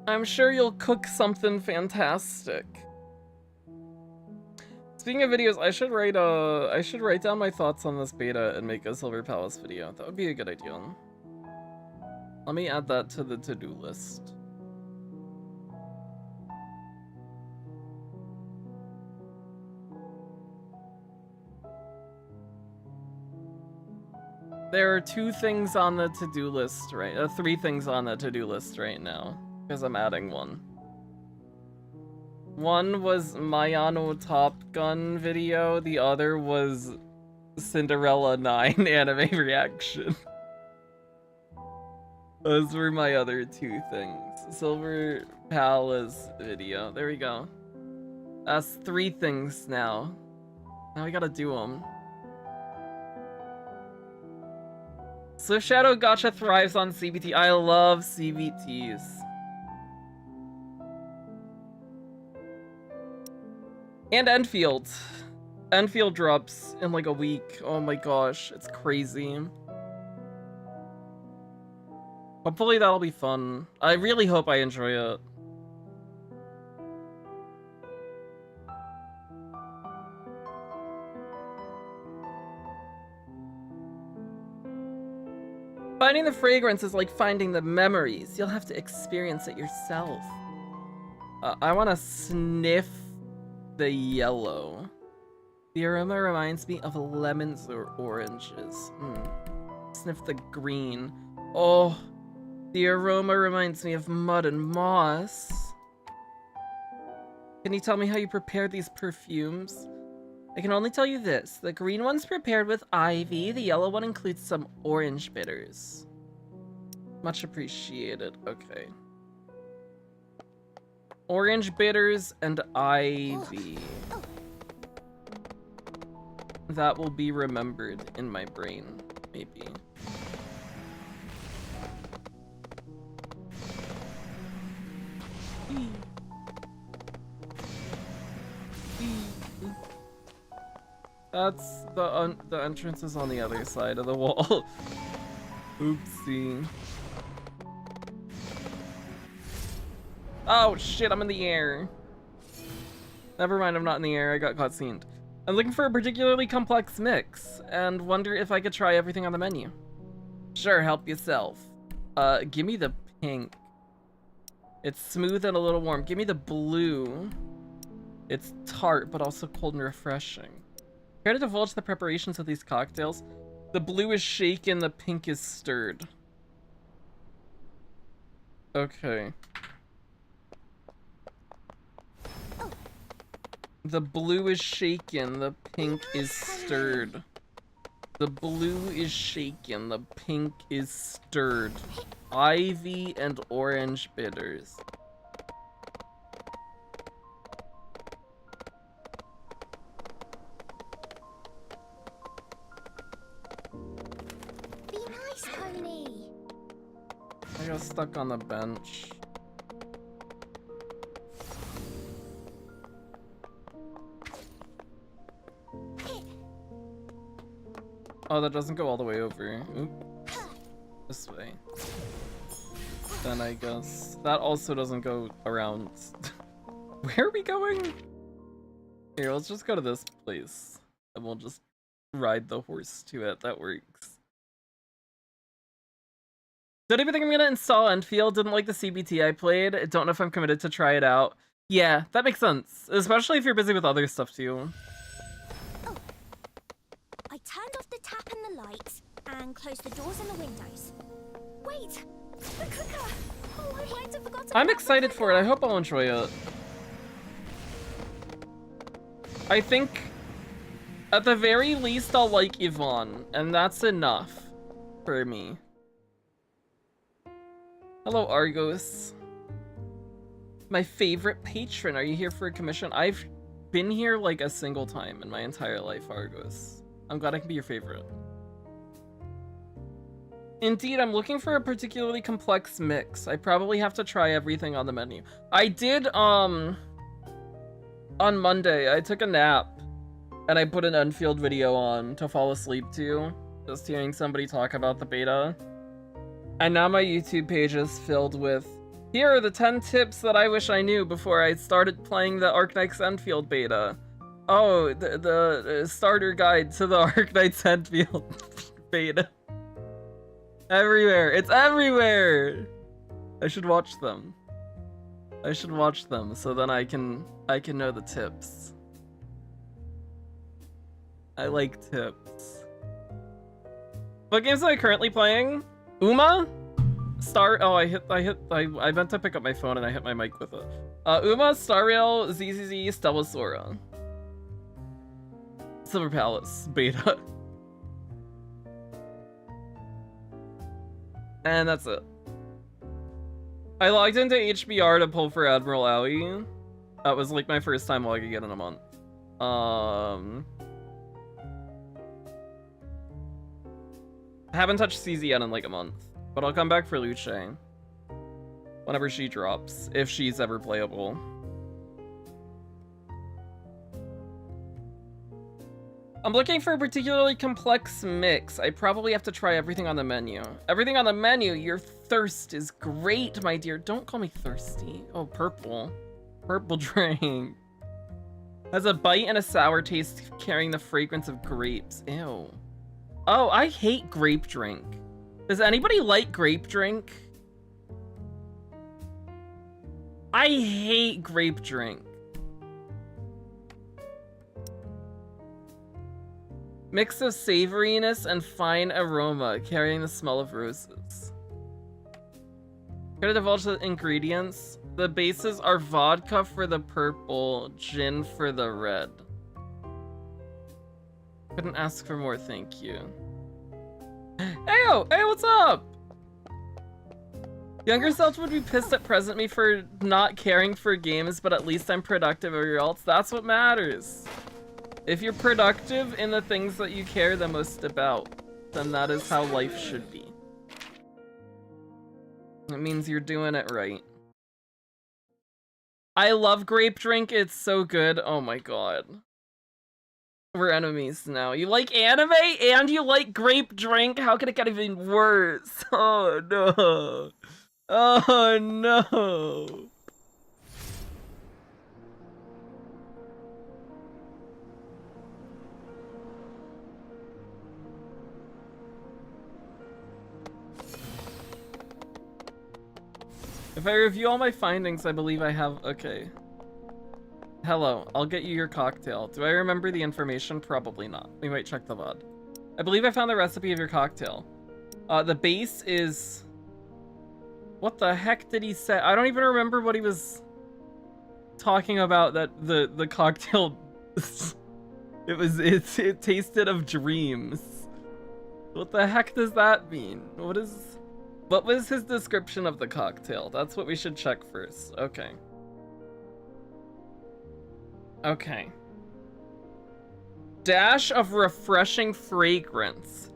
[SPEAKER 1] I'm sure you'll cook something fantastic. Speaking of videos, I should write down my thoughts on this beta and make a Silver Palace video. That would be a good idea. Let me add that to the to-do list. There are 2 things on the to-do list, right? 3 things on the to-do list right now, because I'm adding one. One was Mayano Top Gun video, the other was Cinderella 9 anime reaction. Those were my other 2 things. Silver Palace video. There we go. That's 3 things now. Now we gotta do them. SwiftShadow Gacha thrives on CBT. I love CBTs. And Enfield. Enfield drops in like a week. Oh my gosh, it's crazy. Hopefully that'll be fun. I really hope I enjoy it. Finding the fragrance is like finding the memories. You'll have to experience it yourself. I want to sniff the yellow. The aroma reminds me of lemons or oranges. Sniff the green. Oh, the aroma reminds me of mud and moss. Can you tell me how you prepared these perfumes? I can only tell you this. The green one's prepared with ivy. The yellow one includes some orange bitters. Much appreciated. Okay. Orange bitters and ivy. That will be remembered in my brain, maybe. That's the entrance is on the other side of the wall. Oopsie. Oh shit, I'm in the air. Never mind, I'm not in the air, I got cutscened. I'm looking for a particularly complex mix, and wonder if I could try everything on the menu. Sure, help yourself. Give me the pink. It's smooth and a little warm. Give me the blue. It's tart, but also cold and refreshing. Care to divulge the preparations of these cocktails? The blue is shaken, the pink is stirred. Okay. The blue is shaken, the pink is stirred. The blue is shaken, the pink is stirred. Ivy and orange bitters.
[SPEAKER 3] Be nice, Pony.
[SPEAKER 1] I got stuck on the bench. Oh, that doesn't go all the way over. Oop. This way. Then I guess that also doesn't go around. Where are we going? Here, let's just go to this place. And we'll just ride the horse to it. That works. Don't even think I'm gonna install Enfield. Didn't like the CBT I played. Don't know if I'm committed to try it out. Yeah, that makes sense. Especially if you're busy with other stuff too.
[SPEAKER 3] Oh. I turned off the tap and the lights and closed the doors and the windows. Wait! The cooker! Oh, I might have forgotten.
[SPEAKER 1] I'm excited for it. I hope I'll enjoy it. I think at the very least I'll like Yvonne, and that's enough for me. Hello, Argos. My favorite patron. Are you here for a commission? I've been here like a single time in my entire life, Argos. I'm glad I can be your favorite. Indeed, I'm looking for a particularly complex mix. I probably have to try everything on the menu. I did, on Monday, I took a nap and I put an Enfield video on to fall asleep to, just hearing somebody talk about the beta. And now my YouTube page is filled with, here are the 10 tips that I wish I knew before I started playing the Arknights Enfield beta. Oh, the starter guide to the Arknights Enfield beta. Everywhere. It's everywhere. I should watch them. I should watch them so then I can know the tips. I like tips. What games am I currently playing? Uma? I meant to pick up my phone and I hit my mic with it. Uma, Star Rail, ZZZ, Stellasora. Silver Palace, beta. And that's it. I logged into HBR to pull for Admiral Owie. That was like my first time logging in a month. I haven't touched CZN in like a month, but I'll come back for Luce whenever she drops, if she's ever playable. I'm looking for a particularly complex mix. I probably have to try everything on the menu. Everything on the menu? Your thirst is great, my dear. Don't call me thirsty. Oh, purple. Purple drink. Has a bite and a sour taste, carrying the fragrance of grapes. Ew. Oh, I hate grape drink. Does anybody like grape drink? I hate grape drink. Mix of savoriness and fine aroma, carrying the smell of roses. Could I divulge the ingredients? The bases are vodka for the purple, gin for the red. Couldn't ask for more, thank you. Heyo! Hey, what's up? Younger self would be pissed at present me for not caring for games, but at least I'm productive or else. That's what matters. If you're productive in the things that you care the most about, then that is how life should be. It means you're doing it right. I love grape drink, it's so good. Oh my god. We're enemies now. You like anime and you like grape drink? How could it get even worse? Oh no. Oh no. If I review all my findings, I believe I have... Okay. Hello, I'll get you your cocktail. Do I remember the information? Probably not. We might check the VOD. I believe I found the recipe of your cocktail. The base is... What the heck did he say? I don't even remember what he was talking about, that the cocktail... It tasted of dreams. What the heck does that mean? What was his description of the cocktail? That's what we should check first. Okay. Okay. Dash of refreshing fragrance.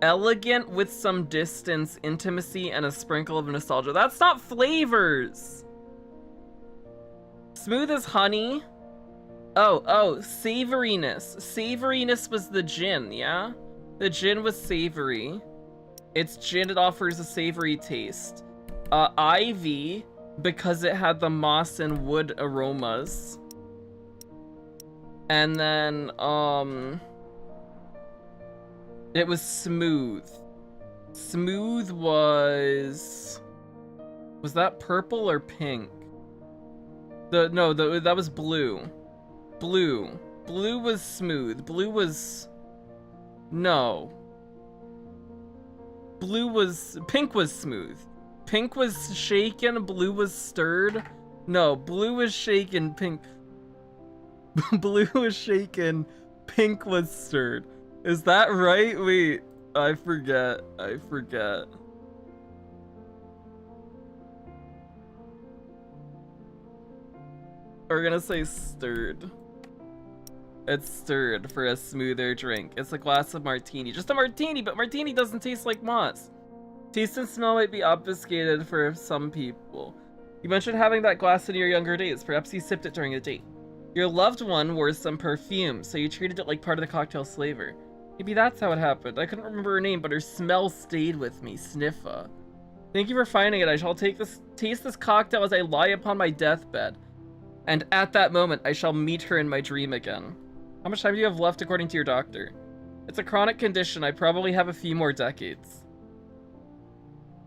[SPEAKER 1] Elegant with some distance, intimacy, and a sprinkle of nostalgia. That's not flavors! Smooth as honey. Oh, savoriness. Savoriness was the gin, yeah? The gin was savory. It's gin, it offers a savory taste. Ivy because it had the moss and wood aromas. And then, it was smooth. Smooth was that purple or pink? No, that was blue. Blue was smooth. Blue was, no. Pink was smooth. Pink was shaken, blue was stirred. No, blue was shaken, pink. Blue was shaken, pink was stirred. Is that right? Wait, I forget. We're gonna say stirred. It's stirred for a smoother drink. It's a glass of martini. Just a martini, but martini doesn't taste like moss. Taste and smell might be obfuscated for some people. You mentioned having that glass in your younger days. Perhaps you sipped it during a date. Your loved one wore some perfume, so you treated it like part of the cocktail's flavor. Maybe that's how it happened. I couldn't remember her name, but her smell stayed with me. Sniffa. Thank you for finding it. I shall taste this cocktail as I lie upon my deathbed. And at that moment, I shall meet her in my dream again. How much time do you have left according to your doctor? It's a chronic condition. I probably have a few more decades.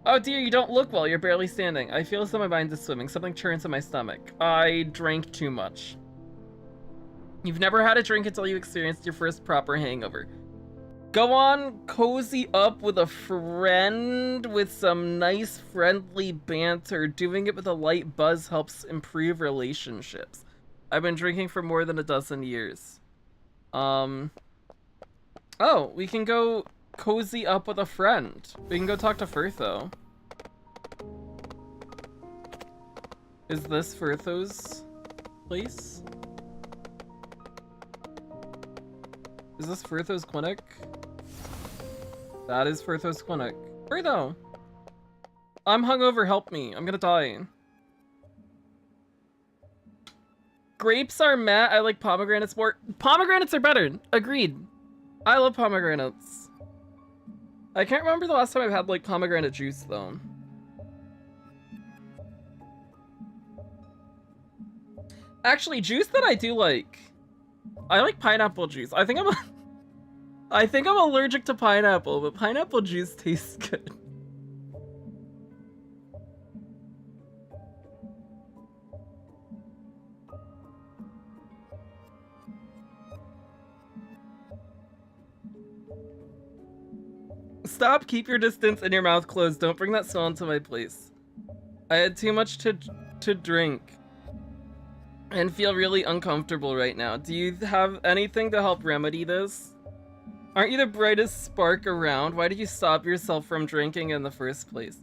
[SPEAKER 1] Oh dear, you don't look well. You're barely standing. I feel as though my mind is swimming. Something churns in my stomach. I drank too much. You've never had a drink until you experienced your first proper hangover. Go on, cozy up with a friend with some nice friendly banter. Doing it with a light buzz helps improve relationships. I've been drinking for more than a dozen years. Oh, we can go cozy up with a friend. We can go talk to Furtho. Is this Furtho's place? Is this Furtho's clinic? That is Furtho's clinic. Furtho! I'm hungover, help me. I'm gonna die. Grapes are meh. I like pomegranates more. Pomegranates are better. Agreed. I love pomegranates. I can't remember the last time I've had like pomegranate juice though. Actually, juice that I do like. I like pineapple juice. I think I'm allergic to pineapple, but pineapple juice tastes good. Stop, keep your distance and your mouth closed. Don't bring that smell into my place. I had too much to drink and feel really uncomfortable right now. Do you have anything to help remedy this? Aren't you the brightest spark around? Why did you stop yourself from drinking in the first place?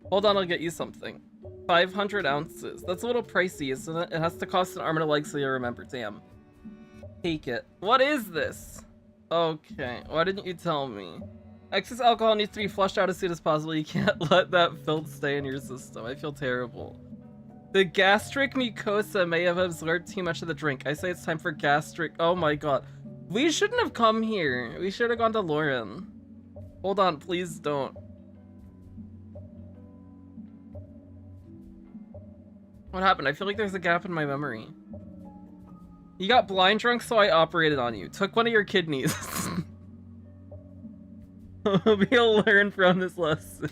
[SPEAKER 1] Hold on, I'll get you something. 500 ounces. That's a little pricey, isn't it? It has to cost an arm and a leg so you'll remember. Damn. Take it. What is this? Okay, why didn't you tell me? Excess alcohol needs to be flushed out as soon as possible. You can't let that filth stay in your system. I feel terrible. The gastric mucosa may have absorbed too much of the drink. I say it's time for gastric... Oh my god. We shouldn't have come here. We should have gone to Lauren. Hold on, please don't. What happened? I feel like there's a gap in my memory. You got blind drunk, so I operated on you. Took one of your kidneys. We'll learn from this lesson.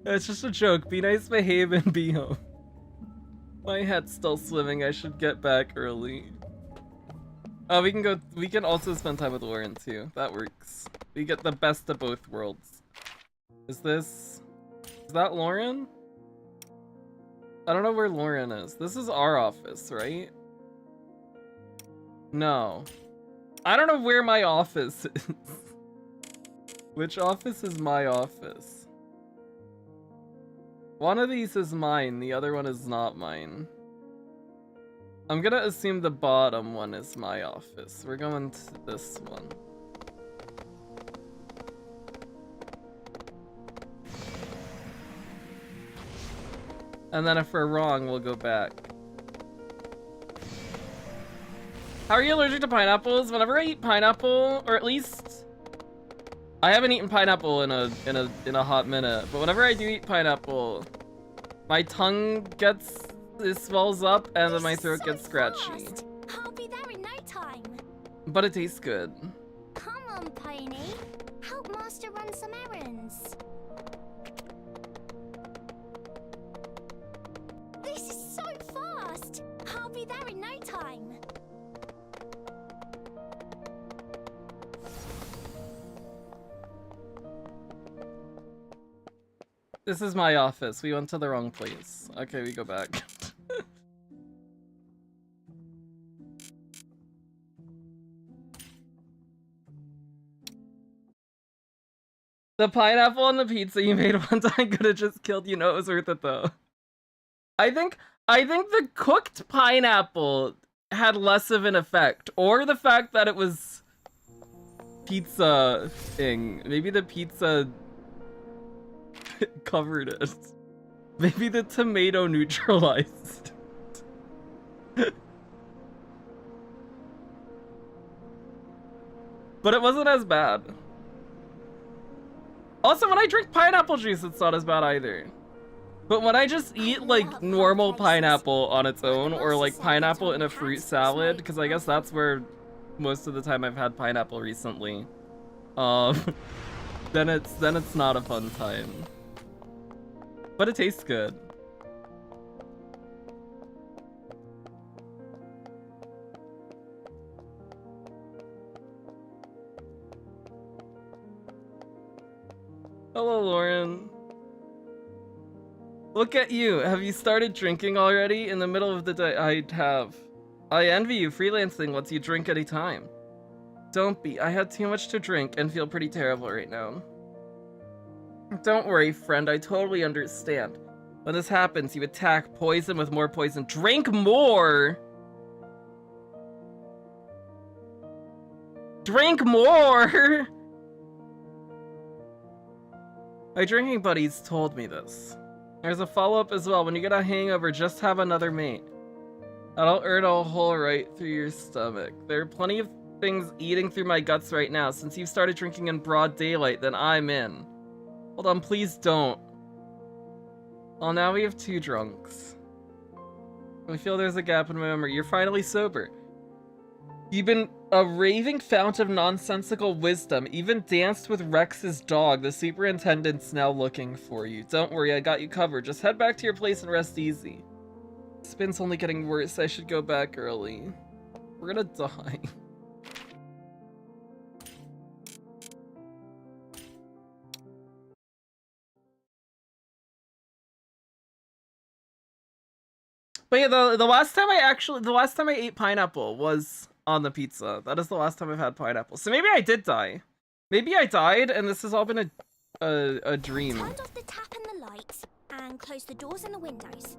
[SPEAKER 1] It's just a joke. Be nice, behave, and be home. My head's still swimming. I should get back early. Oh, we can also spend time with Lauren too. That works. We get the best of both worlds. Is that Lauren? I don't know where Lauren is. This is our office, right? No. I don't know where my office is. Which office is my office? One of these is mine, the other one is not mine. I'm gonna assume the bottom one is my office. We're going to this one. And then if we're wrong, we'll go back. How are you allergic to pineapples? Whenever I eat pineapple, or at least I haven't eaten pineapple in a hot minute, but whenever I do eat pineapple, My tongue it swells up, and then my
[SPEAKER 3] This is
[SPEAKER 1] throat
[SPEAKER 3] so
[SPEAKER 1] gets scratchy.
[SPEAKER 3] fast. I'll be there in no time.
[SPEAKER 1] But it tastes good.
[SPEAKER 3] Come on, Pony. Help Master run some errands. This is so fast. I'll be there in no time.
[SPEAKER 1] This is my office. We went to the wrong place. Okay, we go back. The pineapple on the pizza you made one time could have just killed you. Know it was worth it though. I think the cooked pineapple had less of an effect, or the fact that it was pizza thing. Maybe the pizza covered it. Maybe the tomato neutralized. But it wasn't as bad. Also, when I drink pineapple juice, it's not as bad either. But when I just eat, like, normal pineapple on its own, or, like, pineapple in a fruit salad, because I guess that's where most of the time I've had pineapple recently, then it's not a fun time. But it tastes good. Hello, Lauren. Look at you. Have you started drinking already? In the middle of the day, I have. I envy you. Freelancing lets you drink any time. Don't be. I had too much to drink and feel pretty terrible right now. Don't worry, friend. I totally understand. When this happens, you attack poison with more poison. Drink more! Drink more! My drinking buddies told me this. There's a follow-up as well. When you get a hangover, just have another mate. That'll earn a hole right through your stomach. There are plenty of things eating through my guts right now. Since you've started drinking in broad daylight, then I'm in. Hold on, please don't. Well, now we have 2 drunks. I feel there's a gap in my memory. You're finally sober. You've been a raving fount of nonsensical wisdom. Even danced with Rex's dog. The superintendent's now looking for you. Don't worry, I got you covered. Just head back to your place and rest easy. Spin's only getting worse. I should go back early. We're gonna die. But yeah, the last time I ate pineapple was on the pizza. That is the last time I've had pineapple. So maybe I did die. Maybe I died and this has all been a dream.
[SPEAKER 3] Turned off the tap and the lights and closed the doors and the windows.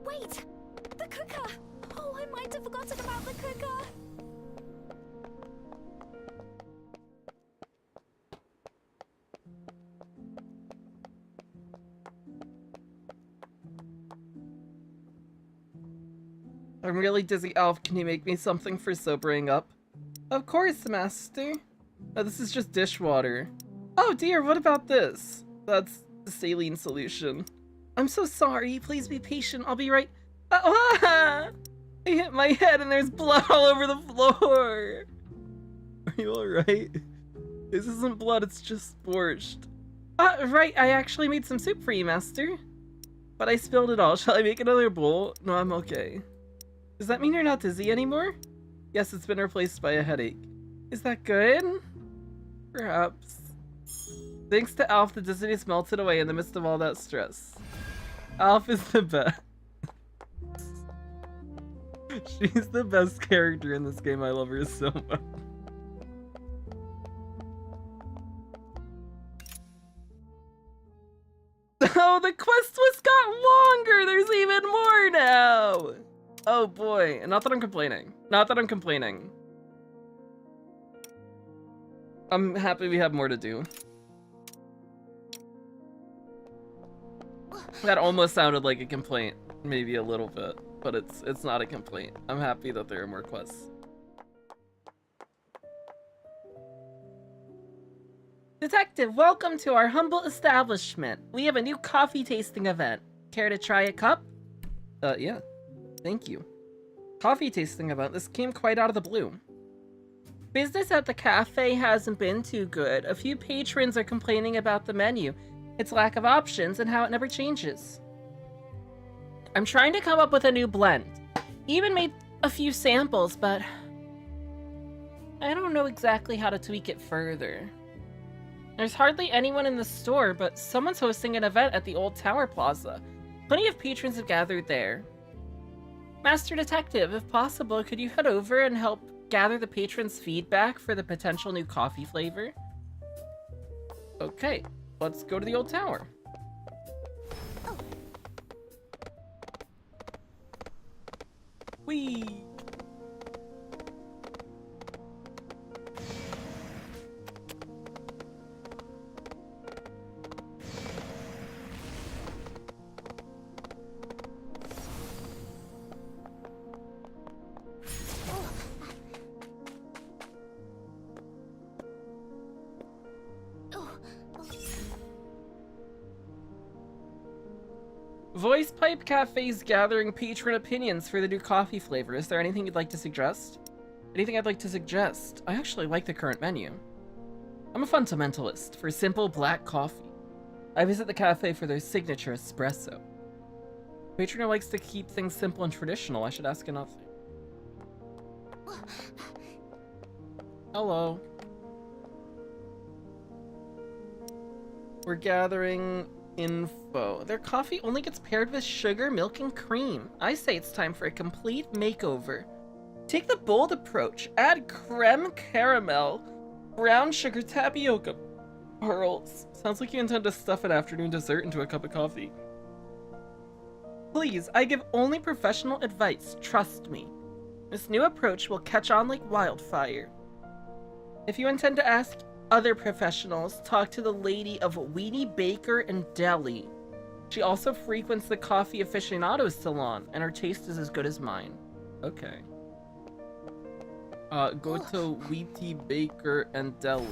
[SPEAKER 3] Wait, the cooker! Oh, I might have forgotten about the cooker.
[SPEAKER 1] I'm really dizzy, Alf. Can you make me something for sobering up? Of course, master. Oh, this is just dishwater. Oh dear, what about this? That's the saline solution. I'm so sorry. Please be patient. I'll be right... I hit my head and there's blood all over the floor. Are you alright? This isn't blood, it's just borscht. Right, I actually made some soup for you, master. But I spilled it all. Shall I make another bowl? No, I'm okay. Does that mean you're not dizzy anymore? Yes, it's been replaced by a headache. Is that good? Perhaps. Thanks to Alf, the dizziness melted away in the midst of all that stress. Alf is the best. She's the best character in this game. I love her so much. Oh, the quest was got longer! There's even more now! Oh boy. Not that I'm complaining. Not that I'm complaining. I'm happy we have more to do. That almost sounded like a complaint. Maybe a little bit. But it's not a complaint. I'm happy that there are more quests. Detective, welcome to our humble establishment. We have a new coffee tasting event. Care to try a cup? Yeah. Thank you. Coffee tasting event. This came quite out of the blue. Business at the cafe hasn't been too good. A few patrons are complaining about the menu, its lack of options, and how it never changes. I'm trying to come up with a new blend. Even made a few samples, but I don't know exactly how to tweak it further. There's hardly anyone in the store, but someone's hosting an event at the old Tower Plaza. Plenty of patrons have gathered there. Master Detective, if possible, could you head over and help gather the patrons' feedback for the potential new coffee flavor? Okay, let's go to the old tower. Whee! Voice Pipe Cafe's gathering patron opinions for the new coffee flavor. Is there anything you'd like to suggest? Anything I'd like to suggest? I actually like the current menu. I'm a fundamentalist for simple black coffee. I visit the cafe for their signature espresso. Patron who likes to keep things simple and traditional. I should ask you nothing. Hello. We're gathering info. Their coffee only gets paired with sugar, milk, and cream. I say it's time for a complete makeover. Take the bold approach. Add creme caramel, brown sugar tapioca pearls. Sounds like you intend to stuff an afternoon dessert into a cup of coffee. Please, I give only professional advice. Trust me. This new approach will catch on like wildfire. If you intend to ask other professionals, talk to the lady of Weenie Baker and Deli. She also frequents the Coffee Aficionado salon, and her taste is as good as mine. Okay. Go to Weenie Baker and Deli.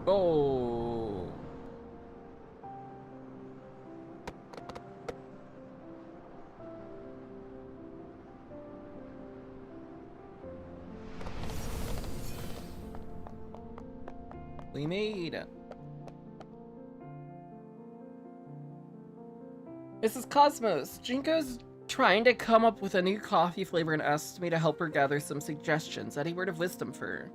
[SPEAKER 1] Oh. We made it. Mrs. Cosmos, Jinko's trying to come up with a new coffee flavor and asked me to help her gather some suggestions. Any word of wisdom for her?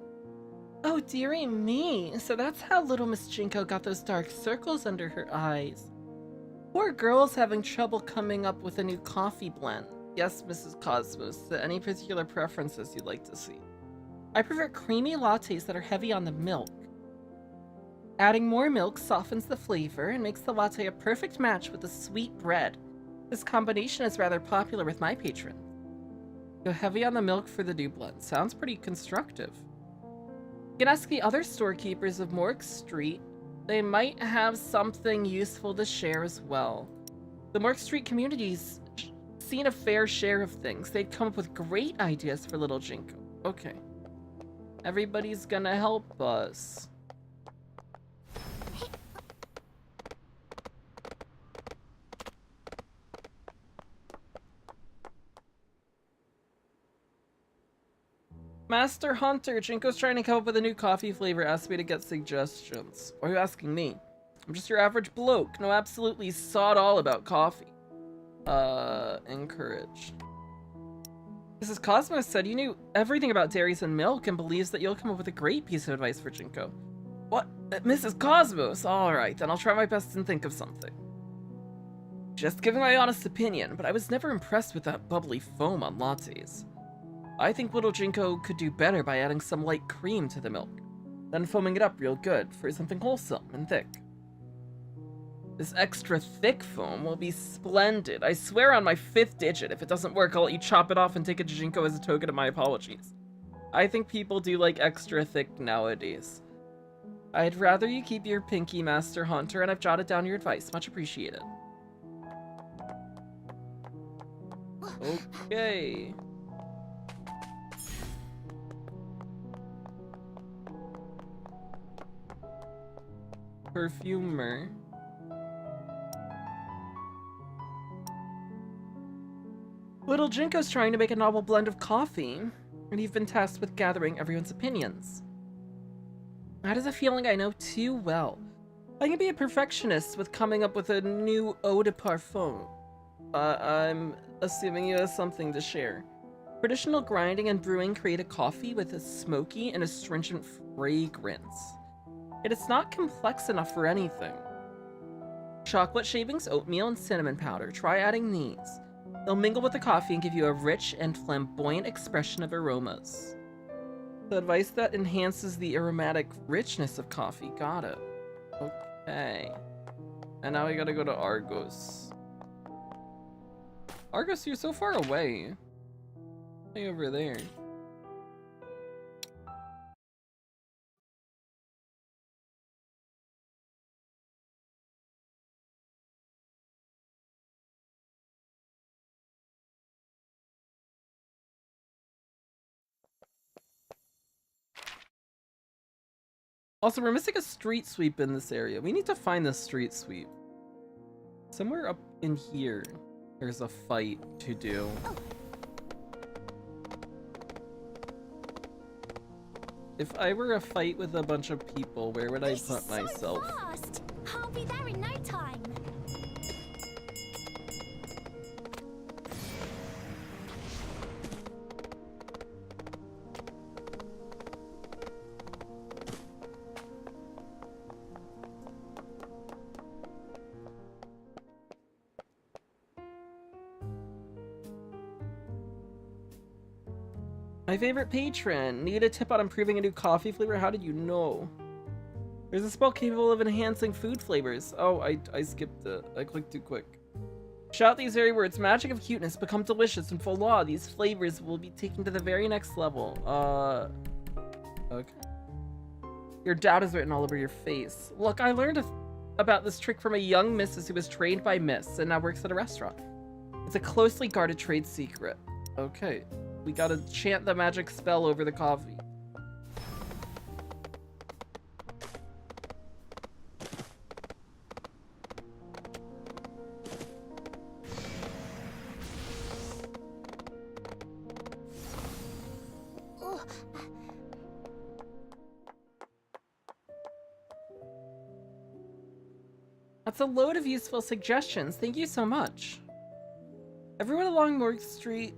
[SPEAKER 1] Oh, dearie me. So that's how little Miss Jinko got those dark circles under her eyes. Poor girl's having trouble coming up with a new coffee blend. Yes, Mrs. Cosmos. Any particular preferences you'd like to see? I prefer creamy lattes that are heavy on the milk. Adding more milk softens the flavor and makes the latte a perfect match with the sweet bread. This combination is rather popular with my patrons. Go heavy on the milk for the new blend. Sounds pretty constructive. You can ask the other storekeepers of Morgue Street. They might have something useful to share as well. The Morgue Street community's seen a fair share of things. They'd come up with great ideas for little Jinko. Okay. Everybody's gonna help us. Master Hunter, Jinko's trying to come up with a new coffee flavor, asked me to get suggestions. Why are you asking me? I'm just your average bloke, no absolutely sod all about coffee. Encouraged. Mrs. Cosmos said you knew everything about dairies and milk and believes that you'll come up with a great piece of advice for Jinko. What? Mrs. Cosmos? Alright, then I'll try my best and think of something. Just giving my honest opinion, but I was never impressed with that bubbly foam on lattes. I think little Jinko could do better by adding some light cream to the milk, then foaming it up real good for something wholesome and thick. This extra thick foam will be splendid. I swear on my 5th digit, if it doesn't work, I'll let you chop it off and take it to Jinko as a token of my apologies. I think people do like extra thick nowadays. I'd rather you keep your pinky, Master Hunter, and I've jotted down your advice. Much appreciated. Okay. Perfumer. Little Jinko's trying to make a novel blend of coffee, and you've been tasked with gathering everyone's opinions. That is a feeling I know too well. I can be a perfectionist with coming up with a new eau de parfum. I'm assuming you have something to share. Traditional grinding and brewing create a coffee with a smoky and astringent fragrance. Yet it's not complex enough for anything. Chocolate shavings, oatmeal, and cinnamon powder. Try adding these. They'll mingle with the coffee and give you a rich and flamboyant expression of aromas. The advice that enhances the aromatic richness of coffee. Got it. Okay. And now we gotta go to Argos. Argos, you're so far away. Way over there. Also, we're missing a street sweep in this area. We need to find the street sweep. Somewhere up in here, there's a fight to do. If I were a fight with a bunch of people, where would I put myself?
[SPEAKER 3] So fast. I'll be there in no time.
[SPEAKER 1] My favorite patron. Need a tip on improving a new coffee flavor? How did you know? There's a spell capable of enhancing food flavors. Oh, I skipped it. I clicked too quick. Shout these very words. Magic of cuteness. Become delicious. And voila, these flavors will be taken to the very next level. Okay. Your doubt is written all over your face. Look, I learned about this trick from a young missus who was trained by Miss and now works at a restaurant. It's a closely guarded trade secret. Okay. We gotta chant the magic spell over the coffee. That's a load of useful suggestions. Thank you so much. Everyone along North Street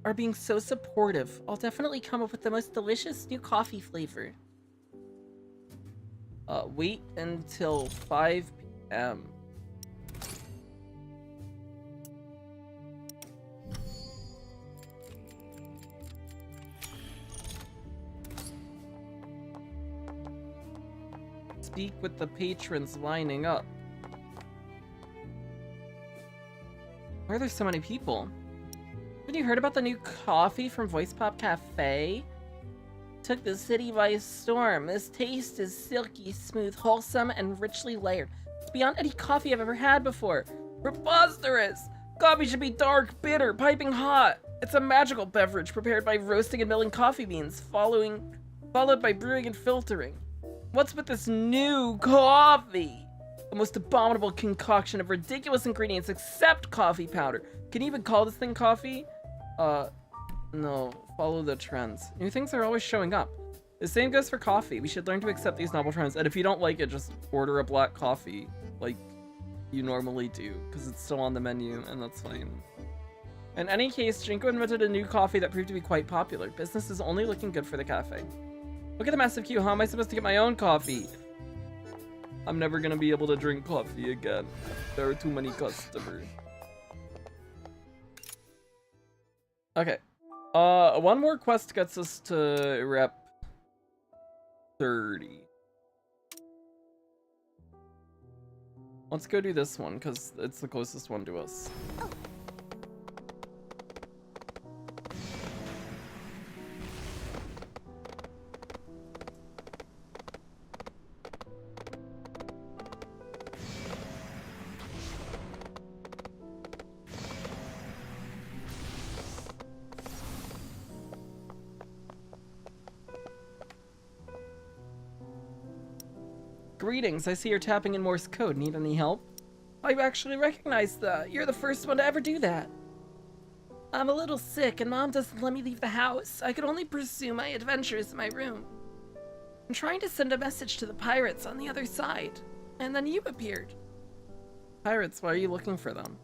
[SPEAKER 1] are being so supportive. I'll definitely come up with the most delicious new coffee flavor. Wait until 5 p.m. Speak with the patrons lining up. Why are there so many people? Have you heard about the new coffee from Voice Pop Cafe? Took the city by storm. This taste is silky, smooth, wholesome, and richly layered. It's beyond any coffee I've ever had before. Preposterous! Coffee should be dark, bitter, piping hot. It's a magical beverage prepared by roasting and milling coffee beans, followed by brewing and filtering. What's with this new coffee? The most abominable concoction of ridiculous ingredients except coffee powder. Can you even call this thing coffee? No. Follow the trends. New things are always showing up. The same goes for coffee. We should learn to accept these novel trends. And if you don't like it, just order a black coffee like you normally do, because it's still on the menu, and that's fine. In any case, Jinko invented a new coffee that proved to be quite popular. Business is only looking good for the cafe. Look at the massive queue. How am I supposed to get my own coffee? I'm never gonna be able to drink coffee again. There are too many customers. Okay. One more quest gets us to rep 30. Let's go do this one, because it's the closest one to us. Greetings, I see you're tapping in Morse code. Need any help? I actually recognize that. You're the first one to ever do that. I'm a little sick and Mom doesn't let me leave the house. I could only pursue my adventures in my room. I'm trying to send a message to the pirates on the other side, and then you appeared. Pirates, why are you looking for them?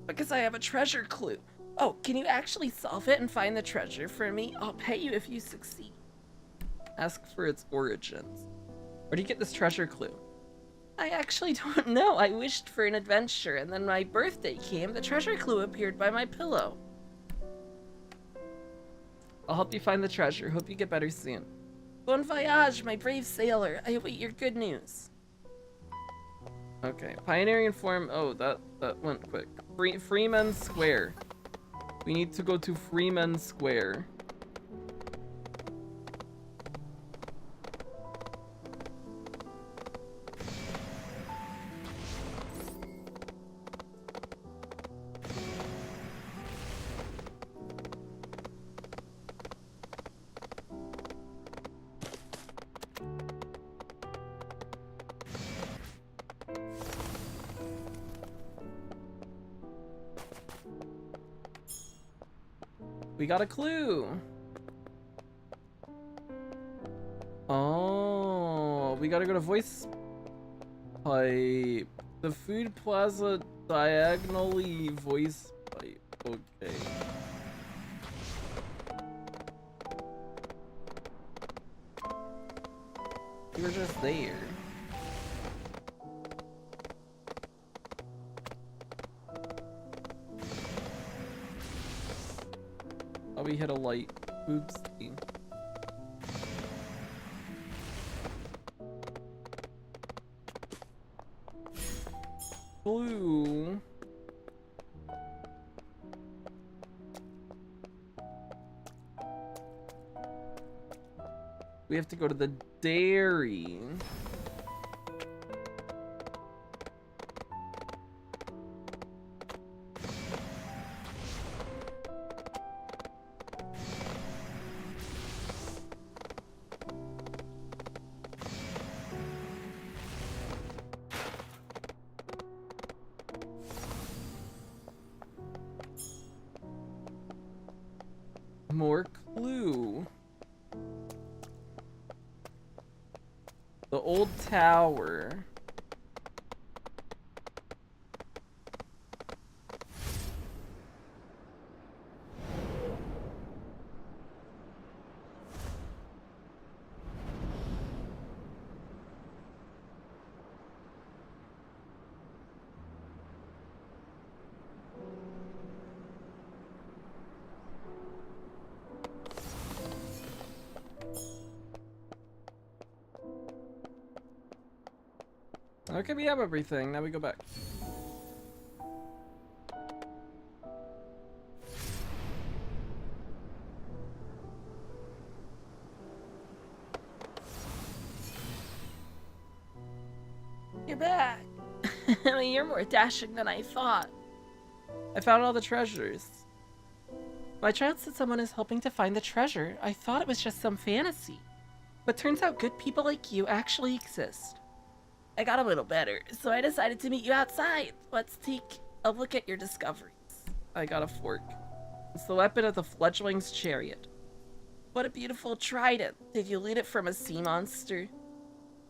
[SPEAKER 1] Because I have a treasure clue. Oh, can you actually solve it and find the treasure for me? I'll pay you if you succeed. Ask for its origins. Where do you get this treasure clue? I actually don't know. I wished for an adventure, and then my birthday came. The treasure clue appeared by my pillow. I'll help you find the treasure. Hope you get better soon. Bon voyage, my brave sailor. I await your good news. Okay, pioneering inform. Oh, that went quick. Freeman Square. We need to go to Freeman Square. We got a clue. Oh, we gotta go to voice pipe. The food plaza diagonally voice pipe. Okay. We were just there. Oh, we hit a light. Oopsie. Blue. We have to go to the dairy. More clue. The old tower. Okay, we have everything. Now we go back. You're back. You're more dashing than I thought. I found all the treasures. My child said someone is helping to find the treasure. I thought it was just some fantasy. But turns out good people like you actually exist. I got a little better, so I decided to meet you outside. Let's take a look at your discoveries. I got a fork. It's the weapon of the fledgling's chariot. What a beautiful trident. Did you loot it from a sea monster?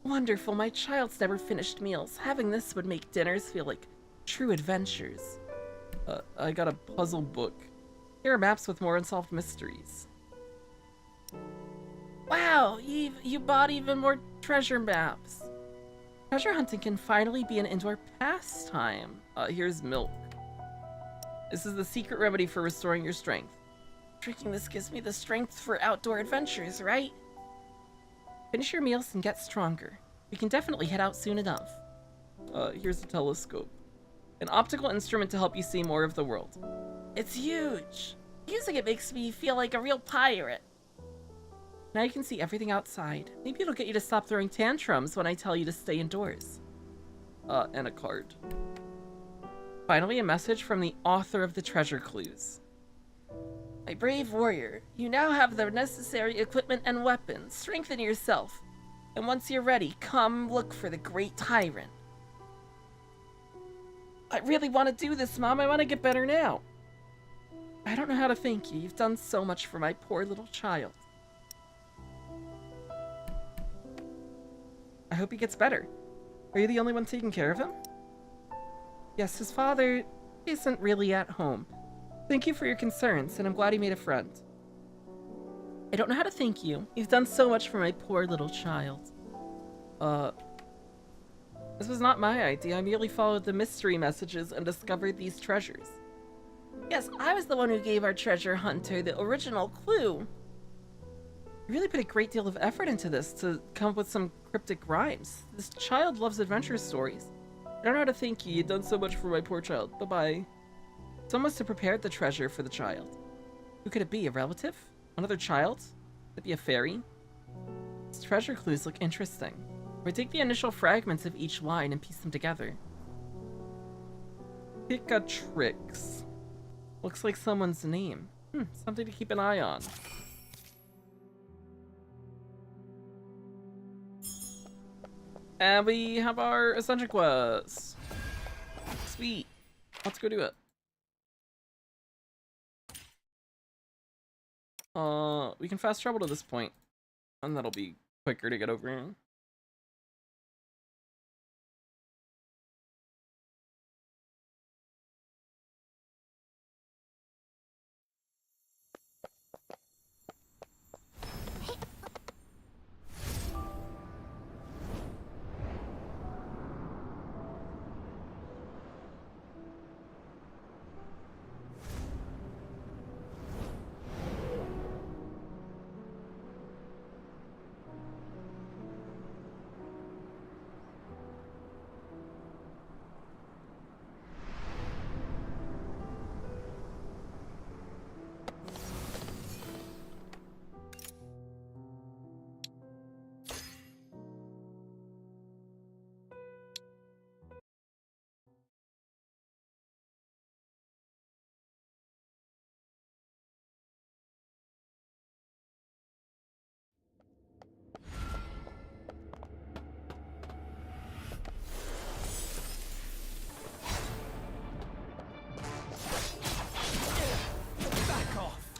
[SPEAKER 1] Wonderful, my child's never finished meals. Having this would make dinners feel like true adventures. I got a puzzle book. Here are maps with more unsolved mysteries. Wow, you bought even more treasure maps. Treasure hunting can finally be an indoor pastime. Here's milk. This is the secret remedy for restoring your strength. Drinking this gives me the strength for outdoor adventures, right? Finish your meals and get stronger. We can definitely head out soon enough. Here's a telescope. An optical instrument to help you see more of the world. It's huge! Using it makes me feel like a real pirate. Now you can see everything outside. Maybe it'll get you to stop throwing tantrums when I tell you to stay indoors. And a card. Finally, a message from the author of the treasure clues. My brave warrior, you now have the necessary equipment and weapons. Strengthen yourself. And once you're ready, come look for the great tyrant. I really want to do this, Mom. I want to get better now. I don't know how to thank you. You've done so much for my poor little child. I hope he gets better. Are you the only one taking care of him? Yes, his father isn't really at home. Thank you for your concerns, and I'm glad he made a friend. I don't know how to thank you. You've done so much for my poor little child. This was not my idea. I merely followed the mystery messages and discovered these treasures. Yes, I was the one who gave our treasure hunter the original clue. You really put a great deal of effort into this to come up with some cryptic rhymes. This child loves adventure stories. I don't know how to thank you. You've done so much for my poor child. Bye-bye. Someone must have prepared the treasure for the child. Who could it be? A relative? Another child? Could it be a fairy? These treasure clues look interesting. We take the initial fragments of each line and piece them together. Picatrix. Looks like someone's name. Something to keep an eye on. And we have our Ascension Quest. Sweet. Let's go do it. We can fast travel to this point, and that'll be quicker to get over here.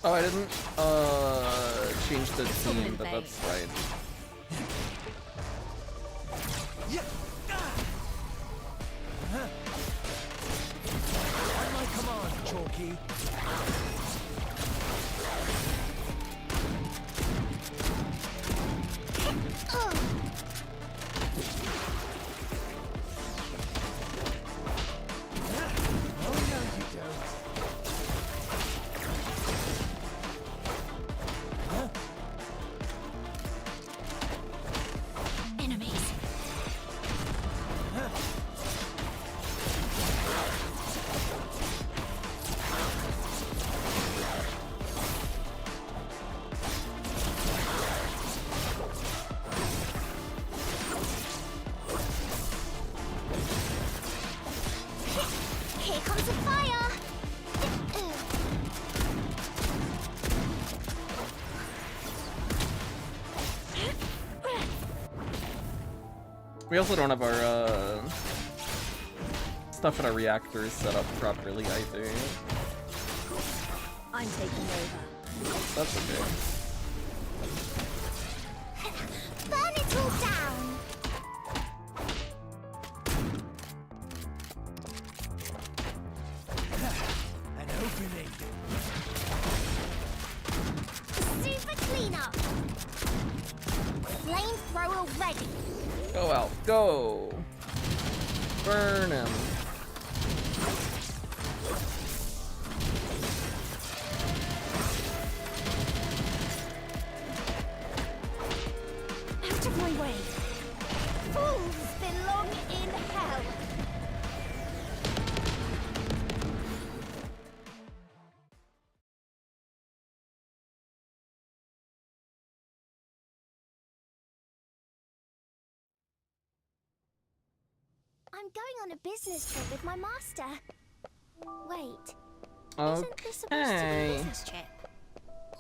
[SPEAKER 1] Oh, I didn't change the team, but that's fine.
[SPEAKER 4] On my command, Chalky. Oh no, you don't.
[SPEAKER 2] Enemies.
[SPEAKER 3] Here comes the fire!
[SPEAKER 1] We also don't have our stuff in our reactors set up properly either.
[SPEAKER 2] I'm taking over.
[SPEAKER 1] That's okay.
[SPEAKER 3] Burn it all down!
[SPEAKER 4] An opening.
[SPEAKER 3] Super cleanup! Flamethrower ready!
[SPEAKER 1] Go out. Go! Burn him.
[SPEAKER 3] Out of my way! Fools belong in hell! I'm going on a business trip with my master. Wait, isn't this supposed to be a
[SPEAKER 1] Okay.
[SPEAKER 3] business trip?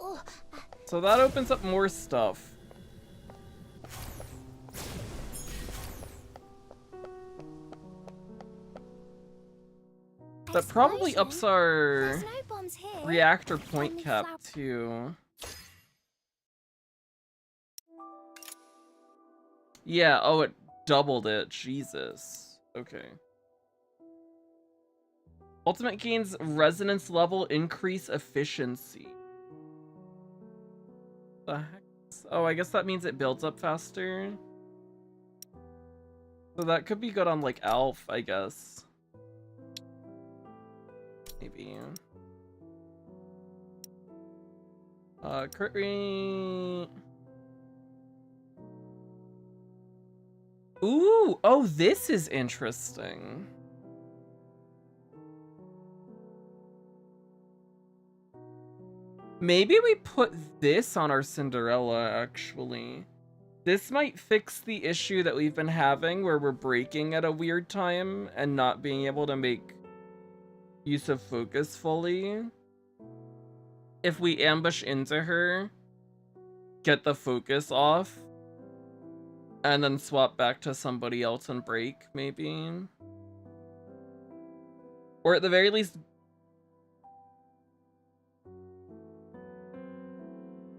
[SPEAKER 3] Oh,
[SPEAKER 1] So that opens up more stuff. That probably ups our
[SPEAKER 3] There's no bombs here.
[SPEAKER 1] reactor point
[SPEAKER 3] Only
[SPEAKER 1] cap
[SPEAKER 3] flower-
[SPEAKER 1] too. Yeah, oh, it doubled it. Jesus. Okay. Ultimate gains resonance level, increase efficiency. The heck? Oh, I guess that means it builds up faster. So that could be good on like Alf, I guess. Maybe. Crit rate. Ooh, oh, this is interesting. Maybe we put this on our Cinderella, actually. This might fix the issue that we've been having where we're breaking at a weird time and not being able to make use of focus fully. If we ambush into her, get the focus off, and then swap back to somebody else and break, maybe. Or at the very least...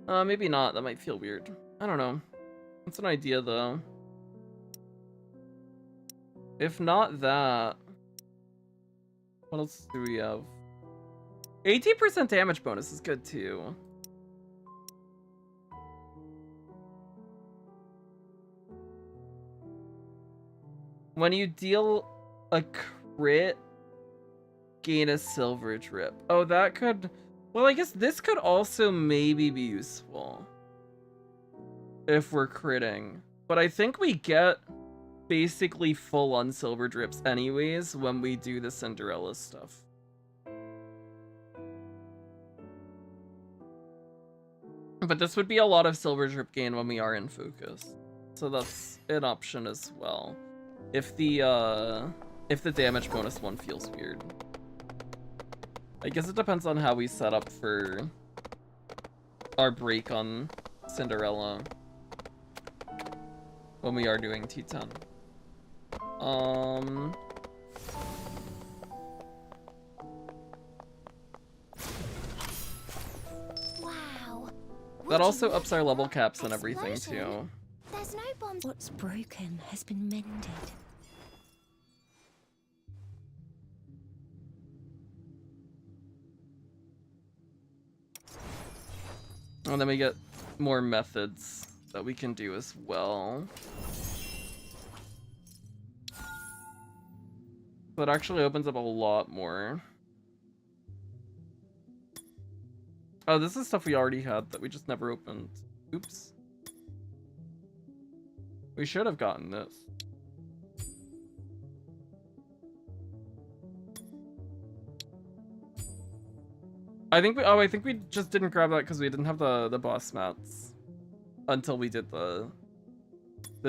[SPEAKER 1] maybe not. That might feel weird. I don't know. It's an idea, though. If not that... What else do we have? 18% damage bonus is good, too. When you deal a crit, gain a silver drip. Oh, that could... Well, I guess this could also maybe be useful. If we're critting. But I think we get basically full on silver drips anyways when we do the Cinderella stuff. But this would be a lot of silver drip gain when we are in focus. So that's an option as well. If the damage bonus one feels weird. I guess it depends on how we set up for our break on Cinderella when we are doing T10.
[SPEAKER 3] Wow.
[SPEAKER 1] That also ups our level caps and everything too.
[SPEAKER 3] There's no bombs.
[SPEAKER 2] What's broken has been mended.
[SPEAKER 1] And then we get more methods that we can do as well. So it actually opens up a lot more. Oh, this is stuff we already had that we just never opened. Oops. We should have gotten this. I think we just didn't grab that because we didn't have the boss mats until we did the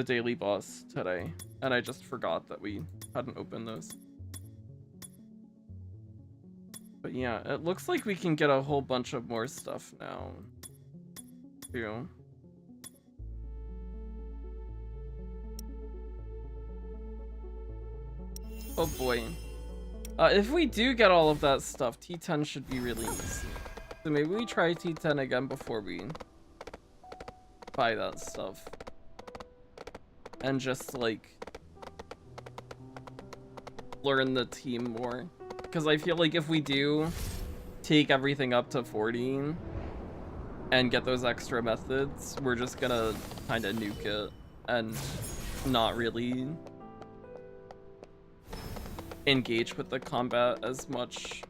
[SPEAKER 1] daily boss today, and I just forgot that we hadn't opened those. But yeah, it looks like we can get a whole bunch of more stuff now too. Oh boy. If we do get all of that stuff, T10 should be really easy. So maybe we try T10 again before we buy that stuff. And just, like, learn the team more. Because I feel like if we do take everything up to 40 and get those extra methods, we're just gonna kind of nuke it and not really engage with the combat as much.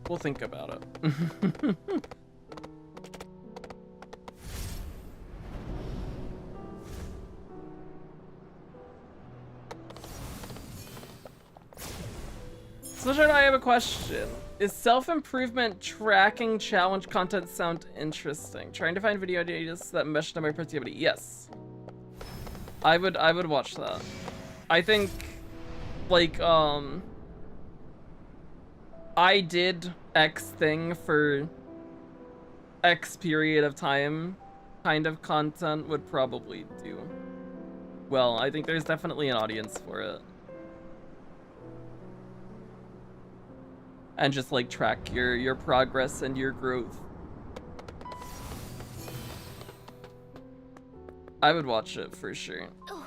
[SPEAKER 1] We'll think about it. Sunshine, I have a question. Is self-improvement tracking challenge content sound interesting? Trying to find video ideas that mesh to my productivity. Yes. I would watch that. I think, like, I did X thing for X period of time, kind of content would probably do well. I think there's definitely an audience for it. And just like track your progress and your growth. I would watch it for sure.
[SPEAKER 3] Oh.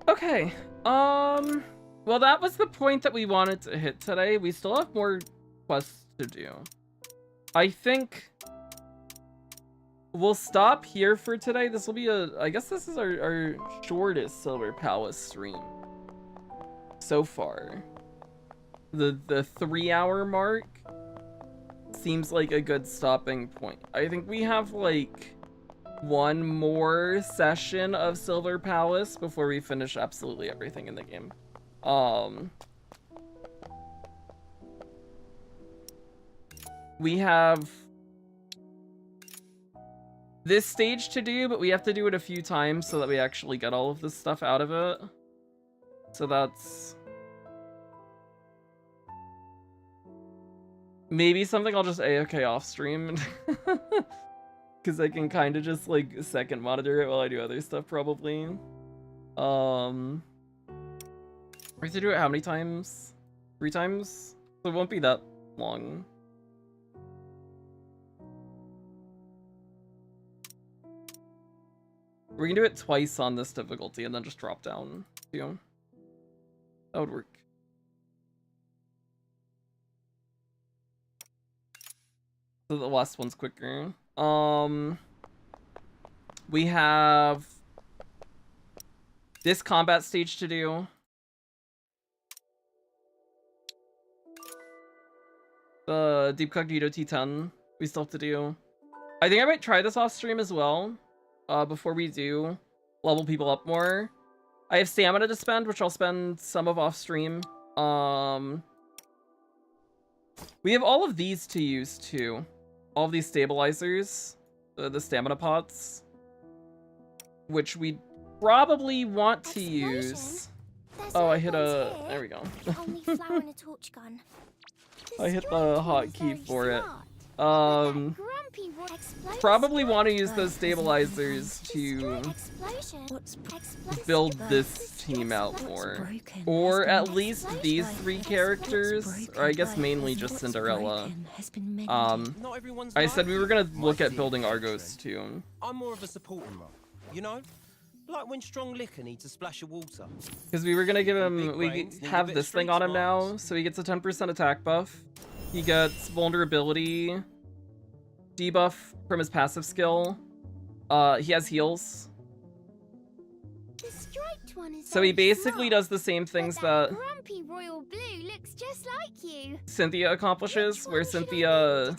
[SPEAKER 1] Okay, well that was the point that we wanted to hit today. We still have more quests to do. I think we'll stop here for today. This will be I guess this is our shortest Silver Palace stream so far. The 3-hour mark seems like a good stopping point. I think we have like one more session of Silver Palace before we finish absolutely everything in the game. We have this stage to do, but we have to do it a few times so that we actually get all of this stuff out of it. So that's maybe something I'll just AFK off stream. Because I can kind of just like second monitor it while I do other stuff probably. We have to do it how many times? 3 times? So it won't be that long. We can do it twice on this difficulty and then just drop down too. That would work. So the last one's quicker. We have this combat stage to do. The Deep Cognito T10 we still have to do. I think I might try this off stream as well, before we do level people up more. I have stamina to spend, which I'll spend some of off stream. We have all of these to use too. All of these stabilizers, the stamina pots, which we probably want to use. Oh, I hit a... There we go.
[SPEAKER 3] Only flower and a torch gun.
[SPEAKER 1] I hit the hotkey for it. Probably want to use those stabilizers to build this team out more. Or at least these 3 characters, or I guess mainly just Cinderella. I said we were gonna look at building Argos too.
[SPEAKER 5] I'm more of a supporting role, you know? Like when strong liquor needs a splash of water.
[SPEAKER 1] Because we were gonna give him, we have this thing on him now, so he gets a 10% attack buff. He gets vulnerability debuff from his passive skill. He has heals. So he basically does the same things that
[SPEAKER 3] grumpy royal blue looks just like you.
[SPEAKER 1] Cynthia accomplishes, where Cynthia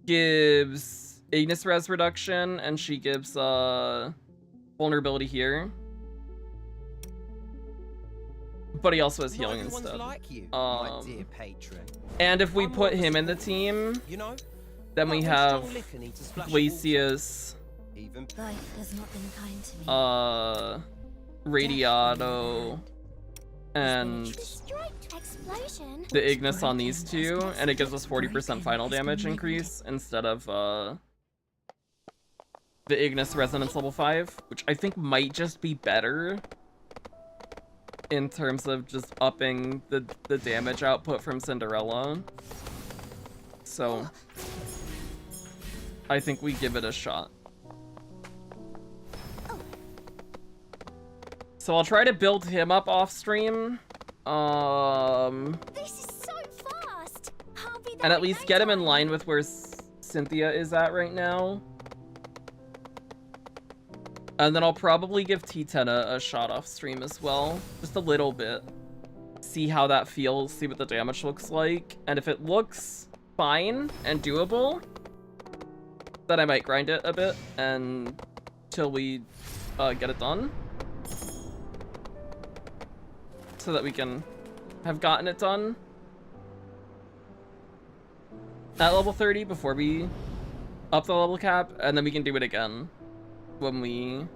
[SPEAKER 1] gives Ignis Res reduction and she gives vulnerability here. But he also has healing and stuff.
[SPEAKER 5] Like you, my dear patron.
[SPEAKER 1] And if we put him in the team,
[SPEAKER 5] you know,
[SPEAKER 1] then we have Glacius,
[SPEAKER 2] Life has not been kind to me.
[SPEAKER 1] Radiato, and the Ignis on these 2, and it gives us 40% final damage increase instead of the Ignis Resonance level 5, which I think might just be better in terms of just upping the damage output from Cinderella. So I think we give it a shot. So I'll try to build him up off stream.
[SPEAKER 3] This is so fast.
[SPEAKER 1] And at least get him in line with where Cynthia is at right now. And then I'll probably give T10 a shot off stream as well. Just a little bit. see how that feels, see what the damage looks like, and if it looks fine and doable, then I might grind it a bit until we get it done, so that we can have gotten it done at level 30 before we up the level cap, and then we can do it again when we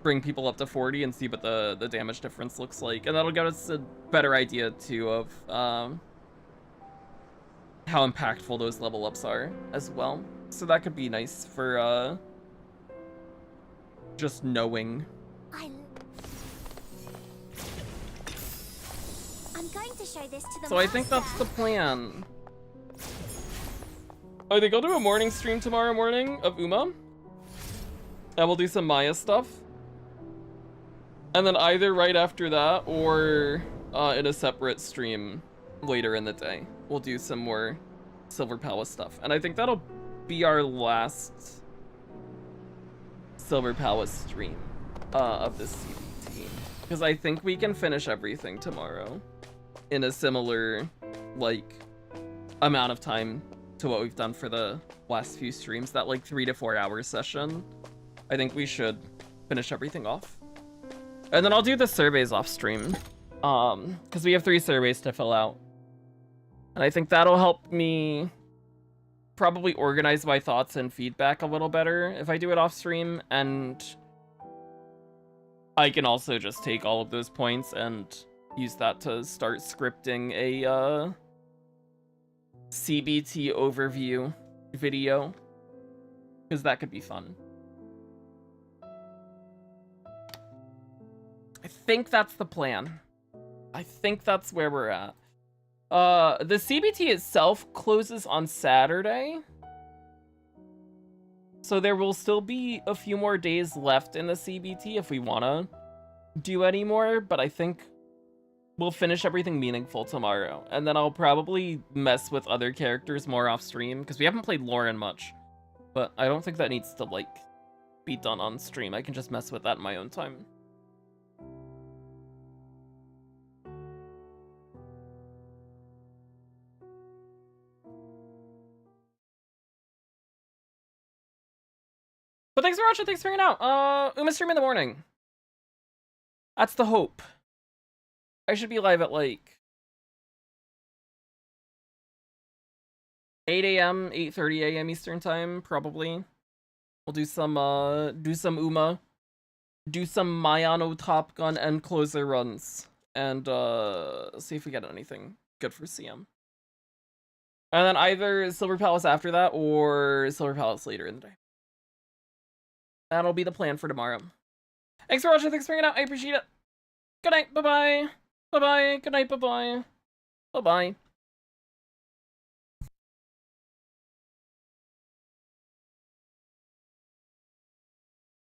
[SPEAKER 1] bring people up to 40 and see what the damage difference looks like, and that'll give us a better idea too of how impactful those level ups are as well. So that could be nice for just knowing.
[SPEAKER 3] I'm going to show this to the
[SPEAKER 1] So I think that's the plan. I think I'll do a morning stream tomorrow morning of Uma, and we'll do some Maya stuff. And then either right after that or in a separate stream later in the day, we'll do some more Silver Palace stuff. And I think that'll be our last Silver Palace stream of this CBT. Because I think we can finish everything tomorrow in a similar, like, amount of time to what we've done for the last few streams. That, like, 3 to 4 hour session. I think we should finish everything off. And then I'll do the surveys off stream, because we have 3 surveys to fill out. And I think that'll help me probably organize my thoughts and feedback a little better if I do it off stream, and I can also just take all of those points and use that to start scripting a CBT overview video, because that could be fun. I think that's the plan. I think that's where we're at. The CBT itself closes on Saturday, so there will still be a few more days left in the CBT if we want to do any more, but I think we'll finish everything meaningful tomorrow, and then I'll probably mess with other characters more off stream, because we haven't played Lauren much, but I don't think that needs to, like, be done on stream. I can just mess with that in my own time. But thanks for watching, thanks for hanging out. Uma stream in the morning. That's the hope. I should be live at like 8 a.m., 8:30 a.m. Eastern time, probably. We'll do some Uma, do some Mayano Top Gun and closer runs, and see if we get anything good for CM. And then either Silver Palace after that or Silver Palace later in the day. That'll be the plan for tomorrow. Thanks for watching, thanks for hanging out, I appreciate it. Good night, bye-bye. Bye-bye, good night, bye-bye. Bye-bye.